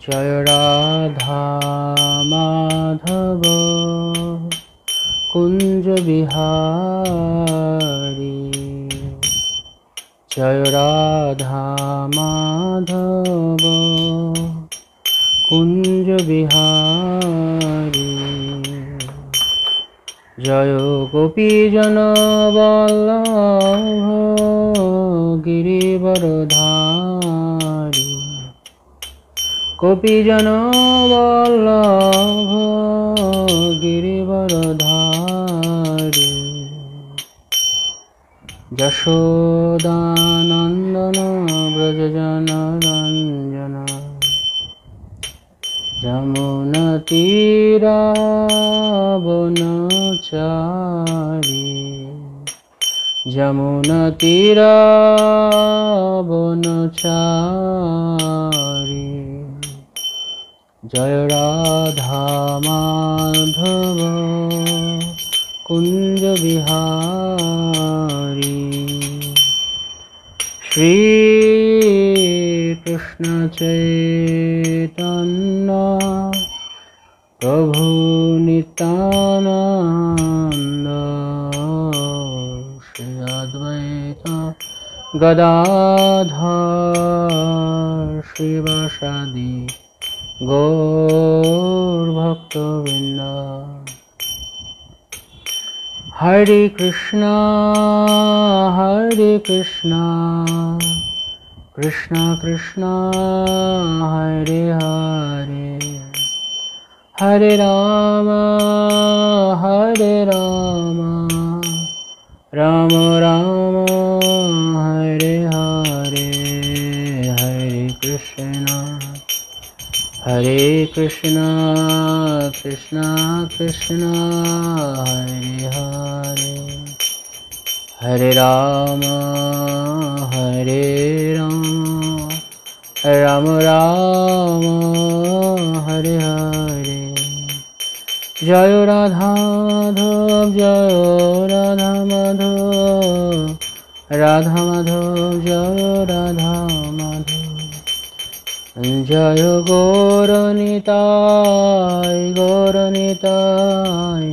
जय राधा माधव कुंज बिहारी। जय राधा माधव कुंज बिहारी। जय गोपीजन वल्लभ गिरिवरधारी। गोपीजन वल्लभ गिरिवरधारी। यशोदानंदन व्रजजनरंजन जमुनतीरावनचारी। जमुनतीरावनचारी। जय राधा माधव कुंज बिहारी। श्री कृष्ण चैतन्य प्रभु नित्यानंद श्री अद्वैत गदाधर श्रीवासादि गौर भक्तवृंद। हरे कृष्णा कृष्णा कृष्णा हरे हरे, हरे राम राम राम हरे हरे। हरे कृष्णा कृष्णा कृष्णा हरे हरे, हरे राम राम राम हरे हरे। जय राधा माधव जय राधा माधव, राधा माधव जय राधा माधव। जय गौरनिताय गौरनिताय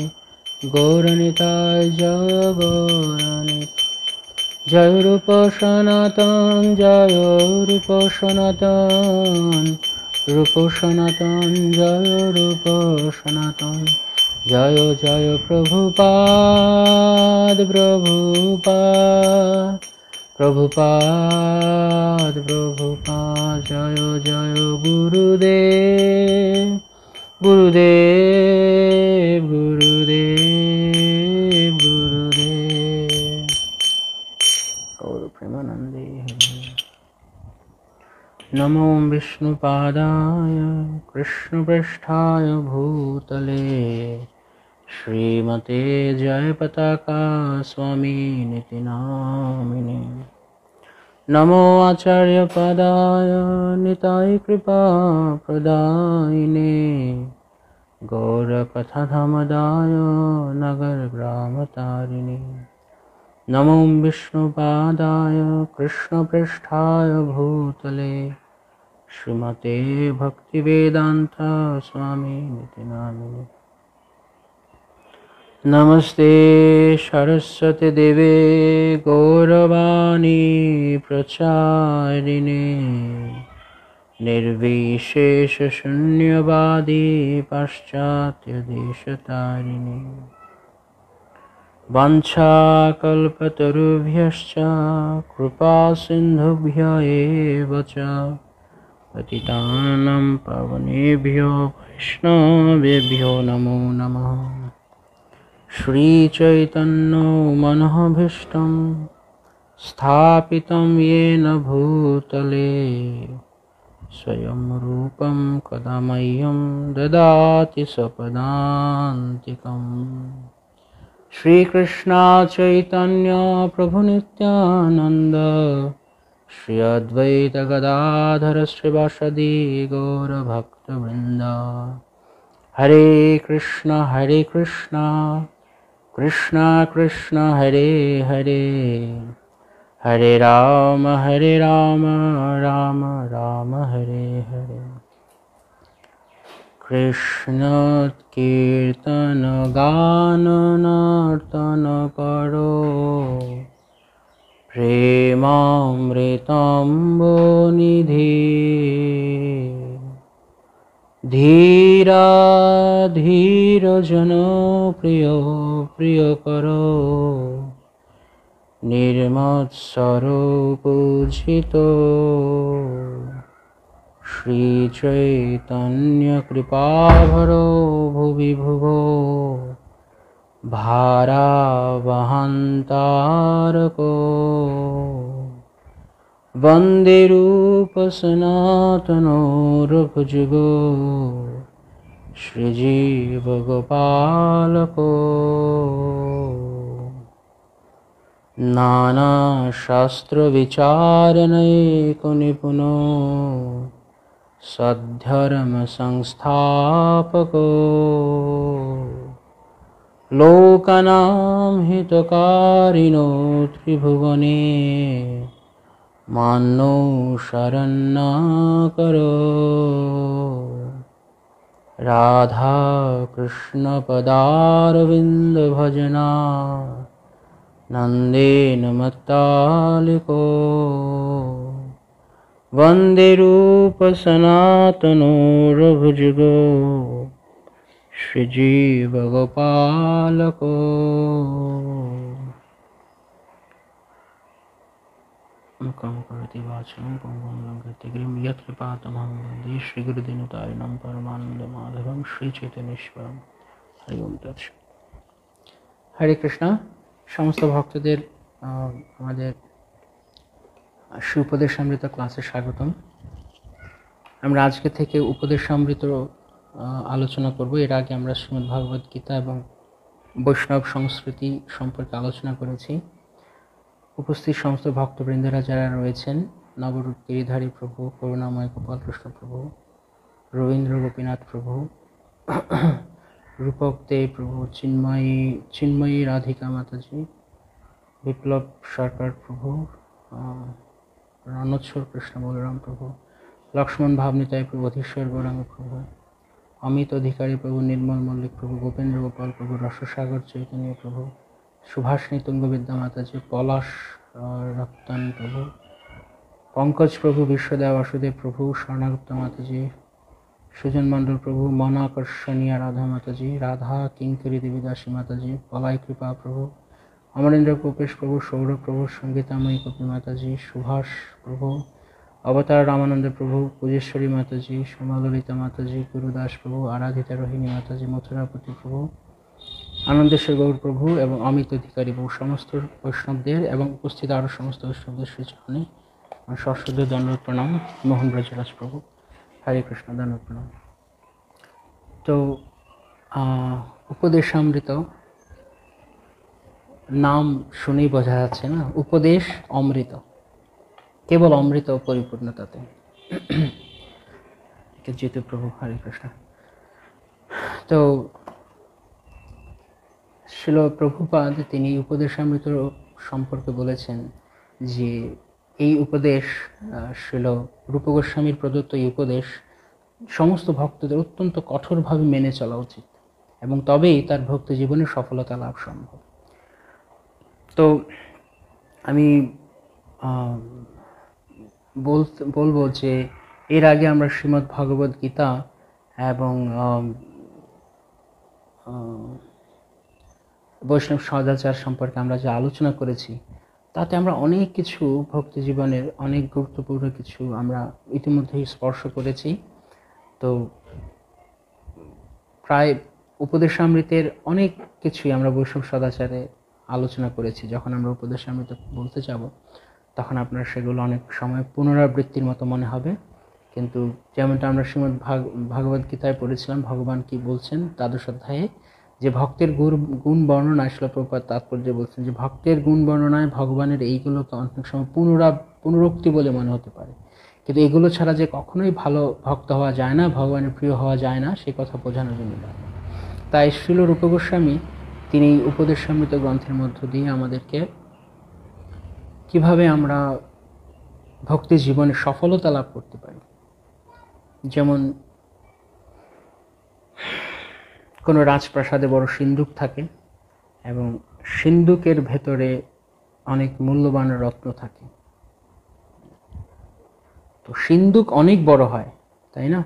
गौरनिताय जय गौरनिताय। जय रूप सनातन जय रूप सनातन, रूप सनातन जय रूप सनातन। जय जय प्रभुपाद प्रभुपाद प्रभुपाद प्रभुपाद। जय जय गुरुदेव गुरुदेव गुरुदेव गुरुदेव। गौर प्रेमानंदे नमो विष्णुपादाय कृष्णपृष्ठाय भूतले श्रीमते जयपताका स्वामिनिति नामिने। नमो आचार्यपदाय निताय कृपाप्रदायिने, गौरकथाधमदाय नगरग्रामतारिणे। नमो विष्णुपादाय कृष्णपृष्ठाय भूतले श्रीमते भक्तिवेदांत स्वामिनिति नामिने। नमस्ते सरस्वती देवे गौरवाणी प्रचारिणे, निर्विशेष शून्यवादी पाश्चात्य देशतारिणे। वाञ्छाकल्पतरुभ्यश्च कृपा सिन्धुभ्य एव च पतितानां पावनेभ्यो वैष्णवेभ्यो नमो नमः। श्रीचैतन्य मनोभीष्टं स्थापितं येन भूतले स्वयं रूपं कदा मह्यं ददाति स्वपदान्तिकम्। श्रीकृष्ण चैतन्य प्रभु नित्यानंद श्री अद्वैत गदाधर श्रीवासादि गौर भक्तवृंद। हरे कृष्ण कृष्ण कृष्ण हरे हरे, हरे राम राम राम हरे हरे। কৃষ্ণ কীর্তন গান নর্তন করো, প্রেমামৃতম্ব নিধি। ধীরা ধীর জন প্রিয় প্রিয় করো, নির্মৎসর পূজিত। শ্রী চৈতন্য কৃপাভরো ভুবি ভুবো, ভারাবহন্তারকো। বন্দে রূপ সনাতনো রঘুযুগো, শ্রীজীব গোপালকো। নানা শাস্ত্র বিচারণৈক নিপুনো, সদ্ধর্ম সংস্থাপকো। লোকানাং হিতকারিণো ত্রিভুবনে, মান্নো শরণ্যকরো। রাধা কৃষ্ণ পদারবিন্দ ভজনা, নন্দেন মত্তালিকো। বন্দে রূপ সনাতনো রঘুযুগো, শ্রীজীব গোপালকো। মুখং কरोति वाचालं पङ्गुं लङ्घयति गिरिं यत्कृपातमहं वन्दे श्रीगुरुदीनतारिणं परमानन्दमाधवं শ্রীচৈতন্যেশ্বরম। হরি ওম তৎসৎ। হরে কৃষ্ণ। সমস্ত ভক্তদের আমাদের শ্রী উপদেশামৃত ক্লাসে স্বাগতম। আমরা আজকে থেকে উপদেশামৃত আলোচনা করব। এর আগে আমরা শ্রীমদ্ ভগবদ গীতা এবং বৈষ্ণব সংস্কৃতি সম্পর্কে আলোচনা করেছি। উপস্থিত সমস্ত ভক্তবৃন্দরা যারা রয়েছেন, নবরূপ গিরিধারী প্রভু, করুণাময় গোপাল কৃষ্ণ প্রভু, রবীন্দ্র গোপীনাথ প্রভু, রূপক দে প্রভু, চিন্ময়ী রাধিকা মাতাজি, বিপ্লব সরকার প্রভু, রণচ্ছর কৃষ্ণ বলরাম প্রভু, লক্ষ্মণ ভাবনিতায় প্রভু, অধীশ্বর গৌরাঙ্গ প্রভু, অমিত অধিকারী প্রভু, নির্মল মল্লিক প্রভু, গোপেন্দ্র গোপাল প্রভু, রসসাগর চৈতন্য প্রভু, সুভাষিনী তুঙ্গবিদ্যা মাতাজি, পলাশ রক্তন প্রভু, পঙ্কজ প্রভু, বিশ্বদেব বাসুদেব প্রভু, স্বর্ণাগুপ্ত মাতাজি, সুজন মণ্ডল প্রভু, মনাকর্ষণীয় রাধা মাতাজি, রাধা কিঙ্করী দেবীদাসী মাতাজি, পলাই কৃপা প্রভু, অমরেন্দ্র গোপেশ প্রভু, সৌরভ প্রভু, সঙ্গীতাময়ী কপি মাতাজি, সুভাষ প্রভু, অবতার রামানন্দ প্রভু, পূজেশ্বরী মাতাজি, সোমাললিতা মাতাজি, গুরুদাস প্রভু, আরাধিতা রোহিণী মাতাজি, মথুরাপতি প্রভু, আনন্দেশ্বর গৌর প্রভু এবং অমিত অধিকারী প্রভু, সমস্ত বৈষ্ণবদের এবং উপস্থিত আরও সমস্ত বৈষ্ণবদের শ্রীচরণে সশ্রদ্ধ দণ্ডবত প্রণাম। মোহন ব্রজরাজ প্রভু, হরে কৃষ্ণ, দণ্ডবত প্রণাম। তো উপদেশামৃত নাম শুনেই বোঝা যাচ্ছে না, উপদেশ অমৃত, কেবল অমৃত পরিপূর্ণতাতে। জিতু প্রভু, হরে কৃষ্ণ। তো শিল প্রভুপাদ তিনি উপদেশামৃত সম্পর্কে বলেছেন যে এই উপদেশ, শিল রূপ গোস্বামীর প্রদত্ত এই উপদেশ সমস্ত ভক্তদের অত্যন্ত কঠোরভাবে মেনে চলা উচিত এবং তবেই তার ভক্তি জীবনে সফলতা লাভ সম্ভব। তো আমি বলবো যে এর আগে আমরা শ্রীমদ্ ভগবদ গীতা এবং বৈষ্ণব সদাচার সম্পর্কে আমরা যে আলোচনা করেছি, তাতে আমরা অনেক কিছু ভক্তি জীবনের অনেক গুরুত্বপূর্ণ কিছু আমরা ইতিমধ্যেই স্পর্শ করেছি। তো প্রায় উপদেশামৃতের অনেক কিছুই আমরা বৈষ্ণব সদাচারে আলোচনা করেছি। যখন আমরা উপদেশামৃত বলতে যাব তখন আপনার সেগুলো অনেক সময় পুনরাবৃত্তির মতো মনে হবে, কিন্তু যেমনটা আমরা শ্রীমদ্ ভগবদ গীতায় পড়েছিলাম, ভগবান কি বলছেন দ্বাদশ অধ্যায়ে, যে ভক্তের গুণ বর্ণনায় শিল প্রভুপাদ তাৎপর্য বলছেন যে ভক্তের গুণ বর্ণনায় ভগবানের এইগুলোকে অনেক সময় পুনরুক্তি বলে মনে হতে পারে, কিন্তু এগুলো ছাড়া যে কখনোই ভালো ভক্ত হওয়া যায় না, ভগবানের প্রিয় হওয়া যায় না, সে কথা বোঝানোর জন্য। তাই শিল রূপ গোস্বামী তিনি উপদেশামৃত গ্রন্থের মধ্য দিয়ে আমাদেরকে কিভাবে আমরা ভক্তি জীবনে সফলতা লাভ করতে পারি, যেমন কোনো রাজপ্রাসাদে বড় সিন্দুক থাকে এবং সিন্দুকের ভেতরে অনেক মূল্যবান রত্ন থাকে। তো সিন্দুক অনেক বড় হয়, তাই না?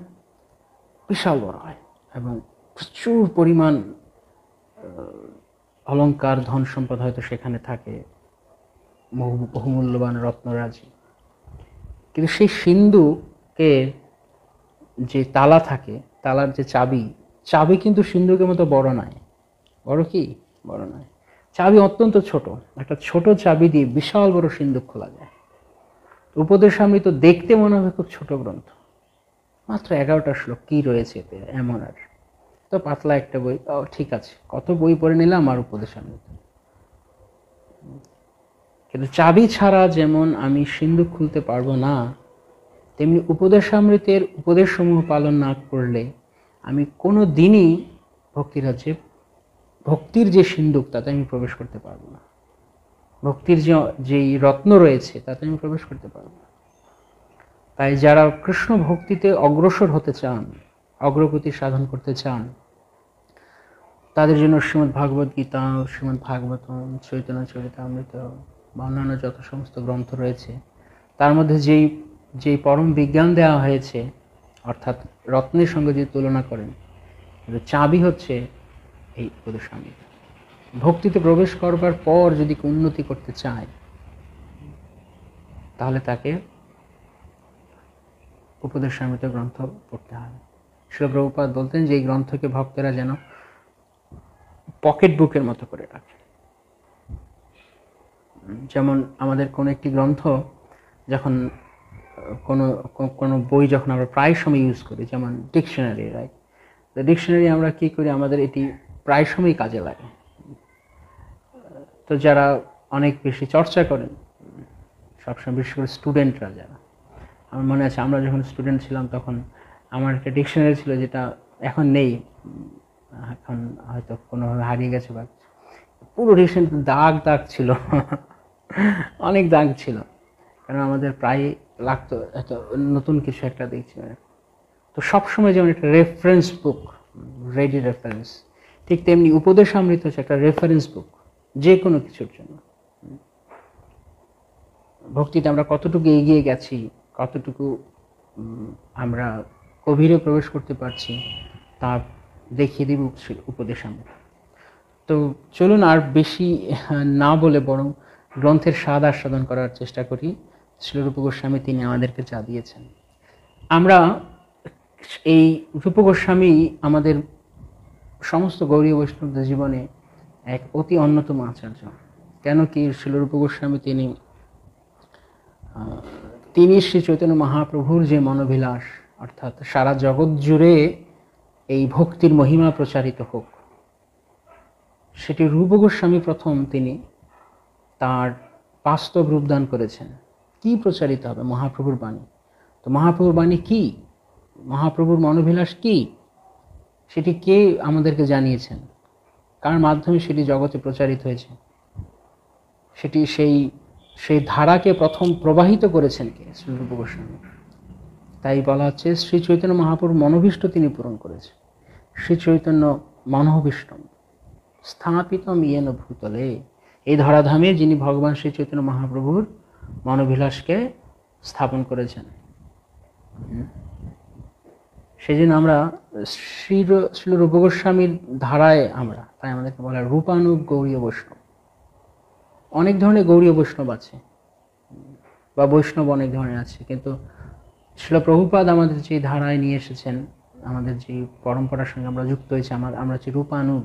বিশাল বড় হয় এবং প্রচুর পরিমাণ অলংকার ধন সম্পদ হয়তো সেখানে থাকে, বহুমূল্যবান রত্নরাজি। কিন্তু সেই সিন্দুকের যে তালা থাকে, তালার যে চাবি কিন্তু সিন্দুকের মতো বড় নয়। বড় কি? বড় নয়। চাবি অত্যন্ত ছোট। একটা ছোট চাবি দিয়ে বিশাল বড় সিন্দুক খোলা যায়। উপদেশামৃত দেখতে মনে হবে খুব ছোট গ্রন্থ, মাত্র 11টা শ্লোক, কি রয়েছে এতে এমন? আর তো পাতলা একটা বই, ঠিক আছে, কত বই পড়ে নিলাম আর উপদেশামৃত। কিন্তু চাবি ছাড়া যেমন আমি সিন্দুক খুলতে পারবো না, তেমনি উপদেশামৃতের উপদেশসমূহ পালন না করলে আমি কোনো দিনই ভক্তিরাজ্যে, ভক্তির যে সিন্দুক তাতে আমি প্রবেশ করতে পারবো না। ভক্তির যেই রত্ন রয়েছে তাতে আমি প্রবেশ করতে পারবো না। তাই যারা কৃষ্ণ ভক্তিতে অগ্রসর হতে চান, অগ্রগতি সাধন করতে চান, তাদের জন্য শ্রীমদ্ ভাগবত গীতা, শ্রীমদ্ ভাগবতম, চৈতন্য চরিতামৃত বা অন্যান্য যত সমস্ত গ্রন্থ রয়েছে, তার মধ্যে যেই পরম বিজ্ঞান দেওয়া হয়েছে, অর্থাৎ রত্নের সঙ্গে যদি তুলনা করেন, চাবি হচ্ছে এই উপদেশামৃত। ভক্তিতে প্রবেশ করবার পর যদি উন্নতি করতে চায়, তাহলে তাকে উপদেশামৃত গ্রন্থ পড়তে হবে। শ্রীল প্রভুপাদ বলতেন যে এই গ্রন্থকে ভক্তেরা যেন পকেট বুকের মতো করে রাখে। যেমন আমাদের কোনো একটি গ্রন্থ যখন কোনো বই যখন আমরা প্রায় সময় ইউজ করি, যেমন ডিকশনারি, রাইট? ডিকশনারি আমরা কি করি, আমাদের এটি প্রায় সময় কাজে লাগে। তো যারা অনেক বেশি চর্চা করেন সবসময়, বিশেষ করে স্টুডেন্টরা যারা, আমার মনে আছে আমরা যখন স্টুডেন্ট ছিলাম তখন আমার একটা ডিকশনারি ছিল, যেটা এখন নেই, এখন হয়তো কোনোভাবে হারিয়ে গেছে, বা পুরো ডিকশনারি দাগ ছিল, অনেক দাগ ছিল, কারণ আমাদের প্রায় লাগতো এত নতুন কিছু একটা দেখছি। তো সবসময় যেমন একটা রেফারেন্স বুক, রেডি রেফারেন্স, ঠিক তেমনি উপদেশামৃত হচ্ছে একটা রেফারেন্স বুক যে কোনো কিছুর জন্য। ভক্তিতে আমরা কতটুকু এগিয়ে গেছি, কতটুকু আমরা গভীরে প্রবেশ করতে পারছি, তা দেখিয়ে দিব উপদেশামৃত। তো চলুন আর বেশি না বলে বরং গ্রন্থের স্বাদ আস্বাদন করার চেষ্টা করি। শ্রী রূপ গোস্বামী তিনি আমাদেরকে যা দিয়েছেন। আমরা এই রূপ গোস্বামী আমাদের সমস্ত গৌড়ীয় বৈষ্ণবদের জীবনে এক অতি অন্যতম আচার্য। কেন কি? শ্রী রূপ গোস্বামী তিনি শ্রী চৈতন্য মহাপ্রভুর যে মনোবিলাস, অর্থাৎ সারা জগৎ জুড়ে এই ভক্তির মহিমা প্রচারিত হোক, সেটি রূপ গোস্বামী প্রথম তিনি তার বাস্তব রূপদান করেছেন। কি প্রচারিত হবে? মহাপ্রভুর বাণী। তো মহাপ্রভুর বাণী কি, মহাপ্রভুর মনোবিলাস কি, সেটি কে আমাদেরকে জানিয়েছেন, কার মাধ্যমে সেটি জগতে প্রচারিত হয়েছে, সেটি সেই ধারাকে প্রথম প্রবাহিত করেছেন কে? শ্রী রূপ গোস্বামী। তাই বলা হচ্ছে শ্রী চৈতন্য মহাপ্রভুর মনোভীষ্ট তিনি পূরণ করেছেন। শ্রী চৈতন্য মনোভীষ্টম স্থাপিতম ইয়েন ভূতলে, এই ধরাধামে যিনি ভগবান শ্রী চৈতন্য মহাপ্রভুর মনোবিলাসকে স্থাপন করেছেন। সেই জন্য আমরা শ্রী রূপ গোস্বামীর ধারায় আমরা, তাই আমাদেরকে বলা রূপানুগ গৌড়ীয় বৈষ্ণব। অনেক ধরনের গৌড়ীয় বৈষ্ণব আছে বা বৈষ্ণব অনেক ধরনের আছে, কিন্তু শ্রীল প্রভুপাদ আমাদের যে ধারায় নিয়ে এসেছেন, আমাদের যে পরম্পরার সঙ্গে আমরা যুক্ত হয়েছি, আমরা হচ্ছে রূপানুগ।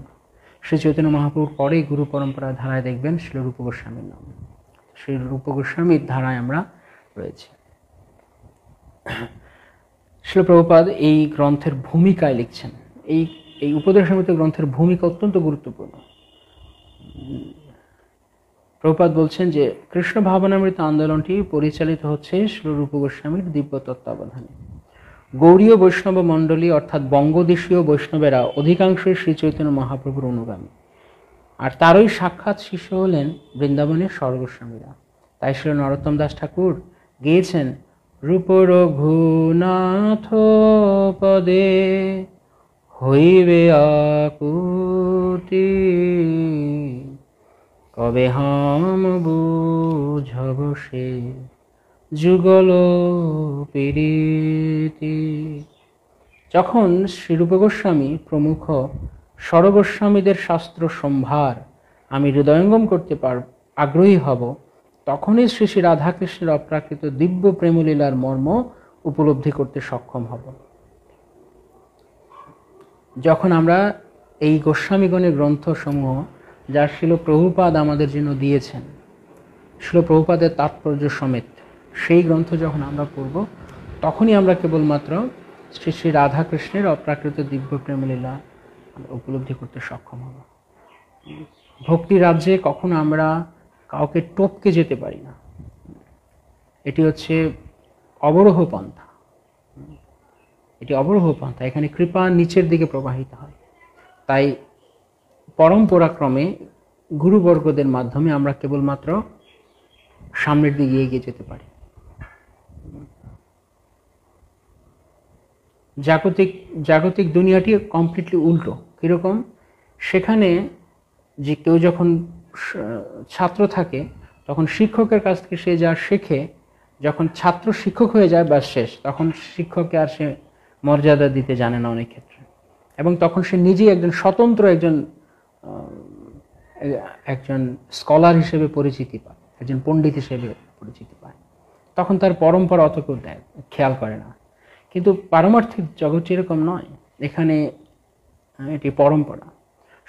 শ্রী চৈতন্য মহাপ্রভুর পরে গুরু পরম্পরার ধারায় দেখবেন শ্রী রূপ গোস্বামীর নাম। শ্রী রূপ গোস্বামীর ধারায় আমরা রয়েছি। শ্রীল প্রভুপাদ এই গ্রন্থের ভূমিকায় লিখছেন। এই উপদেশামৃত গ্রন্থের ভূমিকা অত্যন্ত গুরুত্বপূর্ণ। প্রভুপাদ বলছেন যে কৃষ্ণ ভাবনামৃত আন্দোলনটি পরিচালিত হচ্ছে শ্রী রূপ গোস্বামীর দিব্য তত্ত্বাবধানে। গৌড়ীয় বৈষ্ণব মণ্ডলী অর্থাৎ বঙ্গদেশীয় বৈষ্ণবেরা অধিকাংশই শ্রী চৈতন্য মহাপ্রভুর অনুগামী, আর তারই সাক্ষাৎ শিষ্য হলেন বৃন্দাবনের স্বরগোস্বামীরা। তাই শ্রী নরোত্তম দাস ঠাকুর গেয়েছেন রূপ রঘুনাথ পদে হইবে আকুতি, কবে হাম বুঝব সে যুগল প্রীতি। যখন শ্রীরূপ গোস্বামী প্রমুখ স্বরগোস্বামীদের শাস্ত্র সম্ভার আমি হৃদয়ঙ্গম করতে আগ্রহী হব, তখনই শ্রী শ্রী রাধাকৃষ্ণের অপ্রাকৃত দিব্য প্রেমলীলার মর্ম উপলব্ধি করতে সক্ষম হব। যখন আমরা এই গোস্বামীগণের গ্রন্থসমূহ যা শিল প্রভুপাদ আমাদের জন্য দিয়েছেন, শিল প্রভুপাদের তাৎপর্য সমেত সেই গ্রন্থ যখন আমরা পড়ব, তখনই আমরা কেবলমাত্র শ্রী শ্রী রাধাকৃষ্ণের অপ্রাকৃত দিব্য প্রেমলীলা উপলব্ধি করতে সক্ষম হব। ভক্তি রাজ্যে কখনো আমরা কাউকে টপকে যেতে পারি না, এটি হচ্ছে অবরোহ পন্থা। এটি অবরোহ পন্থা, এখানে কৃপা নিচের দিকে প্রবাহিত হয়। তাই পরম্পরাক্রমে গুরুবর্গদের মাধ্যমে আমরা কেবলমাত্র সামনের দিকে এগিয়ে যেতে পারি। জাগতিক দুনিয়াটি কমপ্লিটলি উল্টো। কীরকম? সেখানে যে কেউ যখন ছাত্র থাকে, তখন শিক্ষকের কাছ থেকে সে যা শেখে, যখন ছাত্র শিক্ষক হয়ে যায় ব্যাস শেষ, তখন শিক্ষককে আর সে মর্যাদা দিতে জানে না অনেক ক্ষেত্রে, এবং তখন সে নিজেই একজন স্বতন্ত্র একজন স্কলার হিসেবে পরিচিতি পায়, একজন পণ্ডিত হিসেবে পরিচিতি পায়। তখন তার পরম্পরা অত কেউ খেয়াল করে না। কিন্তু পারমার্থিক জগৎ এরকম নয়, এখানে এটি পরম্পরা।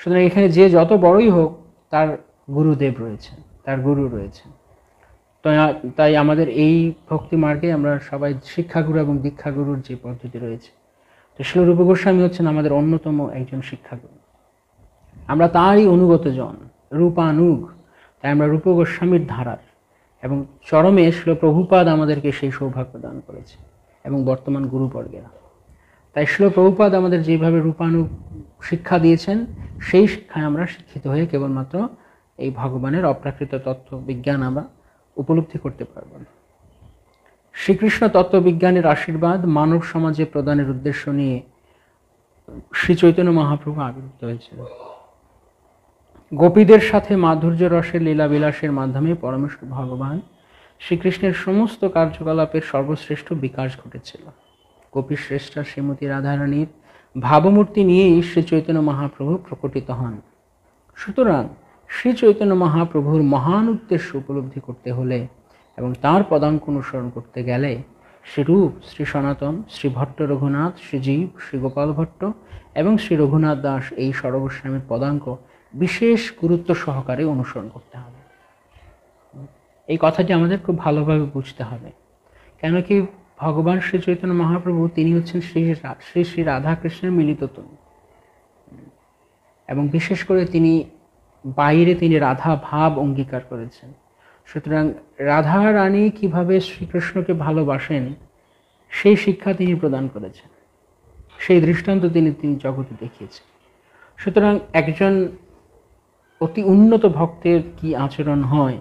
সুতরাং এখানে যে যত বড়ই হোক তার গুরুদেব রয়েছেন, তার গুরু রয়েছেন। তাই আমাদের এই ভক্তি মার্গে আমরা সবাই শিক্ষাগুরু এবং দীক্ষাগুরুর যে পদ্ধতি রয়েছে, তো শিল রূপ গোস্বামী হচ্ছেন আমাদের অন্যতম একজন শিক্ষাগুরু। আমরা তারই অনুগত জন, রূপানুগ। তাই আমরা রূপ গোস্বামীর ধারার, এবং চরমে শিল প্রভুপাদ আমাদেরকে সেই সৌভাগ্য দান করেছে, এবং বর্তমান গুরুবর্গেরা। তাই শিল প্রভুপাদ আমাদের যেভাবে রূপানুগ শিক্ষা দিয়েছেন, সেই শিক্ষায় আমরা শিক্ষিত হয়ে কেবলমাত্র এই ভগবানের অপ্রাকৃত তত্ত্ব বিজ্ঞান আমরা উপলব্ধি করতে পারব। শ্রীকৃষ্ণ তত্ত্ববিজ্ঞানের আশীর্বাদ মানব সমাজে প্রদানের উদ্দেশ্য নিয়ে শ্রী চৈতন্য মহাপ্রভু আবির্ভূত হয়েছিল। গোপীদের সাথে মাধুর্য রসের লীলা বিলাসের মাধ্যমে পরমেশ্বর ভগবান শ্রীকৃষ্ণের সমস্ত কার্যকলাপের সর্বশ্রেষ্ঠ বিকাশ ঘটেছিল। গোপী শ্রেষ্ঠা শ্রীমতী রাধারানীর ভাবমূর্তি নিয়েই শ্রী চৈতন্য মহাপ্রভু প্রকটিত হন। সুতরাং শ্রী চৈতন্য মহাপ্রভুর মহান উদ্দেশ্য উপলব্ধি করতে হলে এবং তাঁর পদাঙ্ক অনুসরণ করতে গেলে শ্রীরূপ, শ্রী সনাতন, শ্রী ভট্ট রঘুনাথ, শ্রীজীব, শ্রী গোপাল ভট্ট এবং শ্রী রঘুনাথ দাস এই সর্বস্বামীর পদাঙ্ক বিশেষ গুরুত্ব সহকারে অনুসরণ করতে হবে। এই কথাটি আমাদের খুব ভালোভাবে বুঝতে হবে। কেন কি ভগবান শ্রী চৈতন্য মহাপ্রভু তিনি হচ্ছেন শ্রী শ্রী রাধাকৃষ্ণের মিলিত তনু, এবং বিশেষ করে তিনি বাইরে তিনি রাধা ভাব অঙ্গীকার করেছেন। সুতরাং রাধা রানী কিভাবে শ্রীকৃষ্ণকে ভালোবাসেন সেই শিক্ষা তিনি প্রদান করেছেন, সেই দৃষ্টান্ত তিনি জগতে দেখিয়েছেন। সুতরাং একজন অতি উন্নত ভক্তের কি আচরণ হয়,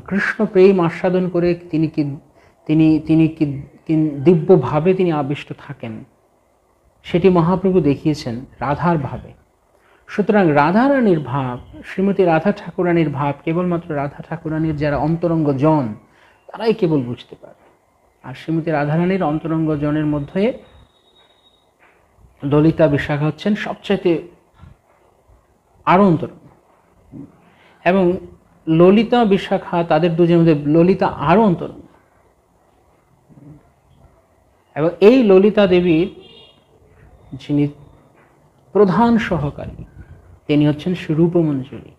কৃষ্ণ প্রেম আস্বাদন করে তিনি কি দিব্যভাবে তিনি আবিষ্ট থাকেন, সেটি মহাপ্রভু দেখিয়েছেন রাধার ভাবে। সুতরাং রাধারানীর ভাব, শ্রীমতী রাধা ঠাকুরানীর ভাব কেবলমাত্র রাধা ঠাকুরানীর যারা অন্তরঙ্গ জন তারাই কেবল বুঝতে পারবে। আর শ্রীমতী রাধারানীর অন্তরঙ্গ জনের মধ্যে ললিতা বিশাখা হচ্ছেন সবচাইতে আরও অন্তরঙ্গ, এবং ললিতা বিশাখা তাদের দুজনের মধ্যে ললিতা আরও অন্তরঙ্গ। এবং এই ললিতা দেবীর যিনি প্রধান সহকারী তিনি হচ্ছেন শ্রী রূপমঞ্জুরি।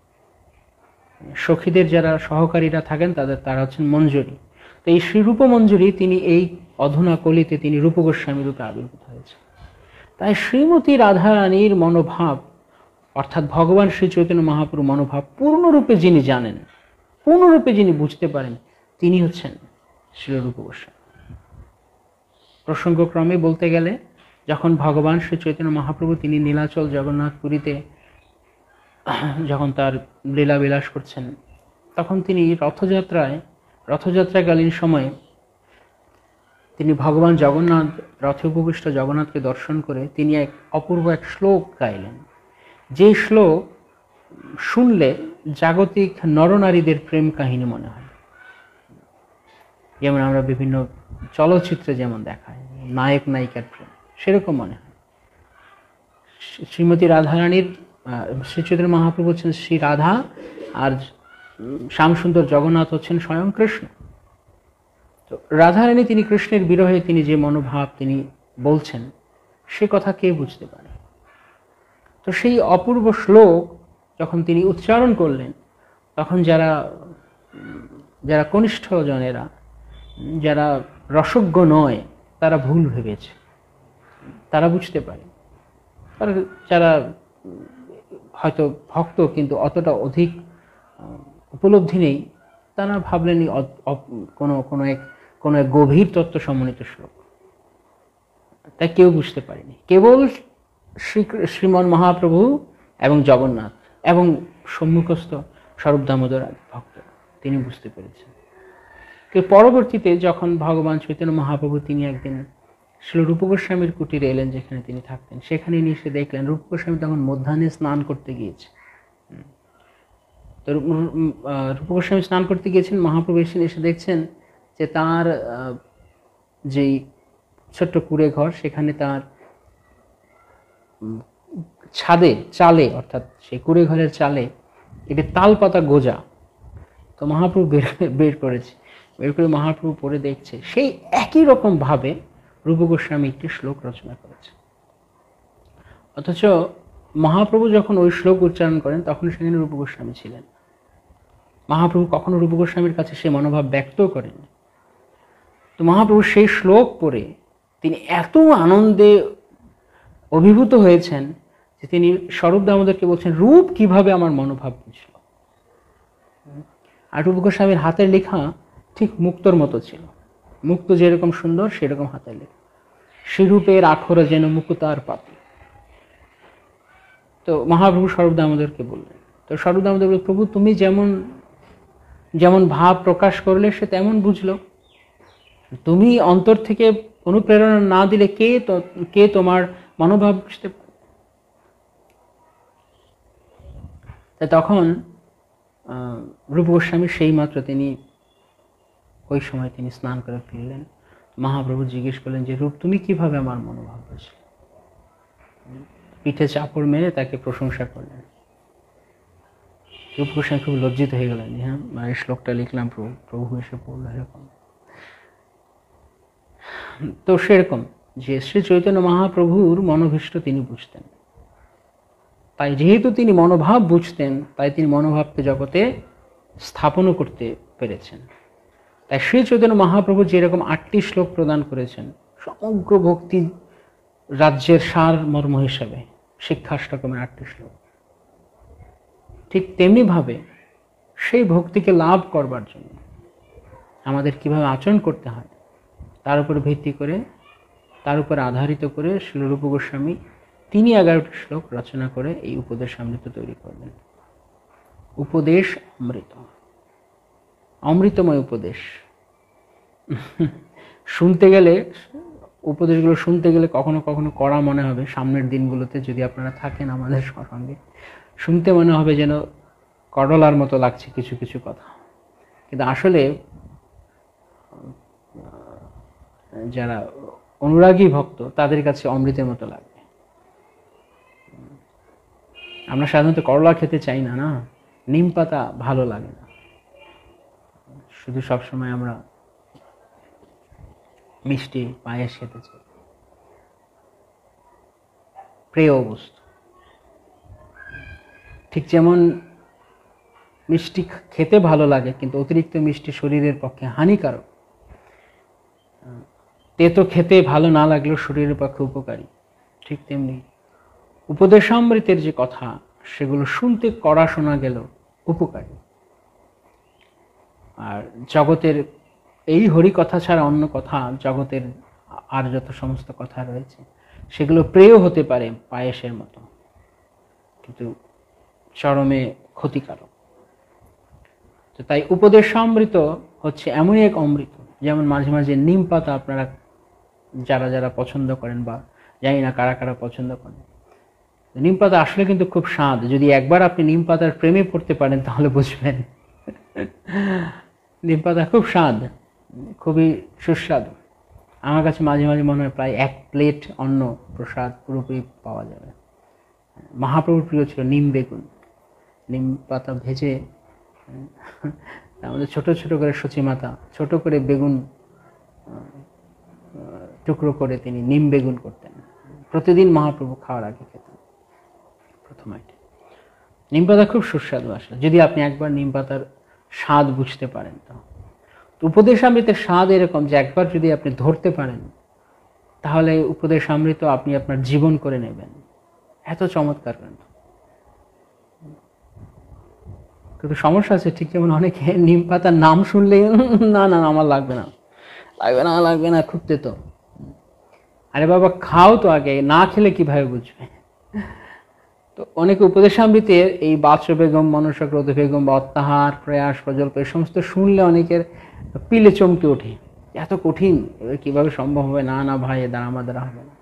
সখীদের যারা সহকারীরা থাকেন তারা হচ্ছেন মঞ্জুরি। তো এই শ্রী রূপমঞ্জুরি তিনি এই অধুনা কলিতে তিনি রূপ গোস্বামী রূপে আবির্ভূত হয়েছে। তাই শ্রীমতী রাধারানীর মনোভাব, অর্থাৎ ভগবান শ্রী চৈতন্য মহাপ্রভু মনোভাব পূর্ণরূপে যিনি জানেন, পূর্ণরূপে যিনি বুঝতে পারেন, তিনি হচ্ছেন শ্রী রূপ গোস্বামী। প্রসঙ্গক্রমে বলতে গেলে যখন ভগবান শ্রী চৈতন্য মহাপ্রভু তিনি নীলাচল জগন্নাথপুরীতে যখন তার লীলা বিলাস করছেন, তখন তিনি রথযাত্রাকালীন সময়ে তিনি ভগবান জগন্নাথ, রথে উপবিষ্ট জগন্নাথকে দর্শন করে তিনি এক অপূর্ব এক শ্লোক গাইলেন, যে শ্লোক শুনলে জাগতিক নরনারীদের প্রেম কাহিনী মনে হয়। যেমন আমরা বিভিন্ন চলচ্চিত্রে যেমন দেখায় নায়ক নায়িকার প্রেম, সেরকম মনে হয়। শ্রীমতী রাধারানীর, শ্রী চৈতন্য মহাপ্রভু হচ্ছেন শ্রী রাধা, আর শ্যামসুন্দর জগন্নাথ হচ্ছেন স্বয়ং কৃষ্ণ। তো রাধারানী তিনি কৃষ্ণের বিরহে তিনি যে মনোভাব তিনি বলছেন, সে কথা কে বুঝতে পারে? তো সেই অপূর্ব শ্লোক যখন তিনি উচ্চারণ করলেন, তখন যারা কনিষ্ঠ জনেরা, যারা রসজ্ঞ নয়, তারা ভুল ভেবেছে, তারা বুঝতে পারে। যারা হয়তো ভক্ত কিন্তু অতটা অধিক উপলব্ধি নেই, তারা ভাবলেন কোনো এক গভীর তত্ত্ব সমন্বিত শ্লোক, তা কেউ বুঝতে পারেনি। কেবল শ্রীমন মহাপ্রভু এবং জগন্নাথ এবং সম্মুখস্থ স্বরূপ দামোদর ভক্ত তিনি বুঝতে পেরেছেন। পরবর্তীতে যখন ভগবান চৈতন্য মহাপ্রভু তিনি একদিন শ্রী রূপ গোস্বামীর কুটিরে এলেন, যেখানে তিনি থাকতেন, সেখানে এসে দেখলেন রূপ গোস্বামী তখন মধ্যাহ্নে স্নান করতে গিয়েছে। তো রূপ গোস্বামী স্নান করতে গিয়েছেন, মহাপ্রভু এসে দেখছেন যে তার যেই ছোট্ট কুঁড়ে ঘর, সেখানে তার চালে অর্থাৎ সেই কুঁড়ে ঘরের চালে একটি তাল পাতা গোজা। তো মহাপ্রভু বের করে মহাপ্রভু পড়ে দেখছে, সেই একই রকম ভাবে রূপ গোস্বামী একটি শ্লোক রচনা করেছে। অথচ মহাপ্রভু যখন ওই শ্লোক উচ্চারণ করেন, তখন সেখানে রূপ গোস্বামী ছিলেন। মহাপ্রভু কখনো রূপ গোস্বামীর কাছে সেই মনোভাব ব্যক্ত করেন। তো মহাপ্রভু সেই শ্লোক পড়ে তিনি এত আনন্দে অভিভূত হয়েছেন যে তিনি স্বরূপ দামোদরকে বলছেন, রূপ কিভাবে আমার মনোভাব বুঝল। আর রূপ গোস্বামীর হাতের লেখা ঠিক মুক্তর মতো ছিল। মুক্ত যেরকম সুন্দর, সেরকম হাতের লেখা। শ্রীরূপের আখর যেন মুকুতার পাপি। তো মহাপ্রভু স্বরূপ দামোদরকে বললেন, তো স্বরূপ দামোদর বললেন, প্রভু তুমি যেমন ভাব প্রকাশ করলে সে তেমন বুঝলো। তুমি অন্তর থেকে অনুপ্রেরণা না দিলে কে তোমার মনোভাব বুঝতে পারে? তখন রূপ গোস্বামী সেই মাত্র ওই সময় তিনি স্নান করে ফিরলেন। মহাপ্রভু জিজ্ঞেস করলেন যে, রূপ তুমি কিভাবে আমার মনোভাব বুঝলে? পিঠে চাপড় মেরে তাকে প্রশংসা করলেন। রূপ গোস্বামী খুব লজ্জিত হয়ে গেলেন, হ্যাঁ এই শ্লোকটা লিখলাম, প্রভু এসে পড়লো এরকম। তো সেরকম যে শ্রী চৈতন্য মহাপ্রভুর মনোভীষ্ট তিনি বুঝতেন, তাই যেহেতু তিনি মনোভাব বুঝতেন, তাই তিনি মনোভাবকে জগতে স্থাপনও করতে পেরেছেন। তাই শ্রী চৈতন্য মহাপ্রভু যেরকম 8টি শ্লোক প্রদান করেছেন সমগ্র ভক্তি রাজ্যের সার মর্ম হিসাবে, শিক্ষাষ্টকমের 8টি শ্লোক, ঠিক তেমনিভাবে সেই ভক্তিকে লাভ করবার জন্য আমাদের কিভাবে আচরণ করতে হয় তার উপর ভিত্তি করে, তার উপর আধারিত করে শ্রী রূপ গোস্বামী তিনি 11টি শ্লোক রচনা করে এই উপদেশ অমৃত তৈরি করবেন। উপদেশ অমৃত, অমৃতময় উপদেশ। উপদেশগুলো শুনতে গেলে কখনো কখনো কড়া মনে হবে। সামনের দিনগুলোতে যদি আপনারা থাকেন আমাদের সঙ্গে, শুনতে মনে হবে যেন করলার মতো লাগছে কিছু কিছু কথা, কিন্তু আসলে যারা অনুরাগী ভক্ত তাদের কাছে অমৃতের মতো লাগবে। আমরা সাধারণত করলা খেতে চাই না, নিম পাতা ভালো লাগে না, শুধু সবসময় আমরা মিষ্টি পায়েস খেতে চাই, প্রিয় বস্তু। ঠিক যেমন মিষ্টি খেতে ভালো লাগে, কিন্তু অতিরিক্ত মিষ্টি শরীরের পক্ষে হানিকারক। তেতো খেতে ভালো না লাগলেও শরীরের পক্ষে উপকারী। ঠিক তেমনি উপদেশামৃতের যে কথা, সেগুলো শুনতে কড়া শোনা গেল উপকারী। আর জগতের এই হরি কথা ছাড়া অন্য কথা, জগতের আর যত সমস্ত কথা রয়েছে, সেগুলো প্রেয় হতে পারে পায়েসের মতো, কিন্তু চরমে ক্ষতিকারক। তো তাই উপদেশামৃত হচ্ছে এমনই এক অমৃত, যেমন মাঝে মাঝে নিম পাতা আপনারা যারা যারা পছন্দ করেন, বা জানি না কারা কারা পছন্দ করেন। নিম পাতা আসলে কিন্তু খুব স্বাদ। যদি একবার আপনি নিম পাতার প্রেমে পড়তে পারেন তাহলে বুঝবেন নিম পাতা খুব স্বাদ, খুবই সুস্বাদু। আমার কাছে মাঝে মাঝে মনে হয় প্রায় 1 প্লেট অন্ন প্রসাদ পুরোপুরি পাওয়া যাবে। মহাপ্রভুর প্রিয় ছিল নিম বেগুন। নিম পাতা ভেজে আমাদের ছোট ছোট করে সচিমাতা ছোট করে বেগুন টুকরো করে তিনি নিম বেগুন করতেন, প্রতিদিন মহাপ্রভু খাওয়ার আগে খেতেন। প্রথম আইটেম নিম পাতা খুব সুস্বাদু আসলে, যদি আপনি একবার নিম পাতার স্বাদ বুঝতে পারেন। তো উপদেশামৃতের স্বাদ এরকম যে একবার যদি আপনি ধরতে পারেন তাহলে উপদেশামৃত আপনি আপনার জীবন করে নেবেন। এত চমৎকার। কিন্তু সমস্যা আছে, ঠিক যেমন অনেকে নিম পাতার নাম শুনলে না না আমার লাগবে না, লাগবে না, লাগবে না, খুব তেতো। আরে বাবা খাও তো আগে, না খেলে কিভাবে বুঝবে? তো অনেকে উপদেশামৃতের এই বাৎস বেগম, মনসা ক্রোধ বেগম বা অত্যাহার, প্রয়াস, প্রজল্প এই সমস্ত শুনলে অনেকের পিলে চমকে ওঠে, এত কঠিন, এবার কীভাবে সম্ভব হবে? না না ভাই, এ দ্বারা আমার দ্বারা হবে না।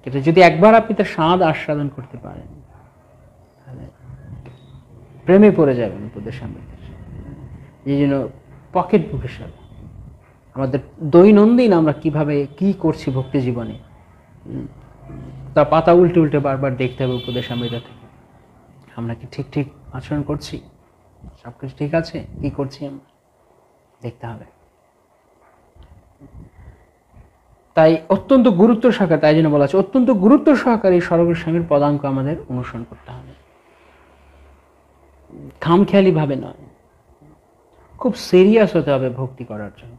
কিন্তু যদি একবার আপনি তার স্বাদ আস্বাদন করতে পারেন তাহলে প্রেমে পড়ে যাবেন উপদেশামৃতের। এই জন্য পকেট বুক হিসাবে আমাদের দৈনন্দিন আমরা কিভাবে কি করছি ভক্তি জীবনে, তা পাতা উল্টে উল্টে বারবার দেখতে হবে উপদেশামৃত থেকে। আমরা কি ঠিক ঠিক আচরণ করছি? সব কিছু ঠিক আছে? কি করছি আমরা দেখতে হবে। তাই অত্যন্ত গুরুত্ব সহকারে, তাই জন্য বলা আছে অত্যন্ত গুরুত্ব সহকারে এই সর্বস্বামীর পদাঙ্ক আমাদের অনুসরণ করতে হবে, খামখেয়ালি ভাবে নয়। খুব সিরিয়াস হতে হবে ভক্তি করার জন্য।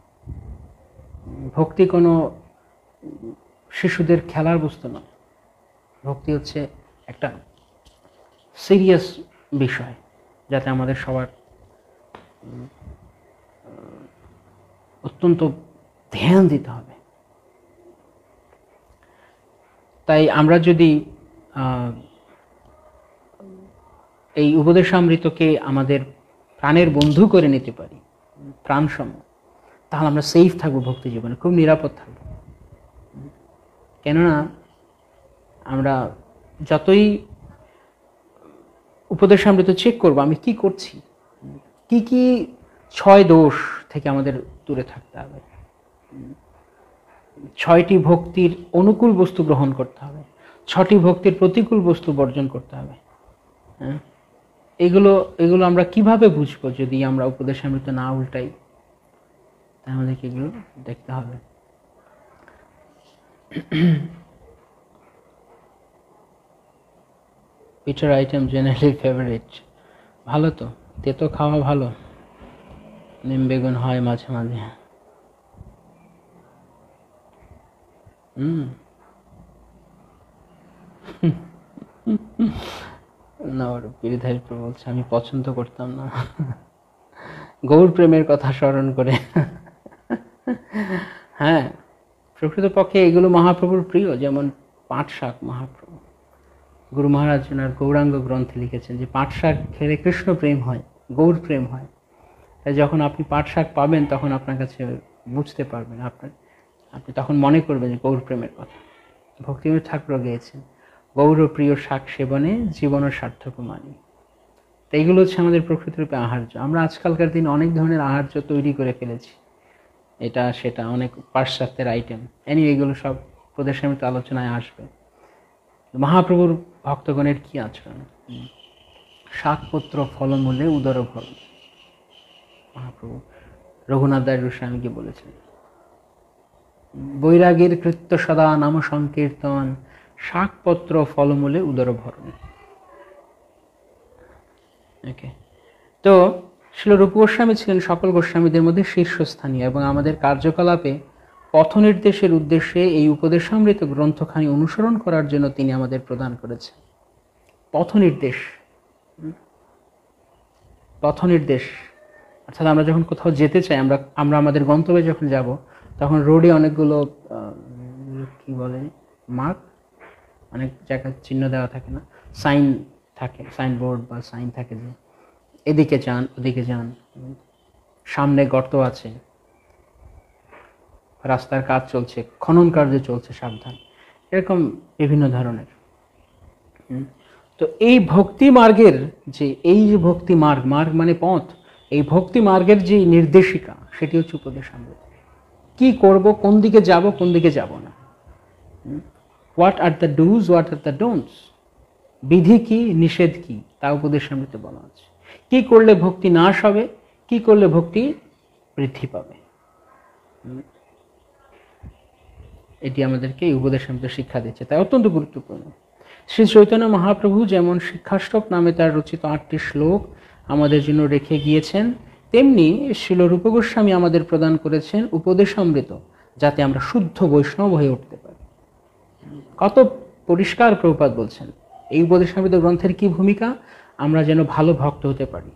ভক্তি কোনো শিশুদের খেলার বস্তু নয়। ভক্তি হচ্ছে একটা সিরিয়াস বিষয়, যাতে আমাদের সবার অত্যন্ত ধ্যান দিতে হবে। তাই আমরা যদি এই উপদেশামৃতকে আমাদের প্রাণের বন্ধু করে নিতে পারি, প্রাণসম, তাহলে আমরা সেফ থাকবো ভক্তি জীবনে, খুব নিরাপদ থাকবো। কেননা আমরা যতই উপদেশামৃত চেক করবো আমি কি করছি, কি কি 6 দোষ থেকে আমাদের দূরে থাকতে হবে, 6টি ভক্তির অনুকূল বস্তু গ্রহণ করতে হবে, 6টি ভক্তির প্রতিকূল বস্তু বর্জন করতে হবে। হ্যাঁ, এগুলো আমরা কিভাবে বুঝবো যদি আমরা উপদেশামৃত না উল্টাই? তাই আমাদেরকে এগুলো দেখতে হবে। পিঠার আইটেম জেনারেলি ফেভারিট। ভালো তো, তেতো খাওয়া ভালো, নিম বেগুন হয় মাঝে মাঝে। না, ওর গিরিধারী প্রভু বলছে আমি পছন্দ করতাম না, গৌর প্রেমের কথা স্মরণ করে। হ্যাঁ, প্রকৃতপক্ষে এগুলো মহাপ্রভুর প্রিয়। যেমন পাট শাক, মহাপ্রভু গুরু মহারাজ ওনার গৌরাঙ্গ গ্রন্থে লিখেছেন যে পাট শাক খেলে কৃষ্ণ প্রেম হয়, গৌর প্রেম হয়। তাই যখন আপনি পাট শাক পাবেন তখন আপনার কাছে বুঝতে পারবেন, আপনি তখন মনে করবেন যে গৌর প্রেমের কথা। ভক্তিবিনোদ ঠাকুরও গেয়েছেন, গৌর প্রিয় শাক সেবনে জীবন সার্থক মানি। তো এইগুলো হচ্ছে আমাদের প্রকৃতরূপে আহার্য। আমরা আজকালকার দিন অনেক ধরনের আহার্য তৈরি করে ফেলেছি, এটা সেটা অনেক পাশ্চাত্যের আইটেম। এগুলো সব উপদেশামৃত আলোচনায় আসবে। মহাপ্রভুর ভক্তগণের কি আচরণ, শাকপত্র ফলমূলে উদর ফল। মহাপ্রভু রঘুনাথ দাস গোস্বামীকে বলেছেন, বৈরাগীর কৃত্য সদা নাম সংকীর্তন, শাকপত্র ফলমূলে উদর ভরণ। ওকে, তো শ্রীল রূপ গোস্বামী ছিলেন সকল গোস্বামীদের মধ্যে শীর্ষস্থানীয় এবং আমাদের কার্যকলাপে পথ নির্দেশের উদ্দেশ্যে এই উপদেশামৃত গ্রন্থখানি অনুসরণ করার জন্য তিনি আমাদের প্রদান করেছেন। পথ নির্দেশ অর্থাৎ আমরা যখন কোথাও যেতে চাই, আমরা আমাদের গন্তব্যে যখন যাব তখন রোডে অনেকগুলো কি বলে মার্ক, অনেক জায়গায় চিহ্ন দেওয়া থাকে না, সাইন থাকে, সাইনবোর্ড বা সাইন থাকে যে এদিকে যান, ওদিকে যান, সামনে গর্ত আছে, রাস্তার কাজ চলছে, খনন কার্য চলছে, সাবধান, এরকম বিভিন্ন ধরনের। তো এই ভক্তি মার্গের এই যে ভক্তি মার্গ, মার্গ মানে পথ, এই ভক্তি মার্গের যে নির্দেশিকা সেটি হচ্ছে উপদেশামৃত। কি করব, কোন দিকে যাব, কোন দিকে যাব না, what are the dos, what are the don'ts, বিধি কি নিষেধ কি, তা উপদেশামৃতে বলা আছে। কি করলে ভক্তি নাশ হবে, কি করলে ভক্তি বৃদ্ধি পাবে, এটি আমাদেরকে এই উপদেশামৃত শিক্ষা দিচ্ছে, তাই অত্যন্ত গুরুত্বপূর্ণ। শ্রী চৈতন্য মহাপ্রভু যেমন শিক্ষাষ্টক নামে তার রচিত 8টি শ্লোক আমাদের জন্য রেখে গিয়েছেন, তেমনি শ্রীল রূপ গোস্বামী আমাদের প্রদান করেছেন উপদেশামৃত, যাতে আমরা শুদ্ধ বৈষ্ণব হয়ে উঠতে পারি। কত পরিষ্কার প্রভুপাদ বলছেন এই উপদেশামৃত গ্রন্থের কি ভূমিকা, আমরা যেন ভালো ভক্ত হতে পারি।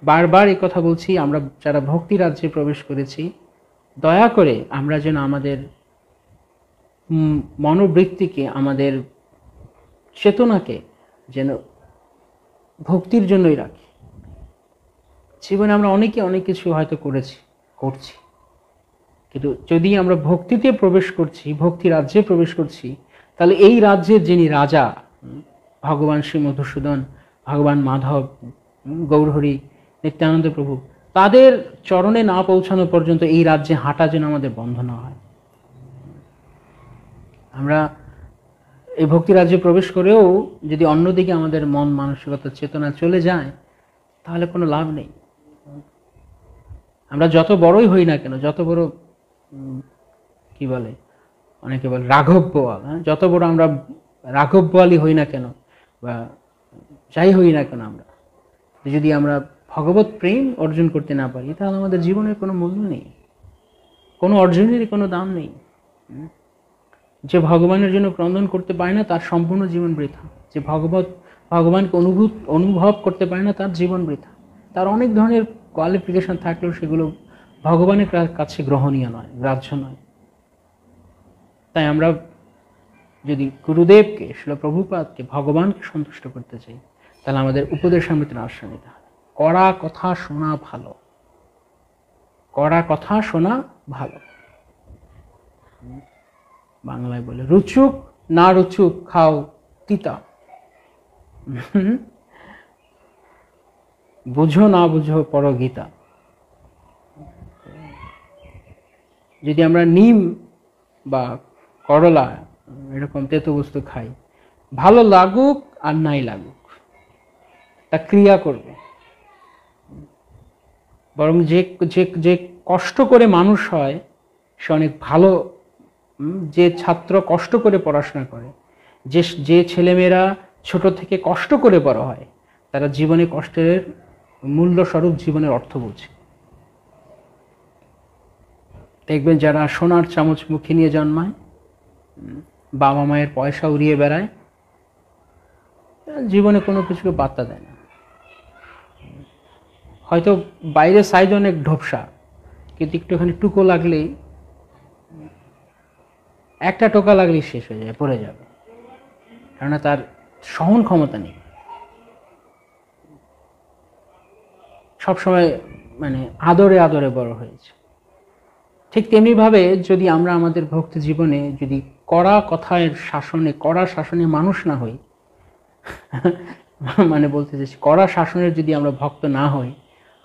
বারবার এই কথা বলছি, আমরা যারা ভক্তি রাজ্যে প্রবেশ করেছি, দয়া করে আমরা যেন আমাদের মনোবৃত্তিকে, আমাদের চেতনাকে যেন ভক্তির জন্যই রাখি। জীবনে আমরা অনেকে অনেক কিছু হয়তো করছি, কিন্তু যদি আমরা ভক্তিতে প্রবেশ করছি, ভক্তি রাজ্যে প্রবেশ করছি, তাহলে এই রাজ্যের যিনি রাজা, ভগবান শ্রী মধুসূদন, ভগবান মাধব, গৌরহরি, নিত্যানন্দ প্রভু, তাদের চরণে না পৌঁছানো পর্যন্ত এই রাজ্যে হাঁটা যেন আমাদের বন্ধ না হয়। আমরা এই ভক্তি রাজ্যে প্রবেশ করেও যদি অন্যদিকে আমাদের মন মানসিকতা চেতনা চলে যায়, তাহলে কোনো লাভ নেই। আমরা যত বড়ই হই না কেন, যত বড় কি বলে, অনেকে বলে রাঘব বোয়াল, যত বড় আমরা রাঘব বোয়ালই হই না কেন, বা যাই হই না কেন, আমরা যদি আমরা ভগবত প্রেম অর্জন করতে না পারি, তাহলে আমাদের জীবনের কোনো মূল্য নেই, কোনো অর্জনেরই কোনো দাম নেই। যে ভগবানের জন্য ক্রন্দন করতে পারে না, তার সম্পূর্ণ জীবন বৃথা। যে ভগবানকে অনুভব করতে পারে না, তার জীবন বৃথা। তার অনেক ধরনের কোয়ালিফিকেশন থাকলেও সেগুলো ভগবানের কাছে গ্রহণীয় নয়, গ্রাহ্য নয়। তাই আমরা যদি গুরুদেবকে, শ্রীল প্রভুপাদকে, ভগবানকে সন্তুষ্ট করতে চাই, তাহলে আমাদের উপদেশামৃতের আশ্রয় নিতে হবে। কড়া কথা শোনা ভালো, কড়া কথা শোনা ভালো। বাংলায় বলে রুচুক না রুচুক খাও তিতা, বুঝো না বুঝো পর গীতা। যদি আমরা নিম বা করলা এরকম তেতো বস্তু খাই, ভালো লাগুক আর নাই লাগুক, তা ক্রিয়া করবে। বরং যে কষ্ট করে মানুষ হয় সে অনেক ভালো। যে ছাত্র কষ্ট করে পড়াশোনা করে, যে ছেলেমেয়েরা ছোট থেকে কষ্ট করে বড় হয়, তারা জীবনে কষ্টের মূল্য স্বরূপ জীবনের অর্থ বোঝে। দেখবেন যারা সোনার চামচ মুখে নিয়ে জন্মায়, বাবা মায়ের পয়সা উড়িয়ে বেড়ায়, জীবনে কোনো কিছুকে পাত্তা দেয় না। হয়তো বাইরে সাইজ অনেক ঢোপসা, কিন্তু একটুখানি টুকো লাগলেই, একটা টোকা লাগলেই শেষ হয়ে যায়, পড়ে যাবে, কেননা তার সহন ক্ষমতা নেই। সবসময় মানে আদরে আদরে বড় হয়েছে। ঠিক তেমনিভাবে যদি আমরা আমাদের ভক্তি জীবনে যদি কড়া কথার শাসনে, কড়া শাসনে মানুষ না হই, মানে বলতে চাইছি কড়া শাসনের যদি আমরা ভক্ত না হই,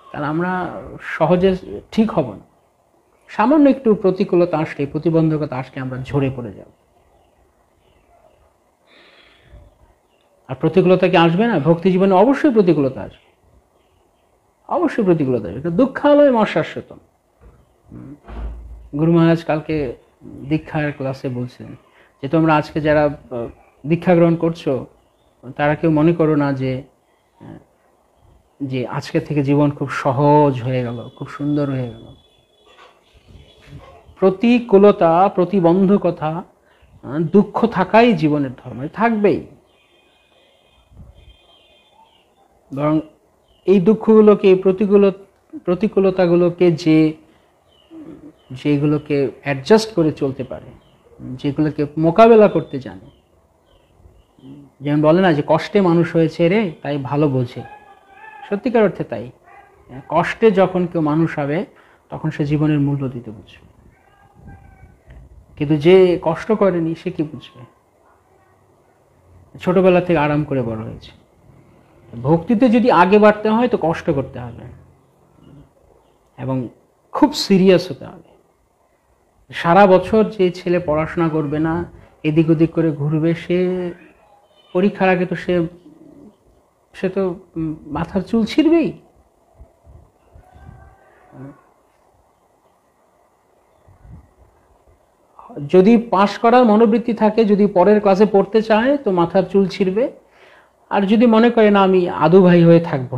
তাহলে আমরা সহজে ঠিক হব না। সামান্য একটু প্রতিকূলতা আসলে, প্রতিবন্ধকতা আসলে আমরা ঝরে পড়ে যাব। আর প্রতিকূলতা কি আসবে না? ভক্তি জীবনে অবশ্যই প্রতিকূলতা আসবে, অবশ্যই প্রতিকূলতা আসবে। দুঃখালয় মশাশ্বতম। গুরু মহারাজ কালকে দীক্ষার ক্লাসে বলছিলেন যে তোমরা আজকে যারা দীক্ষা গ্রহণ করছো, তারা কেউ মনে করো না যে আজকে থেকে জীবন খুব সহজ হয়ে গেল, খুব সুন্দর হয়ে গেল। প্রতিকূলতা, প্রতিবন্ধকতা, দুঃখ থাকাই জীবনের ধর্ম, থাকবেই। বরং এই দুঃখগুলোকে, এই প্রতিকূলতাগুলোকে যেগুলোকে অ্যাডজাস্ট করে চলতে পারে, যেগুলোকে মোকাবেলা করতে জানে, যেমন বলে না যে কষ্টে মানুষ হয়েছে রে, তাই ভালো বোঝে। সত্যিকার অর্থে তাই। কষ্টে যখন কেউ মানুষ হবে, তখন সে জীবনের মূল্য দিতে বুঝবে। কিন্তু যে কষ্ট করেনি সে কি বুঝবে? ছোটবেলা থেকে আরাম করে বড় হয়েছে। ভক্তিতে যদি আগে বাড়তে হয় তো কষ্ট করতে হবে এবং খুব সিরিয়াস হতে হবে। সারা বছর যে ছেলে পড়াশোনা করবে না, এদিক ওদিক করে ঘুরবে, সে পরীক্ষার আগে তো সে তো মাথার চুল ছিঁড়বেই। যদি পাশ করার মনোবৃত্তি থাকে, যদি পরের ক্লাসে পড়তে চায় তো মাথার চুল ছিঁড়বে। আর যদি মনে করে না আমি আদু ভাই হয়ে থাকবো,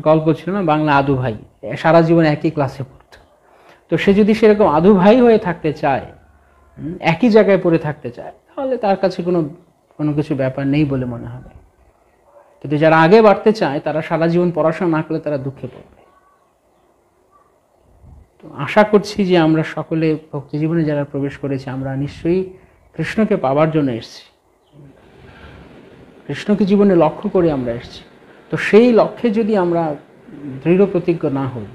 গল্প ছিল না বাংলা আদু ভাই, সারা জীবন একই ক্লাসে পড়তো, তো সে যদি সেরকম আদু ভাই হয়ে থাকতে চায়, একই জায়গায় পড়ে থাকতে চায়, তাহলে তার কাছে কোনো কিছু ব্যাপার নেই বলে মনে হবে। কিন্তু যারা আগে বাড়তে চায় তারা সারা জীবন পড়াশোনা না করলে তারা দুঃখে পড়বে। তো আশা করছি যে আমরা সকলে ভক্তি জীবনে যারা প্রবেশ করেছি, আমরা নিশ্চয়ই কৃষ্ণকে পাওয়ার জন্য এসেছি, কৃষ্ণকে জীবনে লক্ষ্য করে আমরা এসেছি। তো সেই লক্ষ্যে যদি আমরা দৃঢ় প্রতিজ্ঞ না হই,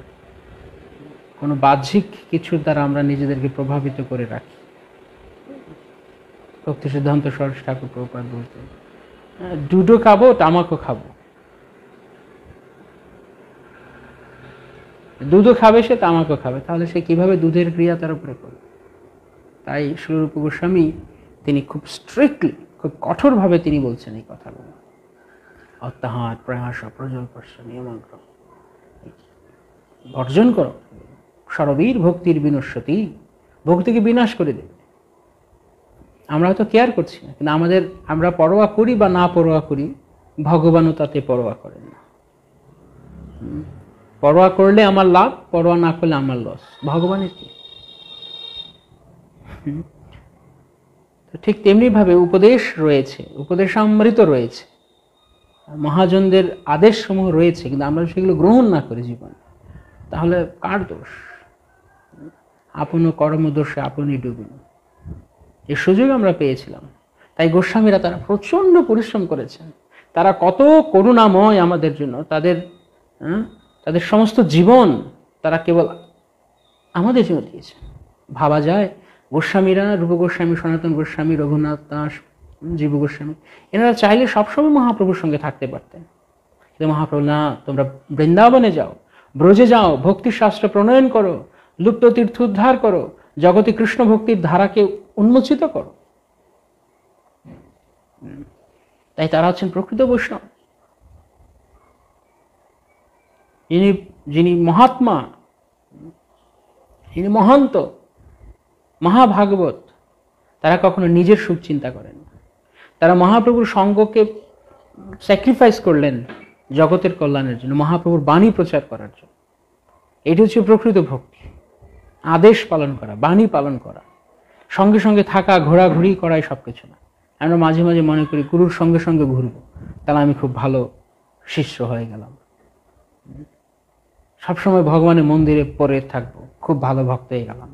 কোনো বাহ্যিক কিছুর দ্বারা আমরা নিজেদেরকে প্রভাবিত করে রাখি, ভক্তি সিদ্ধান্ত সরস্বতী ঠাকুর প্রভুপাদ বলতেন, দুধও খাবো তামাকও খাবো, দুধও খাবে সে তামাকও খাবে, তাহলে সে কিভাবে দুধের ক্রিয়া তার উপরে করবে? তাই শ্রীরূপ গোস্বামী তিনি খুব স্ট্রিক্টলি, খুব কঠোরভাবে তিনি বলছেন এই কথাগুলো। অত্যাহার প্রয়াস প্রজল্পস্য নিয়মাগ্র, বর্জন করো, সরবীর ভক্তির বিনশ্বতী, ভক্তিকে বিনাশ করে দেবে। আমরা হয়তো কেয়ার করছি না, কিন্তু আমরা পরোয়া করি বা না পরোয়া করি, ভগবানও তাতে পরোয়া করেন না। পরোয়া করলে আমার লাভ, পরোয়া না করলে আমার লস, ভগবানের কি? তো ঠিক তেমনি ভাবে উপদেশ রয়েছে, উপদেশামৃত রয়েছে, মহাজনদের আদেশ সমূহ রয়েছে, কিন্তু আমরা সেগুলো গ্রহণ না করি জীবনে, তাহলে কার দোষ? আপন কর্মদোষে আপনি ডুবিন, এই সুযোগ আমরা পেয়েছিলাম। তাই গোস্বামীরা তারা প্রচণ্ড পরিশ্রম করেছেন, তারা কত করুণাময় আমাদের জন্য, তাদের সমস্ত জীবন তারা কেবল আমাদের জন্য দিয়েছে। ভাবা যায় গোস্বামীরা, রূপ গোস্বামী, সনাতন গোস্বামী, রঘুনাথ দাস, জীব গোস্বামী, এনারা চাইলে সবসময় মহাপ্রভুর সঙ্গে থাকতে পারতেন, কিন্তু মহাপ্রভু না, তোমরা বৃন্দাবনে যাও, ব্রজে যাও, ভক্তির শাস্ত্র প্রণয়ন করো, লুপ্ত তীর্থ উদ্ধার করো, জগতে কৃষ্ণ ভক্তির ধারাকে উন্মোচিত করো। তাই তারা হচ্ছেন প্রকৃত বৈষ্ণব, যিনি মহাত্মা, যিনি মহান্ত, মহাভাগবত। তারা কখনো নিজের সুখ চিন্তা করেন না, তারা মহাপ্রভুর সঙ্গকে স্যাক্রিফাইস করলেন জগতের কল্যাণের জন্য, মহাপ্রভুর বাণী প্রচার করার জন্য। এটি হচ্ছে প্রকৃত ভক্তি, আদেশ পালন করা, বাণী পালন করা, সঙ্গে সঙ্গে থাকা, ঘোরাঘুরি করাই সব কিছু না। আমরা মাঝে মাঝে মনে করি গুরুর সঙ্গে সঙ্গে ঘুরবো, তাহলে আমি খুব ভালো শিষ্য হয়ে গেলাম, সবসময় ভগবানের মন্দিরে পড়ে থাকবো, খুব ভালো ভক্ত হয়ে গেলাম,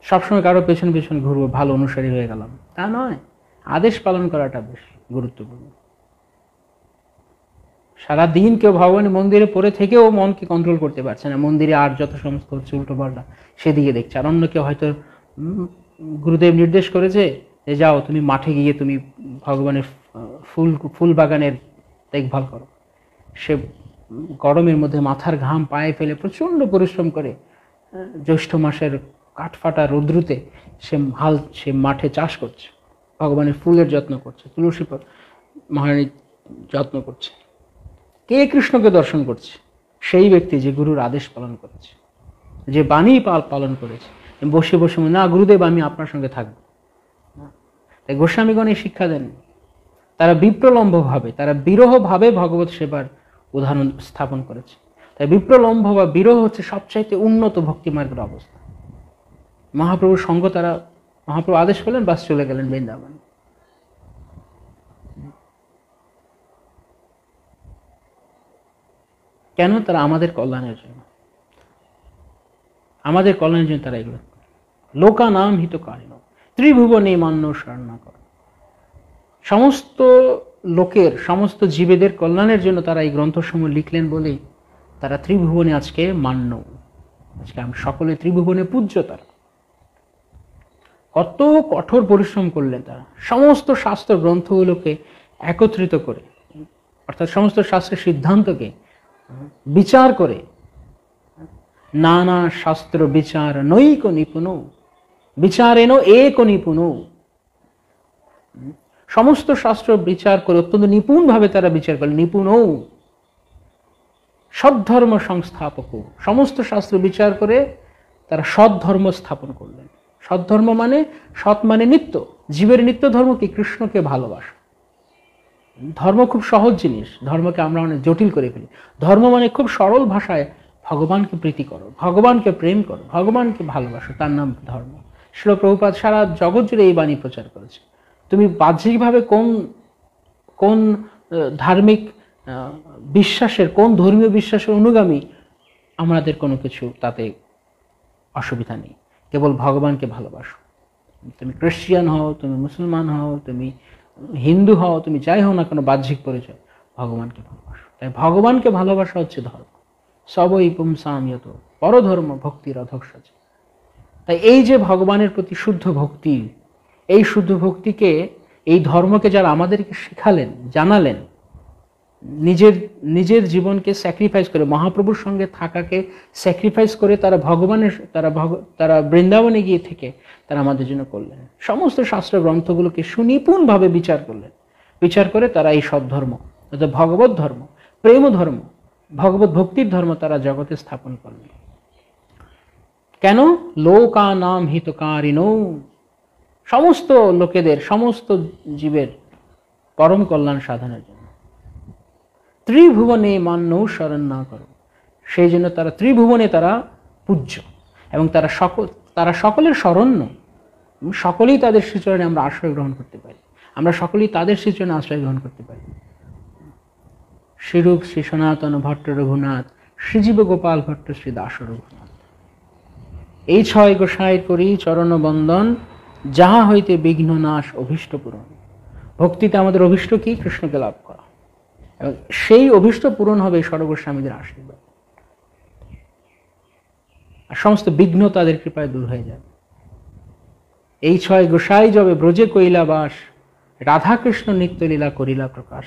সবসময় কারো পেছন পেছন ঘুরবো, ভালো অনুসারী হয়ে গেলাম। তা নয়, আদেশ পালন করাটা বেশ গুরুত্বপূর্ণ। সারাদিন কেউ ভগবানের মন্দিরে পড়ে থেকেও মনকে কন্ট্রোল করতে পারছে না, মন্দিরে আর যত সমস্ত হচ্ছে উল্টো পাল্টা সেদিকে দেখছে। আর অন্য কেউ হয়তো গুরুদেব নির্দেশ করেছে যে যাও তুমি মাঠে গিয়ে তুমি ভগবানের ফুল বাগানের দেখভাল করো, সে গরমের মধ্যে মাথার ঘাম পায়ে ফেলে প্রচণ্ড পরিশ্রম করে জ্যৈষ্ঠ মাসের কাঠফাটা রৌদ্রুতে সে মাঠে চাষ করছে, ভগবানের ফুলের যত্ন করছে, তুলসী মহারানীর যত্ন করছে। কে কৃষ্ণকে দর্শন করছে? সেই ব্যক্তি যে গুরুর আদেশ পালন করেছে, যে বাণী পালন করেছে। বসে বসে না গুরুদেব আমি আপনার সঙ্গে থাকবো, তাই গোস্বামীগণ এই শিক্ষা দেন। তারা বিপ্রলম্বভাবে, তারা বিরহভাবে ভগবত সেবার উদাহরণ স্থাপন করেছে। তাই বিপ্রলম্ব বা বিরহ হচ্ছে সবচাইতে উন্নত ভক্তিমার্গের অবস্থা। মহাপ্রভুর সঙ্গ তারা, মহাপ্রভু আদেশ করলেন, বাস চলে গেলেন বৃন্দাবন। কেন? তারা আমাদের কল্যাণের জন্য, আমাদের কল্যাণের জন্য তারা এগুলো। লোকা নাম হিতকারিণ ত্রিভুবনে মান্য শরণা কর, সমস্ত লোকের, সমস্ত জীবেদের কল্যাণের জন্য তারা এই গ্রন্থসমূহ লিখলেন বলেই তারা ত্রিভুবনে আজকে মান্য, আজকে আমি সকলে ত্রিভুবনে পূজ্য। তারা কত কঠোর পরিশ্রম করলেন তারা, সমস্ত শাস্ত্র গ্রন্থগুলোকে একত্রিত করে, অর্থাৎ সমস্ত শাস্ত্রের সিদ্ধান্তকে বিচার করে, নানা শাস্ত্র বিচার নৈক নিপুণ বিচারেন এক নিপুণ, সমস্ত শাস্ত্র বিচার করে অত্যন্ত নিপুণভাবে তারা বিচার করলেন। নিপুণ সদ্ধর্ম সংস্থাপক, সমস্ত শাস্ত্র বিচার করে তারা সৎধর্ম স্থাপন করলেন। সৎধর্ম মানে, সৎ মানে নিত্য, জীবের নিত্য ধর্ম কি? কৃষ্ণকে ভালোবাসা। ধর্ম খুব সহজ জিনিস, ধর্মকে আমরা অনেক জটিল করে ফেলি। ধর্ম মানে খুব সরল ভাষায় ভগবানকে প্রীতি করো, ভগবানকে প্রেম করো, ভগবানকে ভালোবাসো, তার নাম ধর্ম। শ্রীল প্রভুপাদ সারা জগৎ জুড়ে এই বাণী প্রচার করেছে। তুমি বাহ্যিকভাবে কোন কোন ধার্মিক বিশ্বাসের, কোন ধর্মীয় বিশ্বাসের অনুগামী, আমাদের কোনো কিছু তাতে অসুবিধা নেই, কেবল ভগবানকে ভালোবাসো। তুমি খ্রিস্টিয়ান হও, তুমি মুসলমান হও, তুমি হিন্দু হও, তুমি যাই হও না কোনো বাহ্যিক পরিচয়, ভগবানকে ভালোবাসো। তাই ভগবানকে ভালোবাসা হচ্ছে ধর্ম। সবই পুংসাম ইয়ত পরধর্ম ভক্তির অধঃসজ। তাই এই যে ভগবানের প্রতি শুদ্ধ ভক্তি, এই শুদ্ধ ভক্তিকে, এই ধর্মকে যারা আমাদেরকে শেখালেন, জানালেন, নিজের জীবনকে স্যাক্রিফাইস করে, মহাপ্রভুর সঙ্গে থাকাকে স্যাক্রিফাইস করে তারা বৃন্দাবনে গিয়ে থেকে তারা আমাদের জন্য করলেন। সমস্ত শাস্ত্র গ্রন্থগুলোকে সুনিপুণভাবে বিচার করলেন। বিচার করে তারা এই সদ্ধর্ম, অর্থাৎ ভগবত ধর্ম, প্রেম ধর্ম, ভগবত ভক্তির ধর্ম তারা জগতে স্থাপন করলেন। কেন? লোকানাম হিতকারিণো, সমস্ত লোকেদের, সমস্ত জীবের পরম কল্যাণ সাধনের জন্য। ত্রিভুবনে মান্য শরণ না করো, সেই জন্য তারা ত্রিভুবনে তারা পূজ্য, এবং তারা সকলের শরণ্য। সকলেই তাদের শ্রীচরণে আমরা আশ্রয় গ্রহণ করতে পারি, আমরা সকলেই তাদের শ্রীচরণে আশ্রয় গ্রহণ করতে পারি। শ্রীরূপ শ্রী সনাতন ভট্ট রঘুনাথ, শ্রীজীব গোপাল ভট্ট শ্রী দাস রঘুনাথ, এই ছয় গোসাই করি চরণ বন্দন, যাহা হইতে বিঘ্ন নাশ অভীষ্ট পূরণ। ভক্তিতে আমাদের অভীষ্ট কি? কৃষ্ণকে লাভ করা, এবং সেই অভীষ্ট পূরণ হবে সর্বস্বামীদের আশীর্বাদ, আর সমস্ত বিঘ্ন তাদের কৃপায় দূর হয়ে যাবে। এই ছয় গোসাই যবে ব্রজে কইলা বাস, রাধাকৃষ্ণ নিত্য লীলা করিলা প্রকাশ।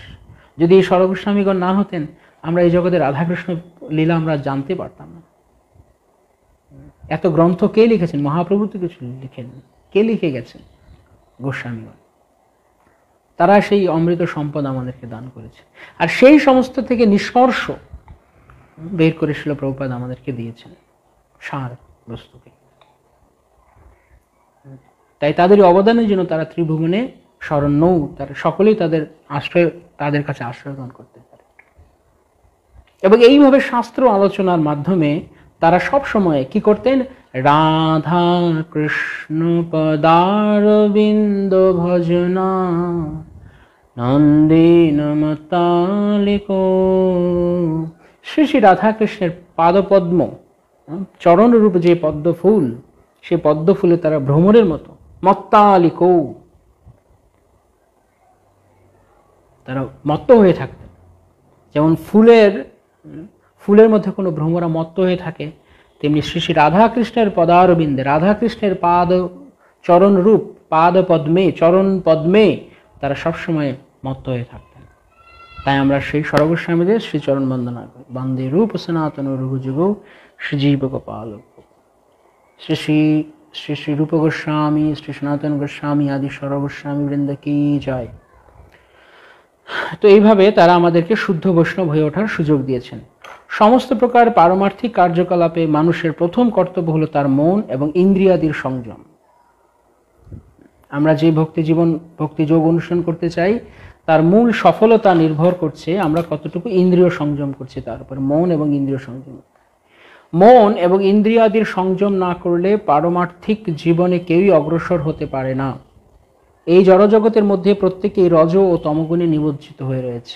যদি এই সর্বস্বামীগণ না হতেন, আমরা এই জগতে রাধাকৃষ্ণ লীলা আমরা জানতে পারতাম না। এত গ্রন্থ কে লিখেছেন? মহাপ্রভু তো কিছু লিখেন, কে লিখে গেছেন? গোস্বামীগণ। তারা সেই অমৃত সম্পদ আমাদেরকে দান করেছে, আর সেই সমস্ত থেকে নিষ্কর্ষ বের করে শ্রীল প্রভুপাদ আমাদেরকে দিয়েছেন, সার বস্তুকে। তাই তাদের অবদানের জন্য তারা ত্রিভুবনে শরণ্য, তারা সকলেই তাদের কাছে আশ্রয় গ্রহণ করতে পারে। এবং এইভাবে শাস্ত্র আলোচনার মাধ্যমে তারা সব সময় কি করতেন? রাধা কৃষ্ণ পদারবিন্দ ভজনা নন্দিন মতালিকো। শ্রী শ্রী রাধাকৃষ্ণের পাদপদ্ম, চরণরূপ যে পদ্ম ফুল, সে পদ্ম ফুলে তারা ভ্রমরের মতো মত্তালিকো, তারা মত্ত হয়ে থাকতেন। যেমন ফুলের মধ্যে কোনো ভ্রমরা মত্ত হয়ে থাকে, তেমনি শ্রী শ্রী রাধাকৃষ্ণের পদারবিন্দে, রাধাকৃষ্ণের চরণ রূপ পাদ পদ্মে, চরণ পদ্মে তারা সবসময় মত্ত হয়ে থাকতেন। তাই আমরা সেই সর্বস্বামীদের শ্রীচরণ বন্দনা করি। বন্দে রূপ সনাতন রঘুযুগ শ্রীজীব গোপাল। শ্রী শ্রী শ্রী শ্রী রূপ গোস্বামী, শ্রী সনাতন গোস্বামী আদি সর্বস্বামী বৃন্দ কি জয়। তো এইভাবে তারা আমাদেরকে শুদ্ধ বৈষ্ণব হয়ে ওঠার সুযোগ দিয়েছেন। সমস্ত প্রকার পারমার্থিক কার্যকলাপে মানুষের প্রথম কর্তব্য হলো তার মন এবং ইন্দ্রিয়াদির সংযম। আমরা যে ভক্তিযোগ অনুসরণ করতে চাই, তার মূল সফলতা নির্ভর করছে আমরা কতটুকু ইন্দ্রিয় সংযম করছি তার উপর। মন এবং ইন্দ্রিয় সংযম, মন এবং ইন্দ্রিয়াদির সংযম না করলে পারমার্থিক জীবনে কেউই অগ্রসর হতে পারে না। এই জড়জগতের মধ্যে প্রত্যেকেই রজ ও তমগুণে নিমজ্জিত হয়ে রয়েছে।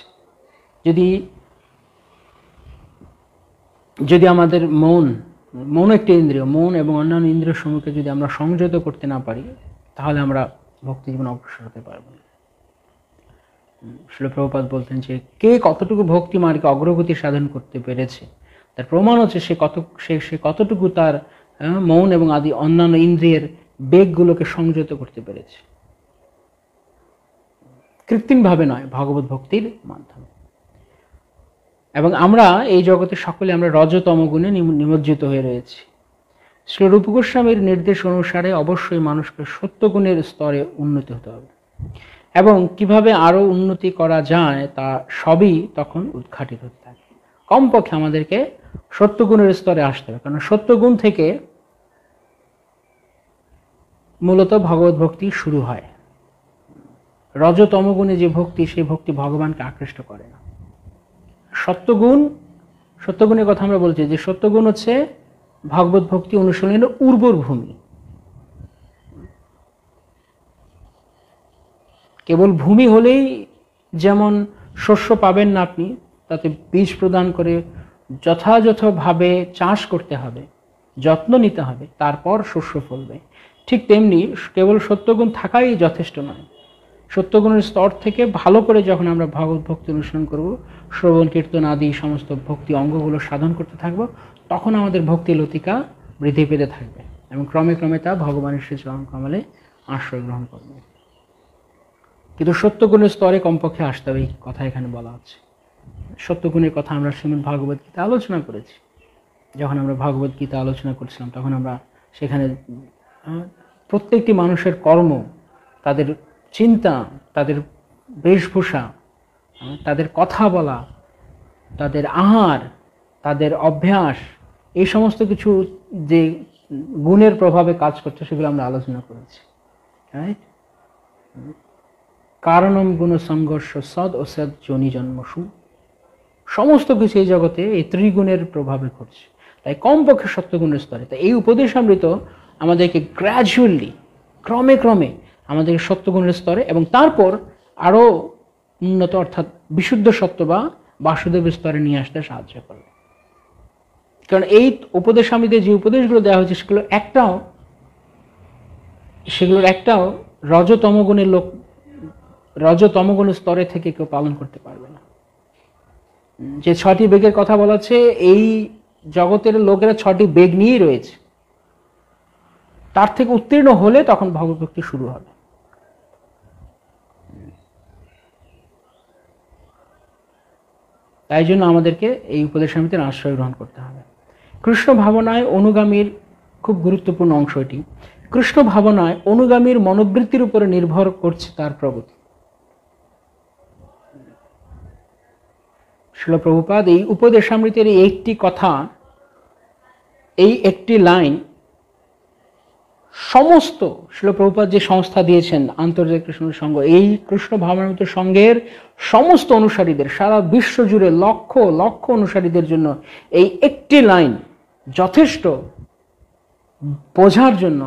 যদি আমাদের মন একটি ইন্দ্রিয়, মন এবং অন্যান্য ইন্দ্রিয় সমূহকে যদি আমরা সংযত করতে না পারি, তাহলে আমরা ভক্তি জীবনে অগ্রসর হতে পারব না। শ্রীল প্রভুপাদ বলতেন যে কে কতটুকু ভক্তি মার্গে অগ্রগতি সাধন করতে পেরেছে, তার প্রমাণ হচ্ছে সে কতটুকু তার মন এবং আদি অন্যান্য ইন্দ্রিয়ের বেগগুলোকে সংযত করতে পেরেছে, কৃত্রিমভাবে নয়, ভগবত ভক্তির মাধ্যমে। এবং আমরা এই জগতে সকলে আমরা রজতম গুণে নিমজ্জিত হয়ে রয়েছি। শ্রী রূপ গোস্বামীর নির্দেশ অনুসারে অবশ্যই মানুষকে সত্যগুণের স্তরে উন্নতি হতে হবে, এবং কিভাবে আরো উন্নতি করা যায় তা সবই তখন উদ্ঘাটিত হতে থাকে। কমপক্ষে আমাদেরকে সত্যগুণের স্তরে আসতে হবে, কারণ সত্যগুণ থেকে মূলত ভগবত ভক্তি শুরু হয়। রজতম গুণে যে ভক্তি, সেই ভক্তি ভগবানকে আকৃষ্ট করে না। সত্যগুণের কথা আমরা বলছি যে সত্যগুণ হচ্ছে ভগবত ভক্তি অনুশীলনের উর্বর ভূমি। কেবল ভূমি হলেই যেমন শস্য পাবেন না আপনি, তাতে বীজ প্রদান করে যথাযথভাবে চাষ করতে হবে, যত্ন নিতে হবে, তারপর শস্য ফলবে। ঠিক তেমনি কেবল সত্যগুণ থাকাই যথেষ্ট নয়। সত্যগুণের স্তর থেকে ভালো করে যখন আমরা ভগবত ভক্তি অনুসরণ করব, শ্রবণ কীর্তন আদি সমস্ত ভক্তি অঙ্গগুলো সাধন করতে থাকব, তখন আমাদের ভক্তি লতিকা বৃদ্ধি পেতে থাকবে এবং ক্রমে ক্রমে তা ভগবানের শ্রী চরণ কমলে আশ্রয় গ্রহণ করবে। কিন্তু সত্যগুণের স্তরে কমপক্ষে আসতে হবে, এই কথা এখানে বলা হচ্ছে। সত্যগুণের কথা আমরা শ্রীমদ্ ভগবত গীতা আলোচনা করেছি। যখন আমরা ভগবত গীতা আলোচনা করছিলাম, তখন আমরা সেখানে প্রত্যেকটি মানুষের কর্ম, তাদের চিন্তা, তাদের বেশভূষা, তাদের কথা বলা, তাদের আহার, তাদের অভ্যাস, এই সমস্ত কিছু যে গুণের প্রভাবে কাজ করছে সেগুলো আমরা আলোচনা করেছি। রাইট? কারণম গুণ সংঘর্ষ সদ ও সদ যোনি জন্মসু, সমস্ত কিছু এই জগতে এই ত্রিগুণের প্রভাবে ঘটছে। তাই কমপক্ষে সত্যগুণের স্তরে, তাই এই উপদেশামৃত আমাদেরকে গ্র্যাজুয়ালি, ক্রমে ক্রমে আমাদের সত্যগুণের স্তরে এবং তারপর আরো উন্নত অর্থাৎ বিশুদ্ধ সত্য বা বাসুদেবের স্তরে নিয়ে আসতে সাহায্য করবে। কারণ এই উপদেশামৃতে যে উপদেশগুলো দেওয়া হয়েছে সেগুলোর একটাও রজতম গুণের স্তরে থেকে কেউ পালন করতে পারবে না। যে 6টি বেগের কথা বলা হচ্ছে, এই জগতের লোকেরা 6টি বেগ নিয়েই রয়েছে। তার থেকে উত্তীর্ণ হলে তখন ভগবত ভক্তি শুরু হবে। তাই জন্য আমাদেরকে এই উপদেশামৃতের আশ্রয় গ্রহণ করতে হবে। কৃষ্ণ ভাবনায় অনুগামীর খুব গুরুত্বপূর্ণ অংশ এটি। কৃষ্ণ ভাবনায় অনুগামীর মনোবৃত্তির উপরে নির্ভর করছে তার প্রগতি। শ্রীল প্রভুপাদ এই উপদেশামৃতের এই একটি কথা, এই একটি লাইন সমস্ত শ্রীল প্রভুপাদ যে সংস্থা দিয়েছেন আন্তর্জাতিক কৃষ্ণ সংঘ, এই কৃষ্ণ ভাবনামৃত সংঘের সমস্ত অনুসারীদের, সারা বিশ্ব জুড়ে লক্ষ লক্ষ অনুসারীদের জন্য এই একটি লাইন যথেষ্ট বোঝার জন্য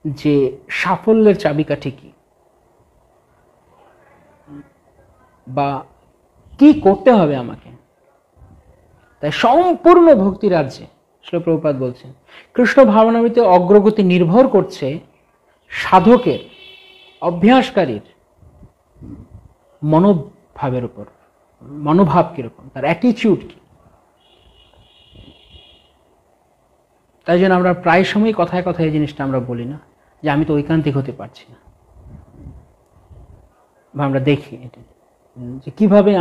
যে সাফল্যের চাবিকাঠি কি, বা কি করতে হবে আমাকে। তাই সম্পূর্ণ ভক্তি রাজ্যে শ্রীল প্রভুপাদ বলছেন কৃষ্ণ ভাবনামৃতে অগ্রগতি নির্ভর করছে সাধকের, অভ্যাসকারীর মনোভাবের উপর। মনোভাব কিরকম, তার অ্যাটিটিউড কি। তাই জন্য আমরা প্রায় সময় কথায় কথায় এই জিনিসটা আমরা বলি না যে আমি তো ঐকান্তিক হতে পারছি না, বা আমরা দেখি এটা যে কিভাবে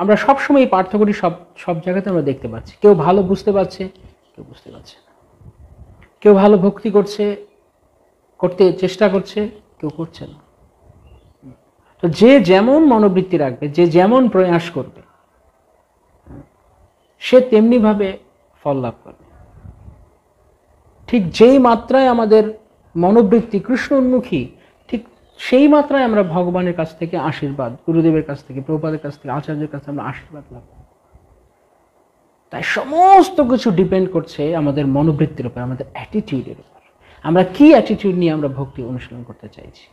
আমরা সবসময় এই পার্থক্যটি সব জায়গাতে আমরা দেখতে পাচ্ছি। কেউ ভালো বুঝতে পারছে, কেউ বুঝতে পারছে না। কেউ ভালো ভক্তি করতে চেষ্টা করছে, কেউ করছে না। তো যে যেমন মনোবৃত্তি রাখবে, যে যেমন প্রয়াস করবে, সে তেমনি ভাবে ফল লাভ করবে। ঠিক যেই মাত্রায় আমাদের মনোবৃত্তি কৃষ্ণ উন্মুখী, ঠিক সেই মাত্রায় আমরা ভগবানের কাছ থেকে আশীর্বাদ, গুরুদেবের কাছ থেকে, প্রভুপাদের কাছ থেকে, আচার্যের কাছ থেকে আমরা আশীর্বাদ লাভ করব। তাই সমস্ত কিছু ডিপেন্ড করছে আমাদের মনোবৃত্তির উপর, আমাদের অ্যাটিটিউডের উপর। আমরা কি অ্যাটিটিউড নিয়ে আমরা ভক্তি অনুশীলন করতে চাইছি।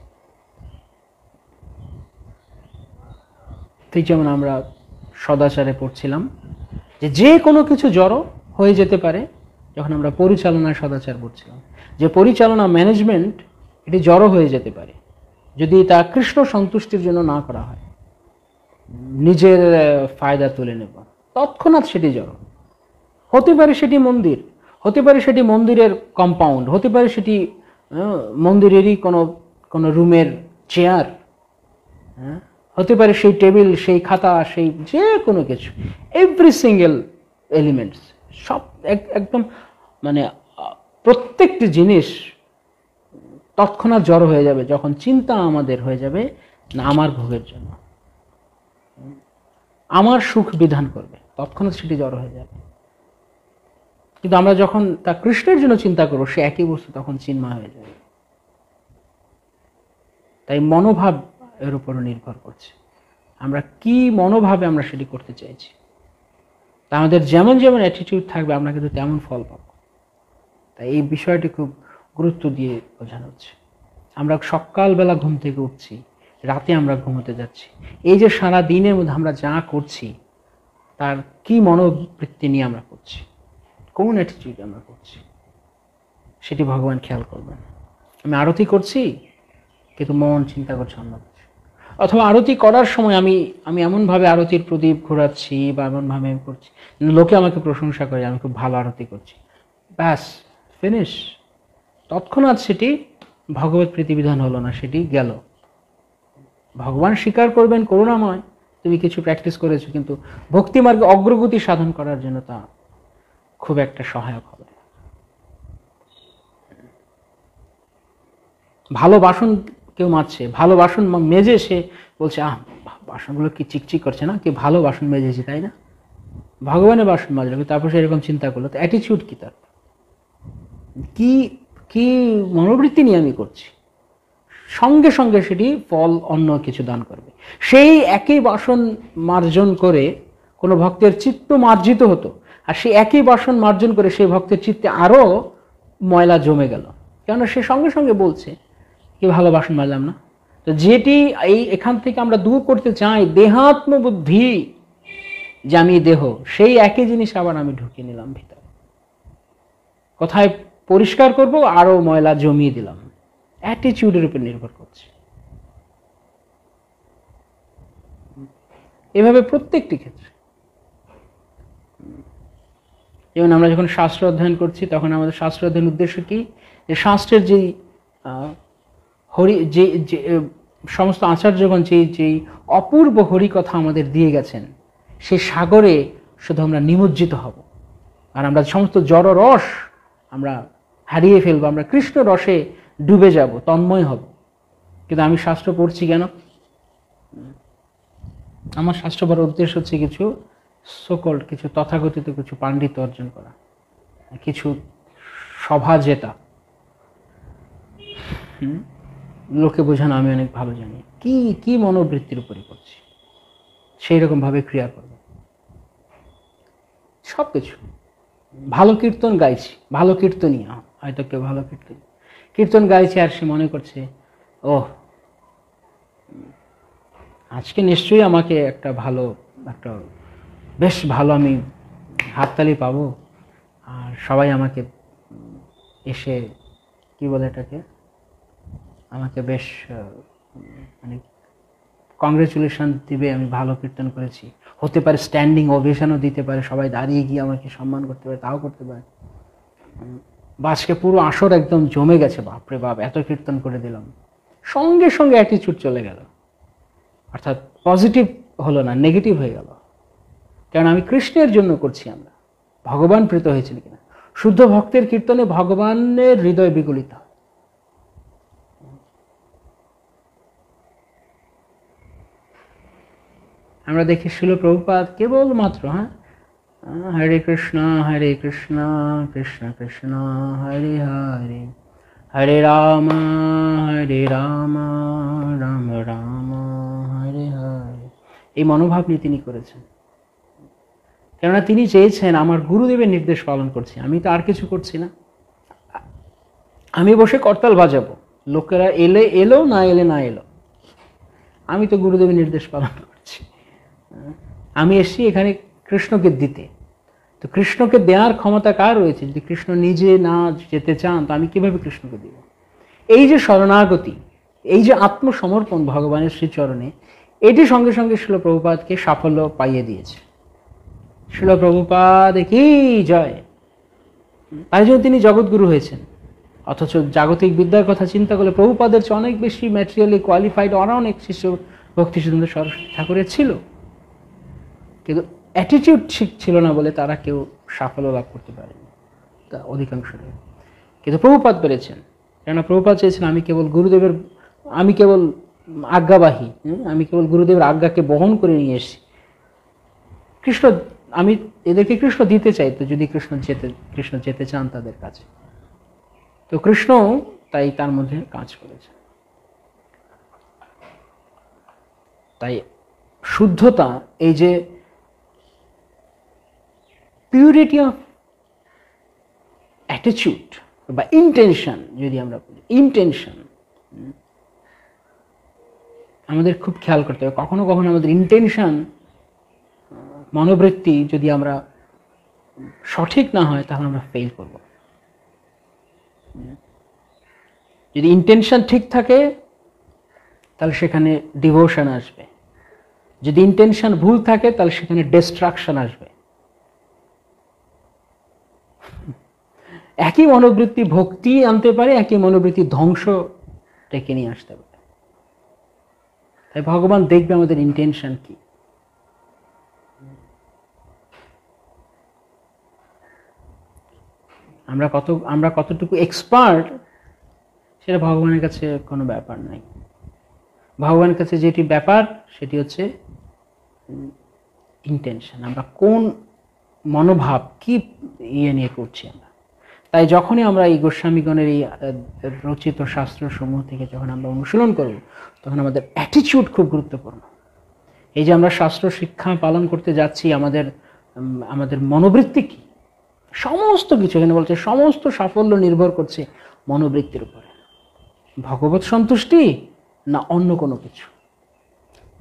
ঠিক যেমন আমরা সদাচারে পড়ছিলাম যে কোনো কিছু জড়ো হয়ে যেতে পারে। যখন আমরা পরিচালনায় সদাচার পড়ছিলাম, যে পরিচালনা ম্যানেজমেন্ট এটি জড়ো হয়ে যেতে পারে যদি তা কৃষ্ণ সন্তুষ্টির জন্য না করা হয়, নিজের ফায়দা তুলে নেব, তৎক্ষণাৎ সেটি জড়ো হতে পারে। সেটি মন্দির হতে পারে সেটি মন্দিরের কম্পাউন্ড, হতে পারে সেটি মন্দিরেরই কোনো কোনো রুমের চেয়ার, হতে পারে সেই টেবিল, সেই খাতা, সেই যে কোনো কিছু, এভরি সিঙ্গেল এলিমেন্টস, সব একদম মানে প্রত্যেকটি জিনিস তৎক্ষণাৎ জড়ো হয়ে যাবে যখন চিন্তা আমাদের হয়ে যাবে না আমার ভোগের জন্য, আমার সুখ বিধান করবে, তৎক্ষণাৎ সেটি জড়ো হয়ে যাবে। কিন্তু আমরা যখন তা কৃষ্ণের জন্য চিন্তা করবো, সে একই বস্তু তখন চিন্ময় হয়ে যাবে। তাই মনোভাব এর উপর নির্ভর করছে, আমরা কি মনোভাবে আমরা সেটি করতে চাইছি। তা আমাদের যেমন যেমন অ্যাটিটিউড থাকবে আমরা কিন্তু তেমন ফল পাব। তাই এই বিষয়টি খুব গুরুত্ব দিয়ে বোঝানো হচ্ছে। আমরা সকালবেলা ঘুম থেকে উঠছি, রাতে আমরা ঘুমোতে যাচ্ছি, এই যে সারা দিনের মধ্যে আমরা যা করছি তার কি মনোবৃত্তি নিয়ে আমরা করছি, কোন অ্যাটিটিউড আমরা করছি, সেটি ভগবান খেয়াল করবেন। আমি আরতি করছি কিন্তু মন চিন্তা করছে অন্য কিছু, অথবা আরতি করার সময় আমি এমনভাবে আরতির প্রদীপ ঘোরাচ্ছি বা এমনভাবে আমি করছি, লোকে আমাকে প্রশংসা করে আমি খুব ভালো আরতি করছি, ব্যাস ফিনিশ, তৎক্ষণাৎ সেটি ভগবত প্রীতিবিধান হলো না, সেটি গেল। ভগবান স্বীকার করবেন করুণাময়, তুমি কিছু প্র্যাকটিস করেছো, কিন্তু ভক্তি মার্গে অগ্রগতি সাধন করার জন্য তা খুব একটা সহায়ক হবে। ভালো বাসন কেউ মাজছে, ভালো বাসন মেজে সে বলছে বাসনগুলো কি চিকচিক করছে না, কি ভালো বাসন মেজেছি, তাই না? ভগবানের বাসন মাজলো, তারপর সে এরকম চিন্তা করলো, তো অ্যাটিটিউড কি, তার কি কি মনোবৃত্তি নিয়ে আমি করছি, সঙ্গে সঙ্গে সেটি ফল অন্য কিছু দান করবে। সেই একই বাসন মার্জন করে কোনো ভক্তের চিত্ত মার্জিত হতো, আর সেই একই বাসন মার্জন করে সেই ভক্তের চিত্তে আরও ময়লা জমে গেল, কেননা সে সঙ্গে সঙ্গে বলছে কি ভালো বাসন মাজলাম না। তো যেটি এখান থেকে আমরা দূর করতে চাই, দেহাত্ম বুদ্ধি, যে আমি দেহ, সেই একই জিনিস আবার আমি ঢুকিয়ে নিলাম ভিতরে, কোথায় পরিষ্কার করব আরও ময়লা জমিয়ে দিলাম। অ্যাটিটিউডের উপর নির্ভর করছে। এভাবে প্রত্যেকটি ক্ষেত্রে, যেমন আমরা যখন শাস্ত্র অধ্যয়ন করছি তখন আমাদের শাস্ত্র অধ্যয়নের উদ্দেশ্য কি, যে শাস্ত্রের যেই যে সমস্ত আচার্যগণ যেই অপূর্ব হরিকথা আমাদের দিয়ে গেছেন, সেই সাগরে শুধু আমরা নিমজ্জিত হব, আর আমরা সমস্ত জড় রস আমরা হারিয়ে ফেলবো, আমরা কৃষ্ণ রসে ডুবে যাব, তন্ময় হব। কিন্তু আমি শাস্ত্র পড়ছি কেন? আমার শাস্ত্র পড়ার উদ্দেশ্য হচ্ছে কিছু সোকল্ড, কিছু তথাকথিত কিছু পাণ্ডিত্য অর্জন করা, কিছু সভা জেতা, লোকে বোঝানো আমি অনেক ভালো জানি, কি কি মনোবৃত্তির উপরে করছি, সেই রকম ভাবে ক্রিয়া করবে। সব কিছু ভালো কীর্তন গাইছি, ভালো কীর্তনী, হয়তো কেউ ভালো কীর্তন গাইছে, আর সে মনে করছে আজকে নিশ্চয়ই আমাকে একটা বেশ ভালো আমি হাততালি পাবো, আর সবাই আমাকে এসে কি বলে এটাকে, আমাকে বেশ মানে কংগ্রেচুলেশন দিবে, আমি ভালো কীর্তন করেছি। হতে পারে স্ট্যান্ডিং ওভেশনও দিতে পারে, সবাই দাঁড়িয়ে গিয়ে আমাকে সম্মান করতে পারে, তাও করতে পারে। বা আজকে পুরো আসর একদম জমে গেছে, বাপরে বাপ এত কীর্তন করে দিলাম, সঙ্গে সঙ্গে অ্যাটিটিউড চলে গেল, অর্থাৎ পজিটিভ হলো না, নেগেটিভ হয়ে গেল। কারণ আমি কৃষ্ণের জন্য করছি, আমরা ভগবান প্রীত হয়েছিল কিনা। শুদ্ধ ভক্তের কীর্তনে ভগবানের হৃদয় বিগলিত হয়। আমরা দেখি শিল প্রভুপাদ কেবলমাত্র হরে কৃষ্ণ কৃষ্ণ কৃষ্ণ হরে হরে, হরে রাম রাম রাম হরে হরে, এই মনোভাব নিয়ে তিনি করেছেন। কেননা তিনি চেয়েছেন আমার গুরুদেবের নির্দেশ পালন করছি, আমি তো আর কিছু করছি না। আমি বসে করতাল বাজাবো, লোকেরা এলো না এলো, আমি তো গুরুদেবের নির্দেশ পালন করছি। আমি এসেছি এখানে কৃষ্ণকে দিতে, তো কৃষ্ণকে দেওয়ার ক্ষমতা কার রয়েছে? যদি কৃষ্ণ নিজে না যেতে চান তো আমি কিভাবে কৃষ্ণকে দিব? এই যে শরণাগতি, এই যে আত্মসমর্পণ ভগবানের শ্রীচরণে, এটি সঙ্গে সঙ্গে শিল প্রভুপাদকে সাফল্য পাইয়ে দিয়েছে। শিল প্রভুপাদ কি জয়। তাই জন্য তিনি জগৎগুরু হয়েছেন। অথচ জাগতিক বিদ্যার কথা চিন্তা করলে প্রভুপাদের চেয়ে অনেক বেশি ম্যাটেরিয়ালি কোয়ালিফাইড আরও অনেক শিষ্য ভক্তি সিদ্ধান্ত সরস্বতী ঠাকুরের ছিল, কিন্তু অ্যাটিটিউড ঠিক ছিল না বলে তারা কেউ সাফল্য লাভ করতে পারেনি, তা অধিকাংশ। কিন্তু প্রভুপাদ পেরেছেন, কেননা প্রভুপাদ চেয়েছেন আমি কেবল আজ্ঞাবাহী, আমি কেবল গুরুদেবের আজ্ঞাকে বহন করে নিয়ে এসেছি। কৃষ্ণ, আমি এদেরকে কৃষ্ণ দিতে চাই, তো যদি কৃষ্ণ যেতে চান তাদের কাছে, তো কৃষ্ণ তাই তার মধ্যে কাজ করেছে। তাই শুদ্ধতা, এই যে পিউরিটি অফ অ্যাটিটিউড বা ইন্টেনশন, যদি আমরা বলি ইন্টেনশন, আমাদের খুব খেয়াল করতে হবে। কখনো কখনো আমাদের ইন্টেনশন, মনোবৃত্তি যদি আমরা সঠিক না হয় তাহলে আমরা ফেল করব। যদি ইন্টেনশন ঠিক থাকে তাহলে সেখানে ডিভোশন আসবে, যদি ইন্টেনশন ভুল থাকে তাহলে সেখানে ডিস্ট্রাকশন আসবে। একই মনোবৃত্তি ভক্তি আনতে পারে, একই মনোবৃত্তি ধ্বংস ডেকে নিয়ে আসতে পারে। তাই ভগবান দেখবে আমাদের ইন্টেনশন কি। আমরা কতটুকু এক্সপার্ট সেটা ভগবানের কাছে কোনো ব্যাপার নাই। ভগবানের কাছে যেটি ব্যাপার সেটি হচ্ছে ইন্টেনশন, আমরা কোন মনোভাব কি নিয়ে করছি আমরা। তাই যখনই আমরা এই গোস্বামীগণের এই রচিত শাস্ত্রসমূহ থেকে যখন আমরা অনুশীলন করব, তখন আমাদের অ্যাটিটিউড খুব গুরুত্বপূর্ণ। এই যে আমরা শাস্ত্র শিক্ষা পালন করতে যাচ্ছি, আমাদের মনোবৃত্তি কি, সমস্ত কিছু এখানে বলছে সমস্ত সাফল্য নির্ভর করছে মনোবৃত্তির উপরে। ভগবত সন্তুষ্টি না অন্য কোনো কিছু,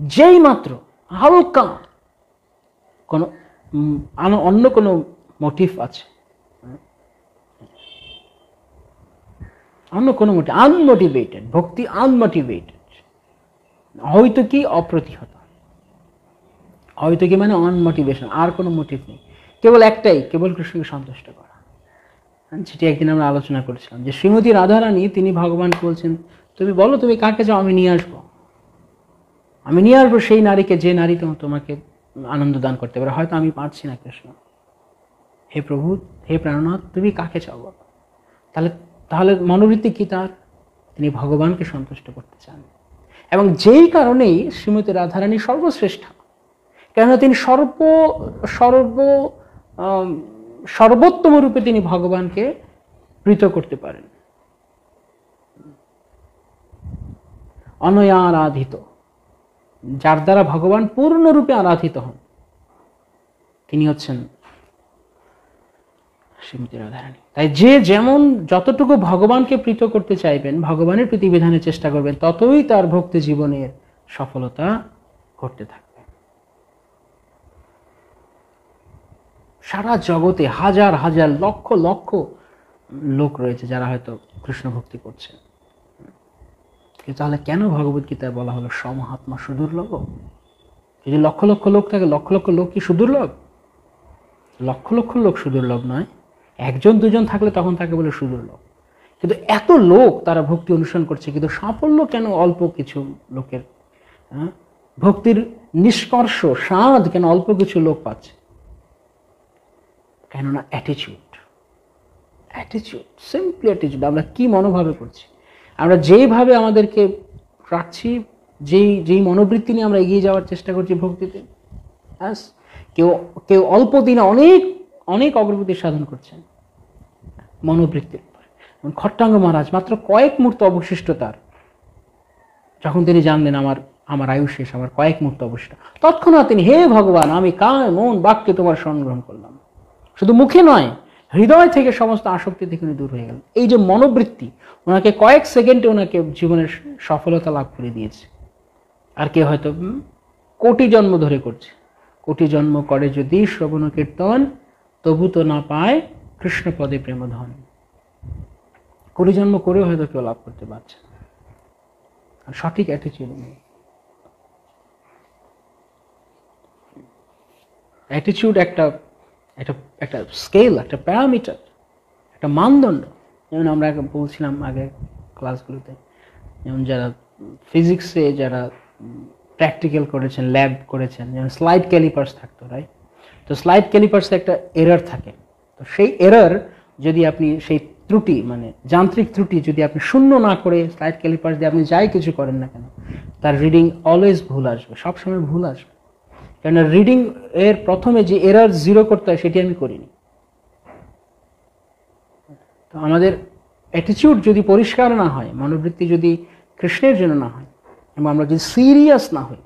যেই মাত্র হালকা কোনো অন্য কোনো মোটিভ আছে, অন্য কোনো মোটিভ, আনমোটিভেটেড ভক্তি, আনমোটিভেটেড, হয়তো কি অপ্রতিহত, হয়তো কি মানে আনমোটিভেশন, আর কোনো মোটিভ নেই, কেবল একটাই, কেবল কৃষ্ণকে সন্তুষ্ট করা। যেটি একদিন আমরা আলোচনা করেছিলাম যে শ্রীমতী রাধারানী তিনি ভগবানকে বলছেন তুমি বলো তুমি কাকে চাও, আমি নিয়ে আসবো সেই নারীকে, যে নারী তোমাকে আনন্দ দান করতে পারে। হয়তো আমি পারছি না কৃষ্ণ, হে প্রভু, হে প্রাণনাথ, তুমি কাকে চাও বলো। তাহলে মনোবৃত্তি কি তার? তিনি ভগবানকে সন্তুষ্ট করতে চান, এবং যেই কারণেই শ্রীমতী রাধারানী সর্বশ্রেষ্ঠ, কেননা তিনি সর্বোত্তম রূপে তিনি ভগবানকে প্রীত করতে পারেন। অনয়া আরাধিত, যার দ্বারা ভগবান পূর্ণরূপে আরাধিত হন, তিনি হচ্ছেন শ্রীমতী রাধারানী। তাই যে যেমন যতটুকু ভগবানকে প্রীত করতে চাইবেন, ভগবানের প্রতিবিধানের চেষ্টা করবেন, ততই তার ভক্তি জীবনের সফলতা ঘটতে থাকবে। সারা জগতে হাজার হাজার লক্ষ লক্ষ লোক রয়েছে যারা হয়তো কৃষ্ণ ভক্তি করছে, তাহলে কেন ভগবদ্গীতায় বলা হলো সমহাত্মা সুদুর্লভ? যদি লক্ষ লক্ষ লোক থাকে, লক্ষ লক্ষ লোক কি সুদুর্লভ? লক্ষ লক্ষ লোক সুদুর্লভ নয়, একজন দুজন থাকলে তখন থাকে বলে সুদুর্লভ। কিন্তু এত লোক তারা ভক্তি অনুসরণ করছে, কিন্তু সাফল্য কেন অল্প কিছু লোকের? ভক্তির নিষ্কর্ষ স্বাদ কেন অল্প কিছু লোক পাচ্ছে? কেননা অ্যাটিটিউড, সিম্পলি অ্যাটিটিউড। আমরা কি মনোভাবে করছি, আমরা যেইভাবে আমাদেরকে রাখছি, যেই মনোবৃত্তি নিয়ে আমরা এগিয়ে যাওয়ার চেষ্টা করছি ভক্তিতে, কেউ অল্প দিনে অনেক অনেক অগ্রগতি সাধন করছেন মনোবৃত্তির উপর। খট্টাঙ্গ মহারাজ মাত্র কয়েক মুহূর্ত অবশিষ্ট তার, যখন তিনি জানলেন আমার আয়ু শেষ, আমার কয়েক মুহূর্ত অবশিষ্ট, তৎক্ষণাৎ তিনি হে ভগবান, আমি কায় মন বাক্যে তোমার শরণ গ্রহণ করলাম। শুধু মুখে নয়, হৃদয় থেকে সমস্ত আসক্তি থেকে উনি দূর হয়ে গেল। এই যে মনোবৃত্তি ওনাকে কয়েক সেকেন্ডে ওনাকে জীবনের সফলতা লাভ করে দিয়েছে। আর কে হয়তো কোটি জন্ম ধরে করছে, কোটি জন্ম করে যদি শ্রবণ কীর্তন, তবু তো না পায় কৃষ্ণ পদে প্রেমধন। কোটি জন্ম করেও হয়তো কেউ লাভ করতে পারছে, আর সঠিক অ্যাটিটিউড নেই। অ্যাটিটিউড একটা স্কেল, একটা প্যারামিটার। একটা মানদণ্ড। যেমন আমরা বলছিলাম আগে ক্লাসগুলোতে, যেমন যারা ফিজিক্সে যারা প্র্যাকটিক্যাল করেছেন, ল্যাব করেছেন, যেমন স্লাইড ক্যালিপার্স থাকতো, রাইট? তো স্লাইড ক্যালিপার্সে একটা এরর থাকে। তো সেই এরর যদি আপনি সেই ত্রুটি মানে যান্ত্রিক ত্রুটি যদি আপনি শূন্য না করে স্লাইড ক্যালিপার্স দিয়ে আপনি যাই কিছু করেন না কেন, তার রিডিং অলওয়েজ ভুল আসবে, সবসময় ভুল আসবে। কেননা রিডিং এর প্রথমে যে এরর জিরো করতে হয় সেটি আমি করিনি। তো আমাদের অ্যাটিটিউড যদি পরিষ্কার না হয়, মনোবৃত্তি যদি কৃষ্ণের জন্য না হয়, এবং আমরা যদি সিরিয়াস না হই,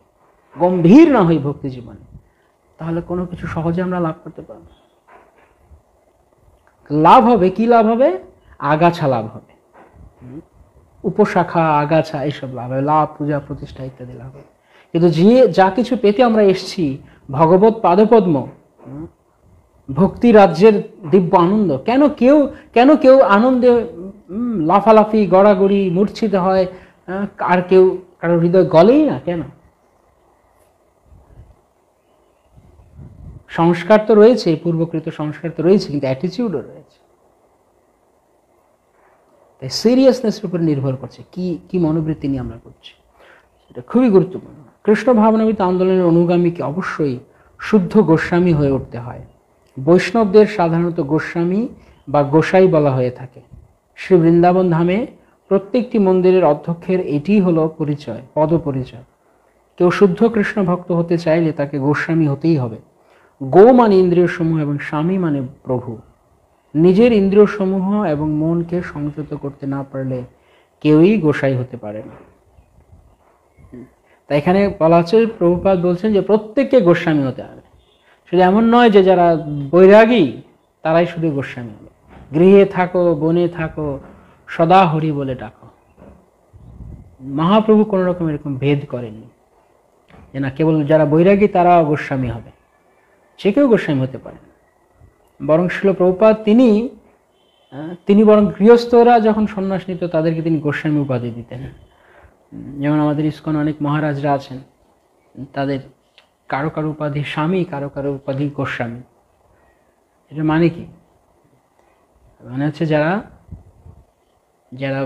গম্ভীর না হই ভক্তি জীবনে, তাহলে কোনো কিছু সহজে আমরা লাভ করতে পারব। লাভ হবে কি? লাভ হবে আগাছা লাভ হবে, উপশাখা আগাছা এইসব লাভ হবে, লাভ পূজা প্রতিষ্ঠা ইত্যাদি লাভ হবে। কিন্তু যে যা কিছু পেতে আমরা এসছি, ভগবত পাদপদ্ম, ভক্তি রাজ্যের দিব্য আনন্দ, কেন কেউ আনন্দে লাফালাফি গড়াগড়ি মূর্ছিত হয়, আর কেউ কারো হৃদয় গলেই না কেন? সংস্কার তো রয়েছে, পূর্বকৃত সংস্কার তো রয়েছে, কিন্তু অ্যাটিটিউডও রয়েছে। তাই সিরিয়াসনেসের উপর নির্ভর করছে কি মনোবৃত্তি নিয়ে আমরা করছি, এটা খুবই গুরুত্বপূর্ণ। কৃষ্ণ ভাবনামৃত আন্দোলনের অনুগামীকে অবশ্যই শুদ্ধ গোস্বামী হয়ে উঠতে হয়। বৈষ্ণবদের সাধারণত গোস্বামী বা গোসাই বলা হয়ে থাকে। শ্রী বৃন্দাবন ধামে প্রত্যেকটি মন্দিরের অধ্যক্ষের এটিই হলো পরিচয়, পদপরিচয়। কেউ শুদ্ধ কৃষ্ণ ভক্ত হতে চাইলে তাকে গোস্বামী হতেই হবে। গো মানে ইন্দ্রিয় সমূহ এবং স্বামী মানে প্রভু। নিজের ইন্দ্রিয় সমূহ এবং মনকে সংযত করতে না পারলে কেউই গোসাই হতে পারে না। তাই এখানে বলা হচ্ছে, প্রভুপাদ বলছেন যে প্রত্যেককে গোস্বামী হতে হবে। শুধু এমন নয় যে যারা বৈরাগী তারাই শুধু গোস্বামী হবে। গৃহে থাকো, বনে থাকো, সদা হরি বলে ডাকো। মহাপ্রভু কোনো রকম এরকম ভেদ করেননি যে না কেবল যারা বৈরাগী তারা গোস্বামী হবে, যে কেউ গোস্বামী হতে পারে। বরং শিল প্রভুপাদ তিনি বরং গৃহস্থরা যখন সন্ন্যাস নিত তাদেরকে তিনি গোস্বামী উপাধি দিতেন। যেমন আমাদের ইস্কন অনেক মহারাজরা আছেন, তাদের কারো কারো উপাধি স্বামী, কারো কারো উপাধি গোস্বামী। এটা মানে কি? মানে হচ্ছে যারা যারা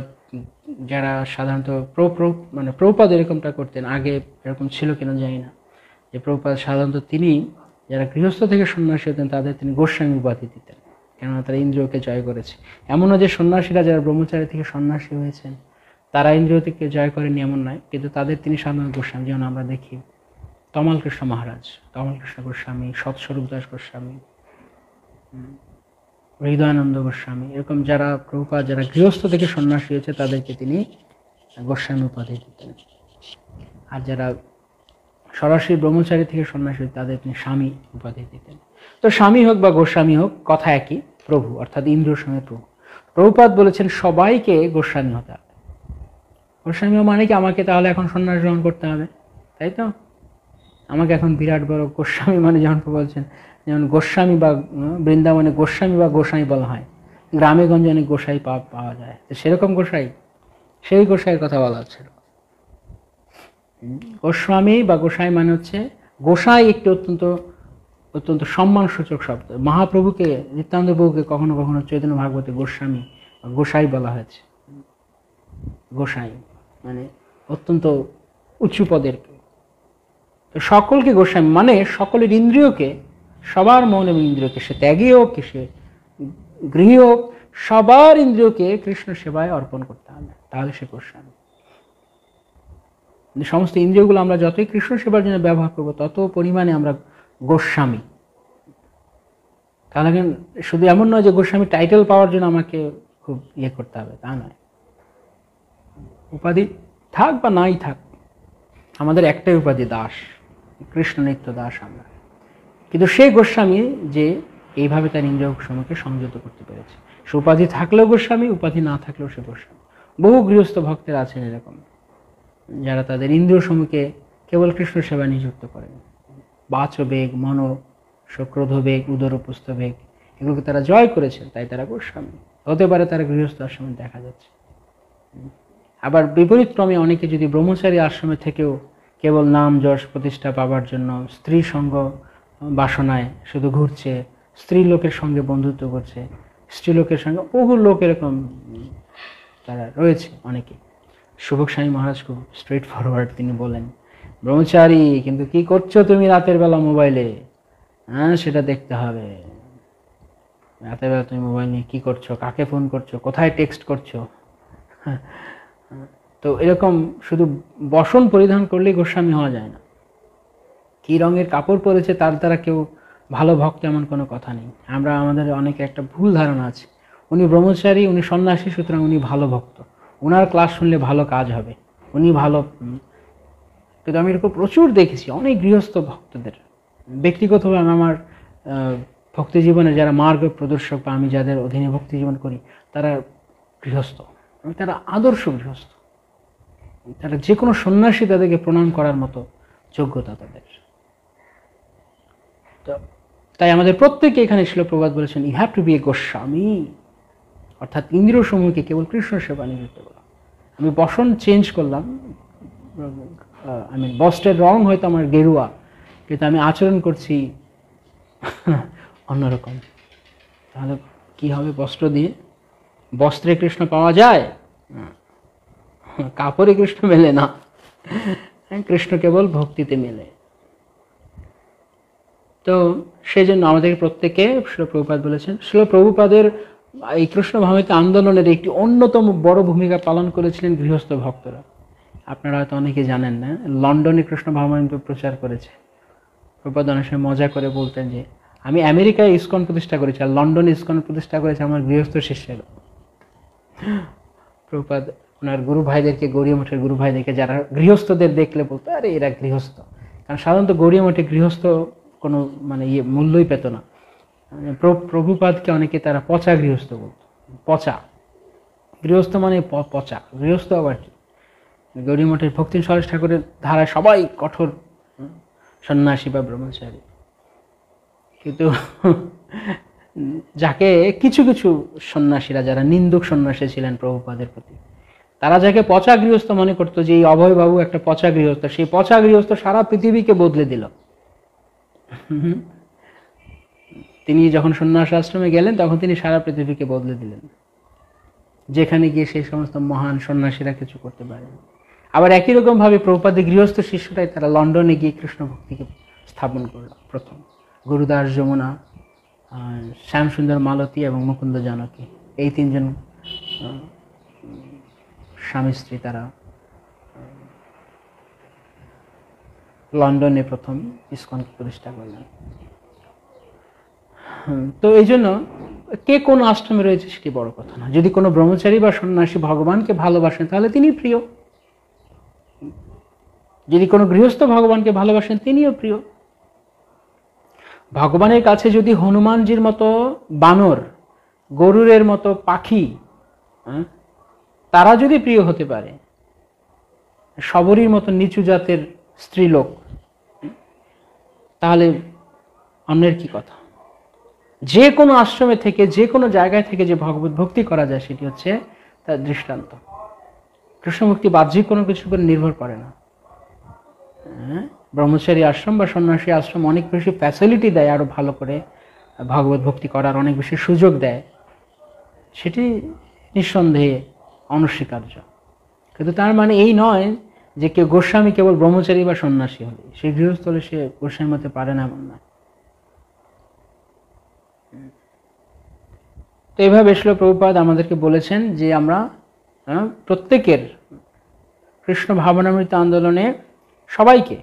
যারা সাধারণত মানে প্রভুপাদ এরকমটা করতেন, আগে এরকম ছিল কিনা জানি না, যে প্রভুপাদ সাধারণত তিনি যারা গৃহস্থ থেকে সন্ন্যাসী হতেন তাদের তিনি গোস্বামী উপাধি দিতেন, কেননা তারা ইন্দ্রিয়কে জয় করেছে। এমনও যে সন্ন্যাসীরা যারা ব্রহ্মচারী থেকে সন্ন্যাসী হয়েছেন তারা ইন্দ্রিয় থেকে জয় করেনি এমন নয়, কিন্তু তাদের তিনি সাধারণত গোস্বামী। যেমন আমরা দেখি তমাল কৃষ্ণ মহারাজ, তমাল কৃষ্ণ গোস্বামী, সৎস্বরূপ দাস গোস্বামী, হৃদয়ানন্দ গোস্বামী, এরকম যারা প্রভুপাদ যারা গৃহস্থ থেকে সন্ন্যাসী হয়েছে তাদেরকে তিনি গোস্বামী উপাধি দিতেন। আর যারা সরাসরি ব্রহ্মচারী থেকে সন্ন্যাসী তাদের তিনি স্বামী উপাধি দিতেন। তো স্বামী হোক বা গোস্বামী হোক কথা একই, প্রভু অর্থাৎ ইন্দ্রিয় সঙ্গে প্রভু। প্রভুপাদ বলেছেন সবাইকে গোস্বামী হতে হবে। গোস্বামী মানে কি? আমাকে তাহলে এখন সন্ন্যাস গ্রহণ করতে হবে, তাই তো? আমাকে এখন বিরাট বড় গোস্বামী মানে যেমন বলছেন, যেমন গোস্বামী বা বৃন্দাবনে গোস্বামী বা গোসাই বলা হয়, গ্রামে গঞ্জে অনেক গোসাই পাওয়া যায়, তো সেরকম গোসাই, সেই গোসাইয়ের কথা বলা হচ্ছিল। গোস্বামী বা গোসাই মানে হচ্ছে, গোসাই একটি অত্যন্ত সম্মানসূচক শব্দ। মহাপ্রভুকে, নিত্যানন্দ প্রভুকে কখনো কখনো চৈতন্য ভাগবতে গোস্বামী বা গোসাই বলা হয়েছে। গোসাই মানে অত্যন্ত উঁচু পদের। সকলকে গোস্বামী মানে সকলের ইন্দ্রিয়কে, সবার মন এবং ইন্দ্রিয়কে, সে ত্যাগী হোক কি সে গৃহী হোক, সবার ইন্দ্রিয়কে কৃষ্ণ সেবায় অর্পণ করতে হবে, তাহলে সে গোস্বামী। সমস্ত ইন্দ্রিয়গুলো আমরা যতই কৃষ্ণ সেবার জন্য ব্যবহার করবো তত পরিমাণে আমরা গোস্বামী। তাহলে শুধু এমন নয় যে গোস্বামী টাইটেল পাওয়ার জন্য আমাকে খুব করতে হবে, তা নয়। উপাধি থাক বা নাই থাক, আমাদের একটাই উপাধি দাস, কৃষ্ণ নিত্য দাস আমরা। কিন্তু সেই গোস্বামী যে এইভাবে তার ইন্দ্রিয় সমূহকে সংযত করতে পেরেছে, সে উপাধি থাকলেও গোস্বামী, উপাধি না থাকলেও সে গোস্বামী। বহু গৃহস্থ ভক্তের আছেন এরকম, যারা তাদের ইন্দ্রিয় সমূহকে কেবল কৃষ্ণ সেবায় নিযুক্ত করেন। বাচ বেগ, মন, ক্রোধ বেগ, উদরপুস্থ বেগ, এগুলোকে তারা জয় করেছেন, তাই তারা গোস্বামী। হতে পারে তারা গৃহস্থ আশ্রমে দেখা যাচ্ছে। আবার বিপরীত ক্রমে অনেকে যদি ব্রহ্মচারী আশ্রমে থেকেও কেবল নাম যশ প্রতিষ্ঠা পাবার জন্য স্ত্রী সঙ্গ বাসনায় শুধু ঘুরছে, স্ত্রী লোকের সঙ্গে বন্ধুত্ব করছে, স্ত্রীলোকের সঙ্গে বহু লোক এরকম তারা রয়েছে অনেকে। শুভক স্বামী মহারাজ খুব স্ট্রেট ফরওয়ার্ড, তিনি বলেন, ব্রহ্মচারী কিন্তু কি করছো তুমি রাতের বেলা মোবাইলে, হ্যাঁ সেটা দেখতে হবে। রাতের বেলা তুমি মোবাইল নিয়ে কী করছো, কাকে ফোন করছো, কোথায় টেক্সট করছো। তো এরকম শুধু বসন পরিধান করলেই গোস্বামী হওয়া যায় না। কী রঙের কাপড় পরেছে তার দ্বারা কেউ ভালো ভক্ত এমন কোনো কথা নেই। আমাদের অনেকে একটা ভুল ধারণা আছে, উনি ব্রহ্মচারী, উনি সন্ন্যাসী, সুতরাং উনি ভালো ভক্ত, ওনার ক্লাস শুনলে ভালো কাজ হবে, উনি ভালো। কিন্তু আমি এরকম প্রচুর দেখেছি অনেক গৃহস্থ ভক্তদের, ব্যক্তিগতভাবে আমার ভক্তি জীবনে যারা মার্গ প্রদর্শক বা আমি যাদের অধীনে ভক্তি জীবন করি তারা গৃহস্থ, তারা আদর্শ গৃহস্থ, তারা যে কোনো সন্ন্যাসী তাদেরকে প্রণাম করার মতো যোগ্যতা তাদের। তো তাই আমাদের প্রত্যেকে এখানে শিল প্রভুপাদ বলেছেন you have to B A Goswami, অর্থাৎ ইন্দ্রিয় সমূহকে কেবল কৃষ্ণ সেবা নিযুক্ত করা। আমি বসন চেঞ্জ করলাম, বস্ত্রের রং হয়তো আমার গেরুয়া, কিন্তু আমি আচরণ করছি অন্যরকম, তাহলে কি হবে? বস্ত্র দিয়ে বস্ত্রে কৃষ্ণ পাওয়া যায়, কাপড়ে কৃষ্ণ মেলে না, কৃষ্ণ কেবল ভক্তিতে মেলে। তো সেই জন্য আমাদের প্রত্যেকে শিল প্রভুপাদ বলেছেন, শিল প্রভুপাদের এই কৃষ্ণ ভাবনামৃত আন্দোলনের একটি অন্যতম বড় ভূমিকা পালন করেছিলেন গৃহস্থ ভক্তরা। আপনারা হয়তো অনেকে জানেন না, লন্ডনে কৃষ্ণ ভাবনামৃত প্রচার করেছে। প্রভুপাদ অনেক সময় মজা করে বলতেন যে আমি আমেরিকায় ইসকন প্রতিষ্ঠা করেছি আর লন্ডনে ইসকন প্রতিষ্ঠা করেছে আমার গৃহস্থ শিষ্যের। প্রভুপাদ ওনার গুরু ভাইদেরকে, গৌড়ীয় মঠের গুরু ভাইদেরকে যারা গৃহস্থদের দেখলে বলতো আরে এরা গৃহস্থ, কারণ সাধারণত গৌড়ীয় মঠে গৃহস্থ কোনো মূল্যই পেত না। প্রভুপাদকে অনেকে তারা পচা গৃহস্থ বলত। পচা গৃহস্থ মানে পচা গৃহস্থ আবার কি? গৌড়ীয় মঠের ভক্তিন সরেশ ঠাকুরের ধারায় সবাই কঠোর সন্ন্যাসী বা ব্রহ্মচারী, কিন্তু যাকে কিছু কিছু সন্ন্যাসীরা যারা নিন্দুক সন্ন্যাসী ছিলেন প্রভুপাদের প্রতি, তারা যাকে পচা গৃহস্থ মনে করতো যে এই অভয়বাবু একটা পচা গৃহস্থ, সেই পচা গৃহস্থ সারা পৃথিবীকে বদলে দিল। তিনি যখন সন্ন্যাস আশ্রমে গেলেন তখন তিনি সারা পৃথিবীকে বদলে দিলেন, যেখানে গিয়ে সেই সমস্ত মহান সন্ন্যাসীরা কিছু করতে পারেন। আবার একই রকমভাবে প্রভুপাদের গৃহস্থ শিষ্যরাই তারা লন্ডনে গিয়ে কৃষ্ণ ভক্তিকে স্থাপন করল প্রথম। গুরুদাস যমুনা, শ্যামসুন্দর মালতী এবং মুকুন্দ জানকী, এই তিনজন স্বামী স্ত্রী তারা লন্ডনে প্রথম ইসকনকে প্রতিষ্ঠা করলেন। তো এই জন্য কে কোন আশ্রমে রয়েছে সেটি বড় কথা না, যদি কোনো ব্রহ্মচারী বা সন্ন্যাসী ভগবানকে ভালোবাসেন তাহলে তিনি প্রিয়, যদি কোনো গৃহস্থ ভগবানকে ভালোবাসেন তিনিও প্রিয়। ভগবানের কাছে যদি হনুমানজির মতো বানর, গরুরের মতো পাখি, তারা যদি প্রিয় হতে পারে, শবরীর মতো নিচু জাতের স্ত্রীলোক, তাহলে অন্যের কি কথা? যে কোনো আশ্রমে থেকে, যে কোনো জায়গায় থেকে যে ভগবত ভক্তি করা যায় সেটি হচ্ছে তার দৃষ্টান্ত। কৃষ্ণ ভক্তি বাহ্যিক কোনো কিছুর উপর নির্ভর করে না। ব্রহ্মচারী আশ্রম বা সন্ন্যাসী আশ্রম অনেক বেশি ফ্যাসিলিটি দেয়, আরো ভালো করে ভগবত ভক্তি করার অনেক বেশি সুযোগ দেয়, সেটি নিঃসন্দেহে অনস্বীকার্য। কিন্তু তার মানে এই নয় যে কেউ গোস্বামী কেবল ব্রহ্মচারী বা সন্ন্যাসী হলে সে গৃহস্থ হলে সে গোস্বামী হতে পারে না, এমন নয়। তো এইভাবে শিল প্রভুপাদ আমাদেরকে বলেছেন যে আমরা প্রত্যেকের কৃষ্ণ ভাবনামৃত আন্দোলনে সবাইকে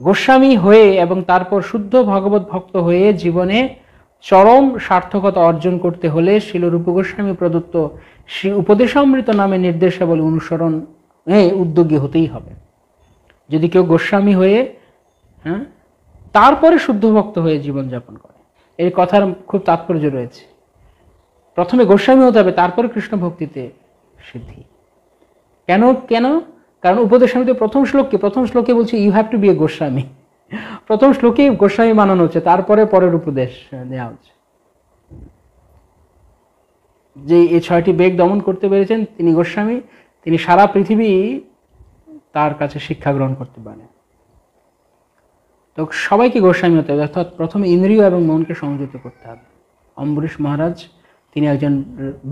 গোস্বামী হয়ে এবং তারপর শুদ্ধ ভগবত ভক্ত হয়ে জীবনে চরম সার্থকতা অর্জন করতে হলে শিল রূপ গোস্বামী প্রদত্ত শ্রী উপদেশামৃত নামে নির্দেশাবলী অনুসরণ উদ্যোগী হতেই হবে। যদি কেউ গোস্বামী হয়ে তারপরে শুদ্ধ ভক্ত হয়ে জীবনযাপন করে, এই কথার খুব তাৎপর্য রয়েছে। প্রথমে গোস্বামী হতে হবে, তারপরে কৃষ্ণ ভক্তিতে সিদ্ধি। কেন? কারণ উপদেশামৃত প্রথম শ্লোকে বলছে you have to B A Goswami. প্রথম শ্লোকেই গোস্বামী বানানো হচ্ছে, তারপরে পরের উপদেশ দেওয়া হচ্ছে। যে এই 6টি বেগ দমন করতে পেরেছেন তিনি গোস্বামী, তিনি সারা পৃথিবী তার কাছে শিক্ষা গ্রহণ করতে পারেন। তো সবাইকে গোস্বামী হতে হবে, অর্থাৎ প্রথমে ইন্দ্রিয় এবং মনকে সংযত করতে হবে। অম্বরীশ মহারাজ তিনি একজন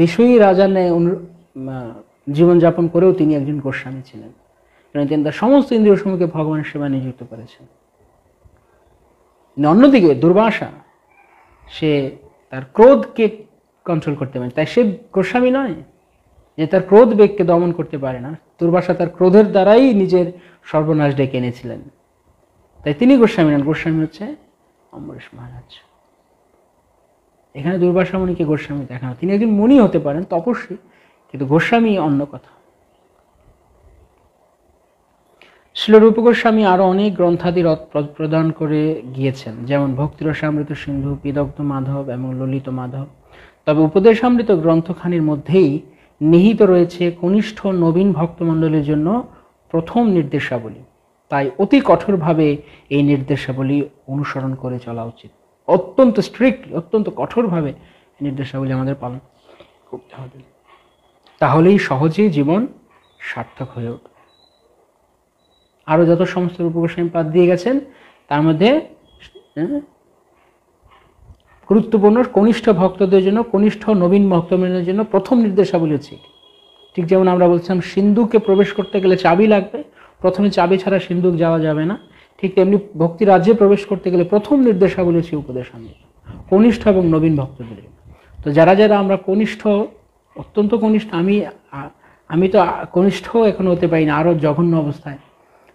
বিষয়ী রাজার ন্যায় জীবনযাপন করেও তিনি একজন গোস্বামী ছিলেন, কারণ তিনি তার সমস্ত ইন্দ্রিয় সমূহকে ভগবানের সেবায় নিযুক্ত করেছেন। অন্যদিকে দুর্বাসা, সে তার ক্রোধকে কন্ট্রোল করতে পারে, তাই সে গোস্বামী নয় যে তার ক্রোধ বেগকে দমন করতে পারে না। দুর্বাসা তার ক্রোধের দ্বারাই নিজের সর্বনাশ ডেকে এনেছিলেন, তাই তিনি গোস্বামী নন। গোস্বামী হচ্ছে অম্বরীশ মহারাজ। এখানে দুর্বাসা মুনিকে গোস্বামী দেখানো, তিনি একজন মুনি হতে পারেন, তপস্বী, কিন্তু গোস্বামী অন্য কথা। শ্রীল রূপ গোস্বামী আরো অনেক গ্রন্থাদি প্রদান করে গিয়েছেন, যেমন ভক্তিরসামৃত সিন্ধু, বিদগ্ধ মাধব এবং ললিত মাধব। তবে উপদেশামৃত গ্রন্থখানির মধ্যেই নিহিত রয়েছে কনিষ্ঠ নবীন ভক্তমণ্ডলীর জন্য প্রথম নির্দেশাবলী। তাই অতি কঠোরভাবে এই নির্দেশাবলী অনুসরণ করে চলা উচিত। অত্যন্ত স্ট্রিক্ট, অত্যন্ত কঠোরভাবে এই নির্দেশাবলী আমাদের পালন করতে হবে, তাহলেই সহজেই জীবন সার্থক হয়ে উঠবে। আরও যত সমস্ত রূপগোস্বামী পাদ দিয়ে গেছেন, তার মধ্যে গুরুত্বপূর্ণ কনিষ্ঠ ভক্তদের জন্য, কনিষ্ঠ নবীন ভক্তদের জন্য প্রথম নির্দেশাবলী হচ্ছে। ঠিক যেমন আমরা বলছিলাম সিন্ধুকে প্রবেশ করতে গেলে চাবি লাগবে, প্রথমে চাবি ছাড়া সিন্ধুক যাওয়া যাবে না, ঠিক তেমনি ভক্তি রাজ্যে প্রবেশ করতে গেলে প্রথম নির্দেশাবলী হচ্ছে উপদেশামৃত, কনিষ্ঠ এবং নবীন ভক্তদের। তো যারা যারা আমরা কনিষ্ঠ, অত্যন্ত কনিষ্ঠ, আমি তো কনিষ্ঠ এখন হতে পারি না, আরও জঘন্য অবস্থায়।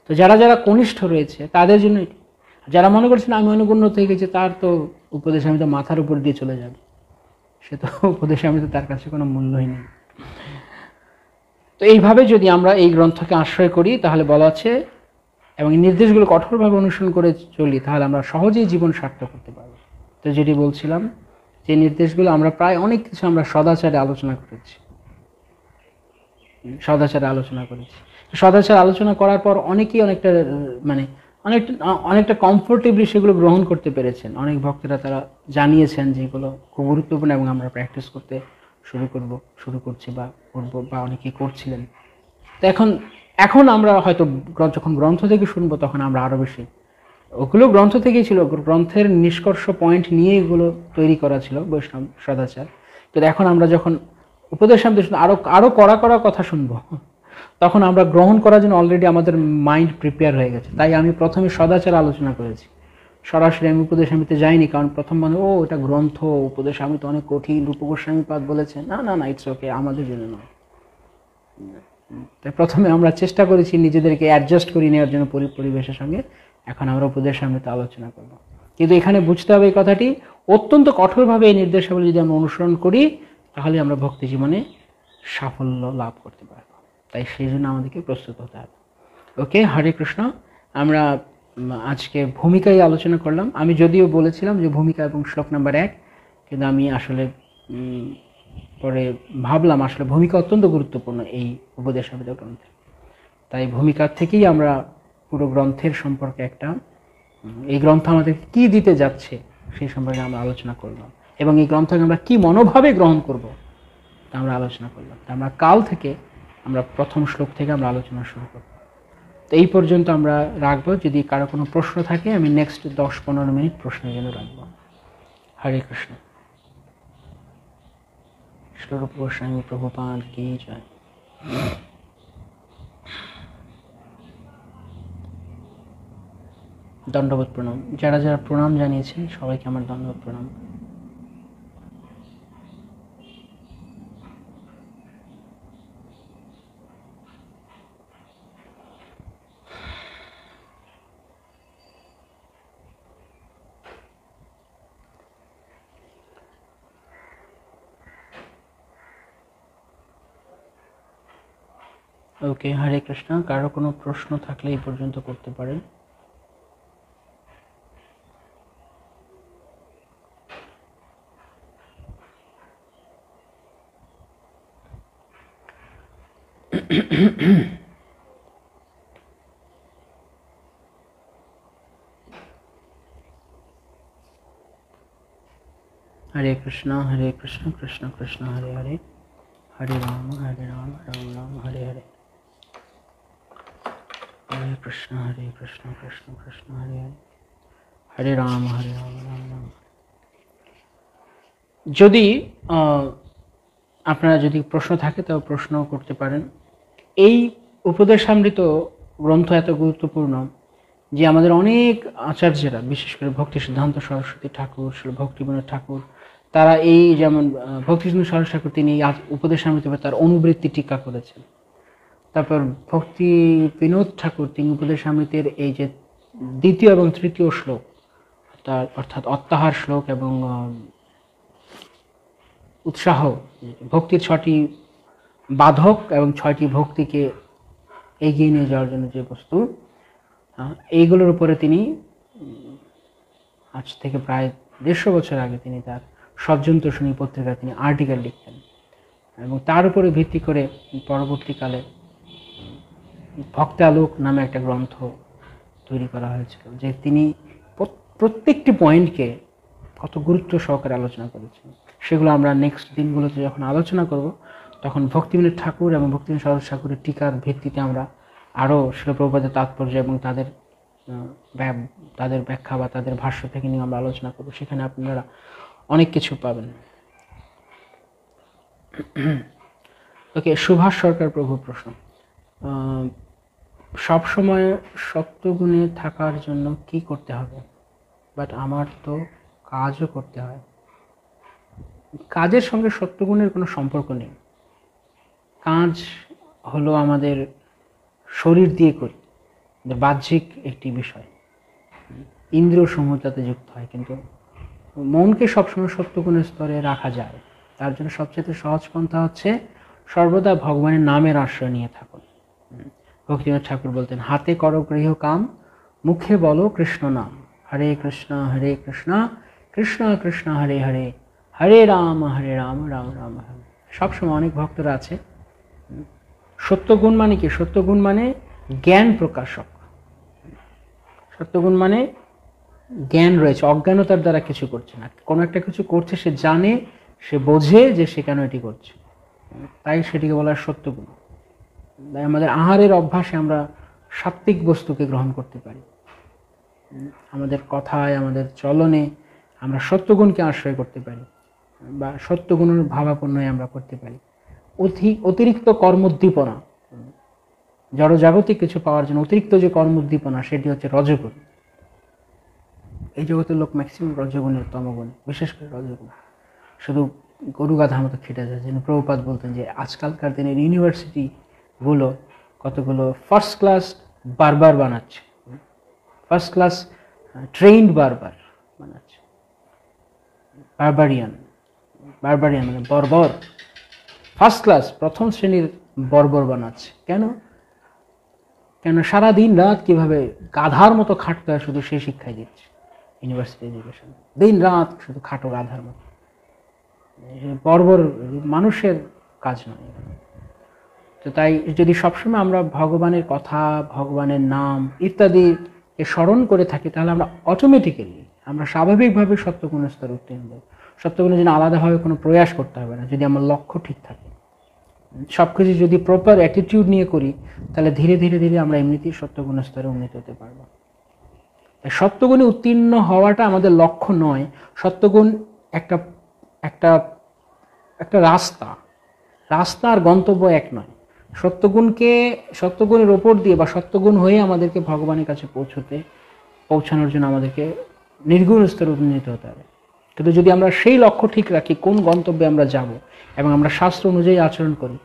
তো যারা যারা কনিষ্ঠ রয়েছে তাদের জন্য, যারা মনে করছেন আমি অনেক উন্নত হয়ে গেছি, তার তো উপদেশামৃত মাথার উপর দিয়ে চলে যাবে, সে তো উপদেশামৃত তার কাছে কোনো মূল্যই নেই। তো এইভাবে যদি আমরা এই গ্রন্থকে আশ্রয় করি, তাহলে বলা আছে, এবং এই নির্দেশগুলো কঠোরভাবে অনুসরণ করে চলি, তাহলে আমরা সহজেই জীবন সার্থক করতে পারবো। তো যেটি বলছিলাম, যে নির্দেশগুলো আমরা প্রায় অনেক কিছু আমরা সদাচারে আলোচনা করেছি, সদাচার আলোচনা করার পর অনেকেই অনেকটা কমফোর্টেবলি সেগুলো গ্রহণ করতে পেরেছেন। অনেক ভক্তরা তারা জানিয়েছেন যে এগুলো খুব গুরুত্বপূর্ণ এবং আমরা প্র্যাকটিস করতে শুরু করছি বা করবো, বা অনেকেই করছিলেন। তো এখন আমরা হয়তো যখন গ্রন্থ থেকে শুনবো, তখন আমরা আরও বেশি, ওগুলো গ্রন্থ থেকেই ছিল, গ্রন্থের নিষ্কর্ষ পয়েন্ট নিয়ে এগুলো তৈরি করা ছিল বৈষ্ণব সদাচার। কিন্তু এখন আমরা যখন উপদেশামৃত আরো কড়া কথা শুনবো, তখন আমরা গ্রহণ করার জন্য অলরেডি আমাদের মাইন্ড প্রিপেয়ার হয়ে গেছে। তাই আমি প্রথমে সদাচার আলোচনা করেছি, সরাসরি আমি উপদেশামৃতে যাইনি, কারণ প্রথম মনে এটা গ্রন্থ, উপদেশামৃত অনেক কঠিন, রূপগোস্বামী পাদ বলেছে, না ইটস ওকে, আমাদের জন্য নয়। তাই প্রথমে আমরা চেষ্টা করেছি নিজেদেরকে অ্যাডজাস্ট করে নেওয়ার জন্য পরিবেশের সঙ্গে। এখন আমরা উপদেশামৃত আলোচনা করব, কিন্তু এখানে বুঝতে হবে এই কথাটি, অত্যন্ত কঠোরভাবে এই নির্দেশাবলী যদি আমরা অনুসরণ করি, তাহলে আমরা ভক্তি জীবনে সাফল্য লাভ করতে পারব। তাই সেই জন্য আমাদেরকে প্রস্তুত হতে হবে। ওকে, হরে কৃষ্ণ। আমরা আজকে ভূমিকায় আলোচনা করলাম। আমি যদিও বলেছিলাম যে ভূমিকা এবং শ্লোক নাম্বার 1, কিন্তু আমি আসলে পরে ভাবলাম আসলে ভূমিকা অত্যন্ত গুরুত্বপূর্ণ এই উপদেশামৃত গ্রন্থে। তাই ভূমিকার থেকেই আমরা পুরো গ্রন্থের সম্পর্কে এই গ্রন্থ আমাদের কি দিতে যাচ্ছে সেই সম্পর্কে আমরা আলোচনা করলাম, এবং এই গ্রন্থকে আমরা কি মনোভাবে গ্রহণ করব তা আমরা আলোচনা করলাম। আমরা কাল থেকে আমরা প্রথম শ্লোক থেকে আমরা আলোচনা শুরু করব। তো এই পর্যন্ত আমরা রাখবো। যদি কারো কোনো প্রশ্ন থাকে, আমি নেক্সট 10-15 মিনিট প্রশ্নের জন্য রাখবো। হরে কৃষ্ণ। শ্রীরূপ গোস্বামী প্রভুপাদ কি জয়। দণ্ডবোধ প্রণাম। যারা যারা প্রণাম জানিয়েছেন সবাইকে আমার দণ্ডবোধ প্রণাম। ওকে, হরে কৃষ্ণ। কারো কোনো প্রশ্ন থাকলে এই পর্যন্ত করতে পারেন। হরে কৃষ্ণ কৃষ্ণ কৃষ্ণ হরে হরে, হরে রাম রাম রাম হরে হরে। হরে কৃষ্ণ কৃষ্ণ কৃষ্ণ হরে হরে, হরে রাম রাম রাম। যদি আপনারা যদি প্রশ্ন থাকে তাও প্রশ্ন করতে পারেন। এই উপদেশামৃত গ্রন্থ এত গুরুত্বপূর্ণ যে আমাদের অনেক আচার্যেরা, বিশেষ করে ভক্তি সিদ্ধান্ত সরস্বতী ঠাকুর, ভক্তিবিনোদ ঠাকুর, তারা এই যেমন ভক্তি সিদ্ধান্ত সরস্বতী ঠাকুর তিনি উপদেশামৃত তার অনুবৃত্তি টিকা করেছেন। তারপর ভক্তি বিনোদ ঠাকুর তিনি উপদেশামৃতের এই যে দ্বিতীয় এবং তৃতীয় শ্লোক, তার অর্থাৎ অত্যাহার শ্লোক এবং উৎসাহ, ভক্তির 6টি বাধক এবং 6টি ভক্তিকে এগিয়ে নিয়ে যাওয়ার জন্য যে বস্তু, এইগুলোর উপরে তিনি আজ থেকে প্রায় 150 বছর আগে তিনি তার সজ্জন তোষণী পত্রিকায় তিনি আর্টিকেল লিখতেন এবং তার উপরে ভিত্তি করে পরবর্তীকালে ভক্তালোক নামে একটা গ্রন্থ তৈরি করা হয়েছিল, যে তিনি প্রত্যেকটি পয়েন্টকে কত গুরুত্ব সহকারে আলোচনা করেছেন। সেগুলো আমরা নেক্সট দিনগুলোতে যখন আলোচনা করব তখন ভক্তিবিনোদ ঠাকুর এবং ভক্তিবিনোদ সরস্বতী ঠাকুরের টিকার ভিত্তিতে আমরা আরও শিল প্রভুপাদের তাৎপর্য এবং তাদের ব্যাখ্যা বা তাদের ভাষ্য থেকে নিয়ে আমরা আলোচনা করব। সেখানে আপনারা অনেক কিছু পাবেন। ওকে, সুভাষ সরকার প্রভু প্রশ্ন, সবসময় সত্যগুণে থাকার জন্য কি করতে হবে? বাট আমার তো কাজও করতে হয়। কাজের সঙ্গে সত্যগুণের কোনো সম্পর্ক নেই। কাজ হলো আমাদের শরীর দিয়ে করি, বাহ্যিক একটি বিষয়, ইন্দ্রিয় সমূহতাতে যুক্ত হয়, কিন্তু মনকে সবসময় সত্যগুণের স্তরে রাখা যায়। তার জন্য সবচেয়ে সহজ পন্থা হচ্ছে সর্বদা ভগবানের নামের আশ্রয় নিয়ে থাকুন। ভক্তিবিনোদ ঠাকুর বলতেন, হাতে করো গৃহ কাম, মুখে বলো কৃষ্ণ নাম, হরে কৃষ্ণ কৃষ্ণ কৃষ্ণ হরে হরে, হরে রাম রাম রাম হরে। সবসময় অনেক ভক্তরা আছে। সত্যগুণ মানে কি? সত্যগুণ মানে জ্ঞান প্রকাশক। সত্যগুণ মানে জ্ঞান রয়েছে, অজ্ঞানতার দ্বারা কিছু করছে না, কোনো একটা কিছু করছে, সে জানে, সে বোঝে যে সে কেন এটি করছে, তাই সেটিকে বলা হয় সত্যগুণ। তাই আমাদের আহারের অভ্যাসে আমরা সাত্ত্বিক বস্তুকে গ্রহণ করতে পারি, আমাদের কথায়, আমাদের চলনে আমরা সত্যগুণকে আশ্রয় করতে পারি বা সত্যগুণের ভাবাপন্নই আমরা করতে পারি। অতিরিক্ত কর্মোদ্দীপনা, জড়জাগতিক কিছু পাওয়ার জন্য অতিরিক্ত যে কর্মোদ্দীপনা, সেটি হচ্ছে রজগুণ। এই জগতের লোক ম্যাক্সিমাম রজগুণের, তমগুণ, বিশেষ করে রজগুণ, শুধু গরু গাধার মতো খেটে যায়। যেন প্রভুপাদ বলতেন যে আজকালকার দিনের ইউনিভার্সিটিগুলো কতগুলো ফার্স্ট ক্লাস বারবার বানাচ্ছে, ফার্স্ট ক্লাস ট্রেইনড বারবার বানাচ্ছে, বারবারিয়ান মানে বর্বর, ফার্স্ট ক্লাস প্রথম শ্রেণীর বর্বর বানাচ্ছে। কেন সারাদিন রাত কিভাবে গাধার মতো খাটতে হয় শুধু সেই শিক্ষাই দিচ্ছে ইউনিভার্সিটি এডুকেশন। দিন রাত শুধু খাটো গাধার মতো, বর্বর মানুষের কাজ নয়। তো তাই যদি সবসময় আমরা ভগবানের কথা, ভগবানের নাম ইত্যাদি স্মরণ করে থাকি, তাহলে আমরা অটোমেটিক্যালি, আমরা স্বাভাবিকভাবে সত্যগুণের স্তরে উত্তীর্ণ হব। সত্যগুণের জন্য আলাদাভাবে কোনো প্রয়াস করতে হবে না, যদি আমার লক্ষ্য ঠিক থাকে। সব কিছু যদি প্রপার অ্যাটিটিউড নিয়ে করি, তাহলে ধীরে ধীরে ধীরে আমরা এমনিতেই সত্যগুণের স্তরে উন্নীত হতে পারবো। সত্যগুণে উত্তীর্ণ হওয়াটা আমাদের লক্ষ্য নয়। সত্যগুণ একটা একটা একটা রাস্তা আর গন্তব্য এক নয়। সত্যগুণের ওপর দিয়ে বা সত্যগুণ হয়ে আমাদেরকে ভগবানের কাছে পৌঁছানোর জন্য আমাদেরকে নির্গুণ স্তরে উন্নীত হতে হবে। কিন্তু যদি আমরা সেই লক্ষ্য ঠিক রাখি, কোন গন্তব্যে আমরা যাব, এবং আমরা শাস্ত্র অনুযায়ী আচরণ করি,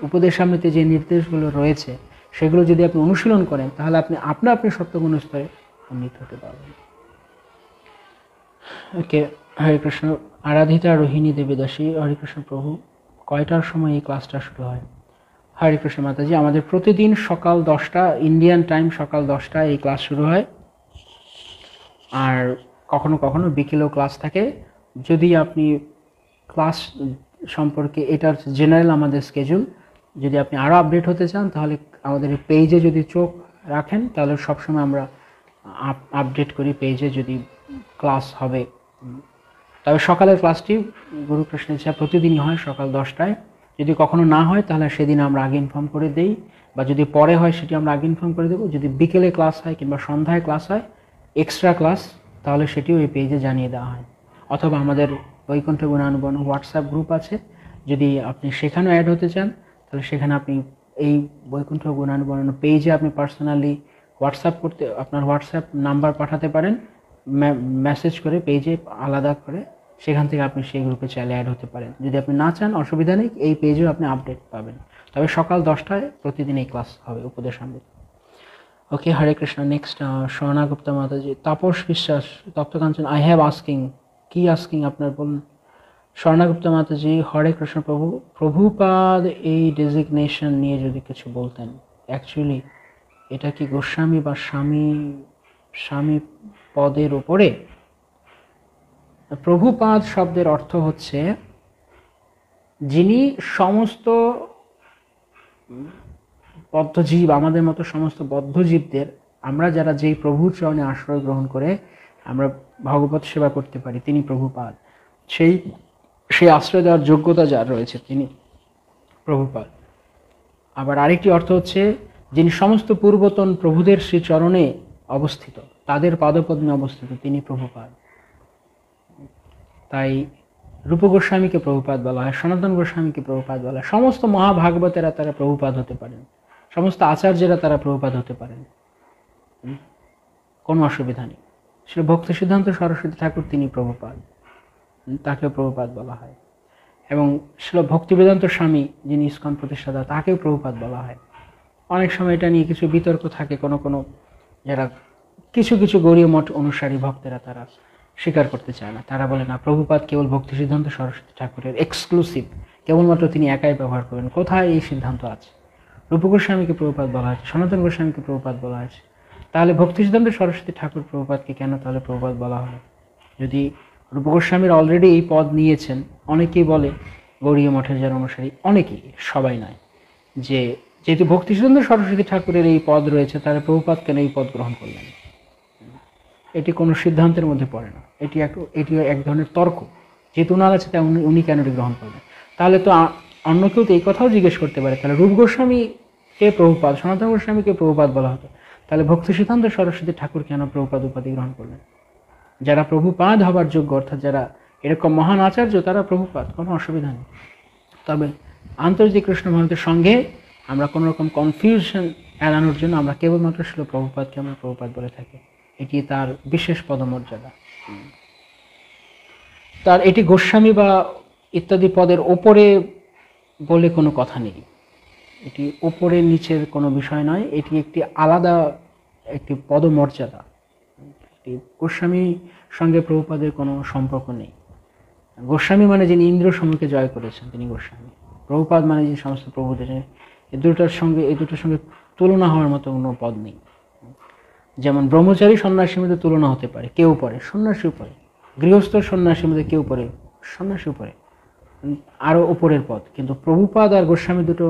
উপদেশামৃতে যে নির্দেশগুলো রয়েছে সেগুলো যদি আপনি অনুশীলন করেন, তাহলে আপনি সত্যগুণ স্তরে উন্নীত হতে পারবেন। ওকে, হরে কৃষ্ণ। আরাধিতা রোহিণী দেবী দাসী, হরে কৃষ্ণ প্রভু, কয়টার সময় এই ক্লাসটা শুরু হয়? হরে কৃষ্ণ মাতাজি, আমাদের প্রতিদিন সকাল 10টা ইন্ডিয়ান টাইম, সকাল 10টায় এই ক্লাস শুরু হয়। আর কখনো কখনো বিকেলেও ক্লাস থাকে। যদি আপনি ক্লাস সম্পর্কে, এটার জেনারেল আমাদের স্কেজুল, যদি আপনি আরও আপডেট হতে চান, তাহলে আমাদের পেজে যদি চোখ রাখেন, তাহলে সবসময় আমরা আপডেট করি পেজে যদি ক্লাস হবে। তবে সকালের ক্লাসটি গুরু কৃষ্ণের ইচ্ছা প্রতিদিনই হয় সকাল 10টায়। যদি কখনো না হয় তাহলে সেদিন আমরা আগে ইনফর্ম করে দেই, বা যদি পরে হয় সেটি আমরা আগে ইনফর্ম করে দেবো। যদি বিকেলে ক্লাস হয় কিংবা সন্ধ্যায় ক্লাস হয়, এক্সট্রা ক্লাস, তাহলে সেটিও এই পেজে জানিয়ে দেওয়া হয়। অথবা আমাদের বৈকুণ্ঠ গুণানুবর্ণ হোয়াটসঅ্যাপ গ্রুপ আছে, যদি আপনি সেখানেও অ্যাড হতে চান তাহলে সেখানে আপনি এই বৈকুণ্ঠ গুণানুবর্ণ পেজে আপনি পার্সোনালি আপনার হোয়াটসঅ্যাপ নাম্বার পাঠাতে পারেন, মেসেজ করে পেজে আলাদা করে, সেখান থেকে আপনি সেই গ্রুপে চাইলে অ্যাড হতে পারেন। যদি আপনি না চান অসুবিধা নেই, এই পেজেও আপনি আপডেট পাবেন। তবে সকাল 10টায় প্রতিদিন এই ক্লাস হবে উপদেশ অমৃত। ওকে, হরে কৃষ্ণ। নেক্সট স্বর্ণা গুপ্তা মাতাজি। তাপস বিশ্বাস, তপ্তকাঞ্চন, আই হ্যাভ আস্কিং। কি আস্কিং আপনার বলুন? স্বর্ণা গুপ্তা মাতাজি, হরে কৃষ্ণ প্রভু। প্রভুপাদ এই ডেজিগনেশন নিয়ে যদি কিছু বলতেন, অ্যাকচুয়ালি এটা কি গোস্বামী বা স্বামী পদের উপরে? প্রভুপাদ শব্দের অর্থ হচ্ছে যিনি সমস্ত বদ্ধজীব, আমাদের মতো সমস্ত বদ্ধজীবদের, আমরা যারা যেই প্রভুর চরণে আশ্রয় গ্রহণ করে আমরা ভগবত সেবা করতে পারি, তিনি প্রভুপাদ। সেই আশ্রয় দেওয়ার যোগ্যতা যার রয়েছে তিনি প্রভুপাদ। আবার আরেকটি অর্থ হচ্ছে যিনি সমস্ত পূর্বতন প্রভুদের শ্রীচরণে অবস্থিত, তাদের পাদপদ্মে অবস্থিত, তিনি প্রভুপাদ। তাই রূপ গোস্বামীকে প্রভুপাদ বলা হয়, সনাতন গোস্বামীকে প্রভুপাদ বলা হয়। সমস্ত মহাভাগবতেরা তারা প্রভুপাদ হতে পারেন, সমস্ত আচার্যেরা তারা প্রভুপাদ হতে পারেন, কোনো অসুবিধা নেই। শ্রী ভক্তি সিদ্ধান্ত সরস্বতী ঠাকুর তিনি প্রভুপাদ, তাকেও প্রভুপাদ বলা হয়। এবং শ্রী ভক্তিবেদান্ত স্বামী যিনি ইস্কন প্রতিষ্ঠাতা, তাকেও প্রভুপাদ বলা হয়। অনেক সময় এটা নিয়ে কিছু বিতর্ক থাকে, কোনো যারা কিছু গৌড়ীয় মঠ অনুসারী ভক্তেরা তারা স্বীকার করতে চায় না। তারা বলে না, প্রভুপাদ কেবল ভক্তি সিদ্ধান্ত সরস্বতী ঠাকুরের এক্সক্লুসিভ, কেবলমাত্র তিনি একাই ব্যবহার করবেন। কোথায় এই সিদ্ধান্ত আছে? রূপ গোস্বামীকে প্রভুপাদ বলা হয়েছে, সনাতন গোস্বামীকে প্রভুপাদ বলা হয়েছে, তাহলে ভক্তি সিদ্ধান্ত সরস্বতী ঠাকুর প্রভুপাদকে কেন তাহলে প্রভুপাদ বলা হলো? যদি রূপ গোস্বামীর অলরেডি এই পদ নিয়েছেন, অনেকেই বলে গৌড়ীয় মঠের যারা অনুসারী, অনেকেই, সবাই নয়, যে যেহেতু ভক্তি সিদ্ধান্ত সরস্বতী ঠাকুরের এই পদ রয়েছে, তাহলে প্রভুপাদ কেন এই পদ গ্রহণ করলেন? এটি কোনো সিদ্ধান্তের মধ্যে পড়ে না, এটি এক ধরনের তর্ক। যেহেতু উনার আছে তাই উনি কেন এটি গ্রহণ করবেন? তাহলে তো অন্য কেউ তো এই কথাও জিজ্ঞেস করতে পারে, তাহলে রূপ গোস্বামীকে প্রভুপাদ, সনাতন গোস্বামীকে প্রভুপাদ বলা হতো, তাহলে ভক্তি সিদ্ধান্ত সরস্বতী ঠাকুর কেন প্রভুপাদ উপাধি গ্রহণ করলেন? যারা প্রভুপাদ হবার যোগ্য, অর্থাৎ যারা এরকম মহান আচার্য, তারা প্রভুপাদ, কোনো অসুবিধা নেই। তবে আন্তর্জাতিক কৃষ্ণ ভারতের সঙ্গে আমরা কোনো রকম কনফিউশন এড়ানোর জন্য আমরা কেবলমাত্র ছিল প্রভুপাদকে আমরা প্রভুপাদ বলে থাকি। এটি তার বিশেষ পদমর্যাদা। তার এটি গোস্বামী বা ইত্যাদি পদের ওপরে বলে কোনো কথা নেই, এটি ওপরে নিচের কোনো বিষয় নয়, এটি একটি আলাদা একটি পদমর্যাদা। গোস্বামীর সঙ্গে প্রভুপাদের কোনো সম্পর্ক নেই। গোস্বামী মানে যিনি ইন্দ্র সমূহকে জয় করেছেন তিনি গোস্বামী। প্রভুপাদ মানে যিনি সমস্ত প্রভুদের, এই দুটোর সঙ্গে তুলনা হওয়ার মতো কোনো পদ নেই। যেমন ব্রহ্মচারী সন্ন্যাসীর মধ্যে তুলনা হতে পারে, কেউ পড়ে সন্ন্যাসী উপরে, গৃহস্থ সন্ন্যাসীর মধ্যে কেউ পড়ে সন্ন্যাসী উপরে, আরও উপরের পদ। কিন্তু প্রভুপাদ আর গোস্বামী দুটো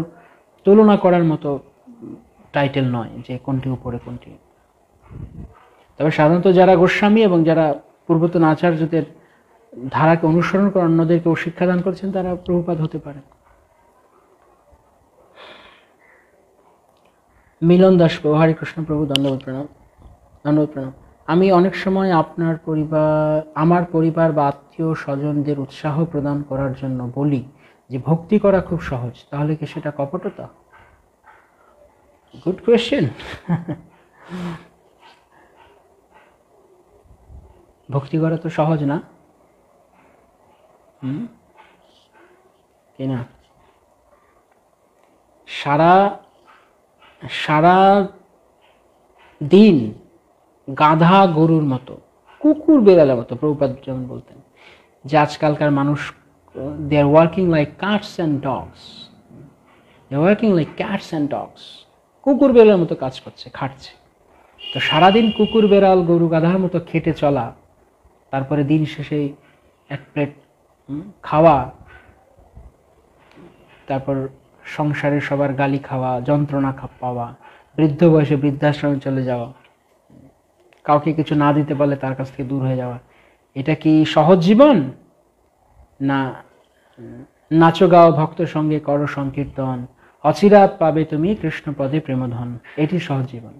তুলনা করার মতো টাইটেল নয় যে কোনটি উপরে কোনটি। তবে সাধারণত যারা গোস্বামী এবং যারা পূর্বতন আচার্যদের ধারাকে অনুসরণ করে অন্যদেরকেও শিক্ষাদান করছেন, তারা প্রভুপাদ হতে পারে। মিলন দাস প্রভু, হরে কৃষ্ণ প্রভু, দণ্ডবোধ প্রণাম। আমি অনেক সময় আমার পরিবার বা আত্মীয় স্বজনদের উৎসাহ প্রদান করার জন্য বলি যে ভক্তি করা খুব সহজ, তাহলে কি সেটা কপটতা? Good question. ভক্তি করা তো সহজ না, কি না? সারা দিন গাধা গরুর মতো, কুকুর বেড়ালের মতো, প্রভুপাদ যেমন বলতেন যে আজকালকার মানুষ they are working like cats and dogs, কুকুর বেড়ালের মতো কাজ করছে, খাটছে। তো সারাদিন কুকুর বেড়াল গরু গাধার মতো খেটে চলা, তারপরে দিন শেষে এক প্লেট খাওয়া, তারপর সংসারের সবার গালি খাওয়া, যন্ত্রণা পাওয়া, বৃদ্ধ বয়সে বৃদ্ধাশ্রমে চলে যাওয়া, কাউকে কিছু না দিতে পারলে তার কাছ থেকে দূর হয়ে যাওয়া, এটা কি সহজ জীবন? না নাচো গাও ভক্ত সঙ্গে করো সংকীর্তন, অচিরাত পাবে তুমি কৃষ্ণ পদে প্রেমধন, এটি সহজ জীবন?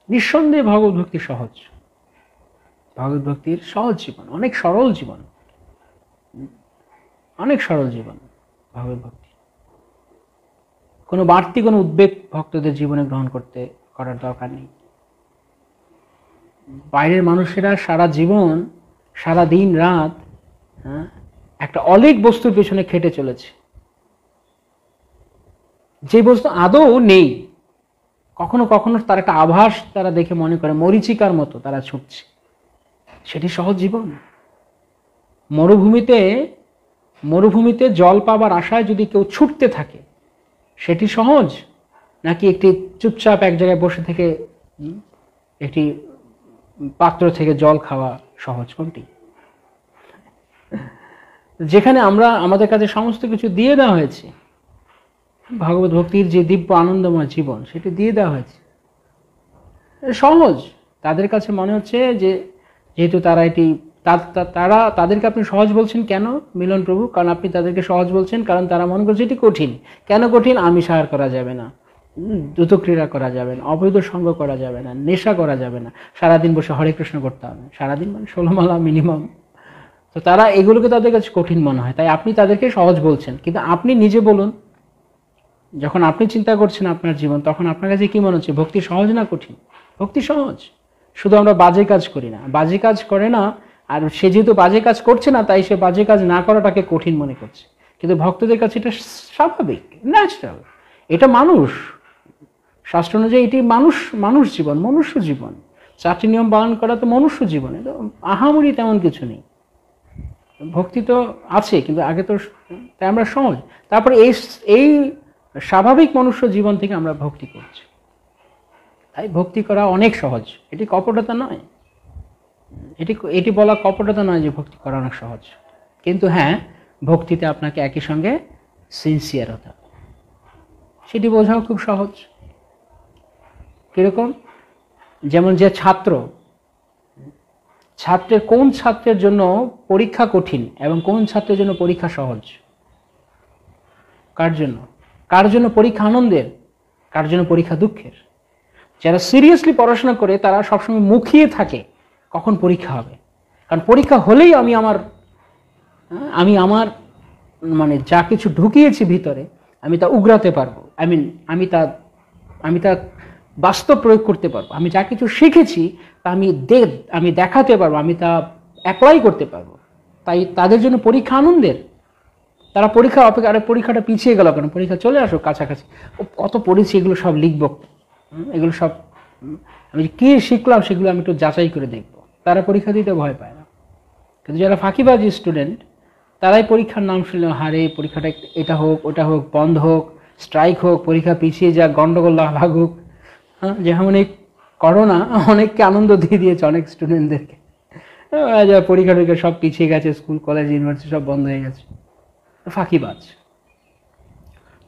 নিঃসন্দেহে ভগবত ভক্তি সহজ, ভগবত ভক্তির সহজ জীবন, অনেক সরল জীবন। অনেক সরল জীবন ভগবত ভক্তি। কোনো বাড়তি কোনো উদ্বেগ ভক্তদের জীবনে গ্রহণ করার দরকার নেই। বাইরের মানুষেরা সারা জীবন, সারা দিন রাত একটা অলীক বস্তুর পেছনে খেটে চলেছে, যে বস্তু আদৌ নেই। কখনো কখনো তার একটা আভাস তারা দেখে মনে করে মরীচিকার মতো তারা ছুটছে। সেটি সহজ জীবন। মরুভূমিতে জল পাবার আশায় যদি কেউ ছুটতে থাকে, সেটি সহজ, নাকি একটি চুপচাপ এক জায়গায় বসে থেকে একটি পাত্র থেকে জল খাওয়া সহজ? কোনটি? যেখানে আমাদের কাছে সমস্ত কিছু দিয়ে দেওয়া হয়েছে, ভগবত ভক্তির যে দিব্য আনন্দময় জীবন, সেটি দিয়ে দেওয়া হয়েছে, সহজ। তাদের কাছে মনে হচ্ছে যে যেহেতু তারা তাদেরকে আপনি সহজ বলছেন কেন মিলন প্রভু? কারণ আপনি তাদেরকে সহজ বলছেন, কারণ তারা মনে করছে এটি কঠিন। কেন কঠিন? আমিষাহার করা যাবে না, দ্রুত ক্রীড়া করা যাবে না, অবৈধ সঙ্গ করা যাবে না, নেশা করা যাবে না, সারাদিন বসে হরে কৃষ্ণ করতে হবে, সারাদিন মানে 16 মালা মিনিমাম। তো তারা এগুলোকে তাদের কাছে কঠিন মনে হয়, তাই আপনি তাদেরকে সহজ বলছেন। কিন্তু আপনি নিজে বলুন, যখন আপনি চিন্তা করছেন আপনার জীবন, তখন আপনার কাছে কি মনে হচ্ছে? ভক্তি সহজ না কঠিন? ভক্তি সহজ। শুধু আমরা বাজে কাজ করি না, বাজে কাজ করে না, আর সে যেহেতু বাজে কাজ করছে না, তাই সে বাজে কাজ না করাটাকে কঠিন মনে করছে। কিন্তু ভক্তদের কাছে এটা স্বাভাবিক, ন্যাচারাল। এটা মানুষ, শাস্ত্র অনুযায়ী এটি মানুষ জীবন, মনুষ্য জীবন। 4টি নিয়ম পালন করা তো মনুষ্য জীবনে, তো আহামরি তেমন কিছু নেই। ভক্তি তো আছে, কিন্তু আগে তো তাই আমরা সহজ। তারপরে এই স্বাভাবিক মনুষ্য জীবন থেকে আমরা ভক্তি করছি, তাই ভক্তি করা অনেক সহজ। এটি কপটতা নয়, এটি বলা কপটতা নয় যে ভক্তি করা অনেক সহজ। কিন্তু হ্যাঁ, ভক্তিতে আপনাকে একই সঙ্গে সিনসিয়ার হতে হবে, সেটি বোঝাও খুব সহজ। কিরকম? যেমন যে কোন ছাত্রের জন্য পরীক্ষা কঠিন এবং কোন ছাত্রের জন্য পরীক্ষা সহজ? কার জন্য পরীক্ষা আনন্দের, কার জন্য পরীক্ষা দুঃখের? যারা সিরিয়াসলি পড়াশোনা করে তারা সবসময় মুখিয়ে থাকে কখন পরীক্ষা হবে, কারণ পরীক্ষা হলেই আমি আমার মানে যা কিছু ঢুকিয়েছি ভিতরে, আমি তা উগরাতে পারবো। আমি তা বাস্তব প্রয়োগ করতে পারবো। আমি যা কিছু শিখেছি তা আমি দেখাতে পারবো, আমি তা অ্যাপ্লাই করতে পারবো। তাই তাদের জন্য পরীক্ষা আনন্দের। তারা পরীক্ষা অপেক্ষা, আরে পরীক্ষাটা পিছিয়ে গেল কেন, পরীক্ষা চলে আসো কাছাকাছি, কত পড়েছি এগুলো সব লিখবো, এগুলো সব আমি কি শিখলাম সেগুলো আমি একটু যাচাই করে দেখবো। তারা পরীক্ষা দিতে ভয় পায় না। কিন্তু যারা ফাঁকিবাজি স্টুডেন্ট, তারাই পরীক্ষার নাম শুনলে হারে পরীক্ষাটা এটা হোক, ওটা হোক, বন্ধ হোক, স্ট্রাইক হোক, পরীক্ষা পিছিয়ে যাক, গন্ডগোল লাগুক। যেমন এই করোনা অনেককে আনন্দ দিয়ে দিয়েছে, অনেক স্টুডেন্টদেরকে। পরীক্ষা টরীক্ষা সব পিছিয়ে গেছে, স্কুল কলেজ ইউনিভার্সিটি সব বন্ধ হয়ে গেছে। ফাঁকিবাজ।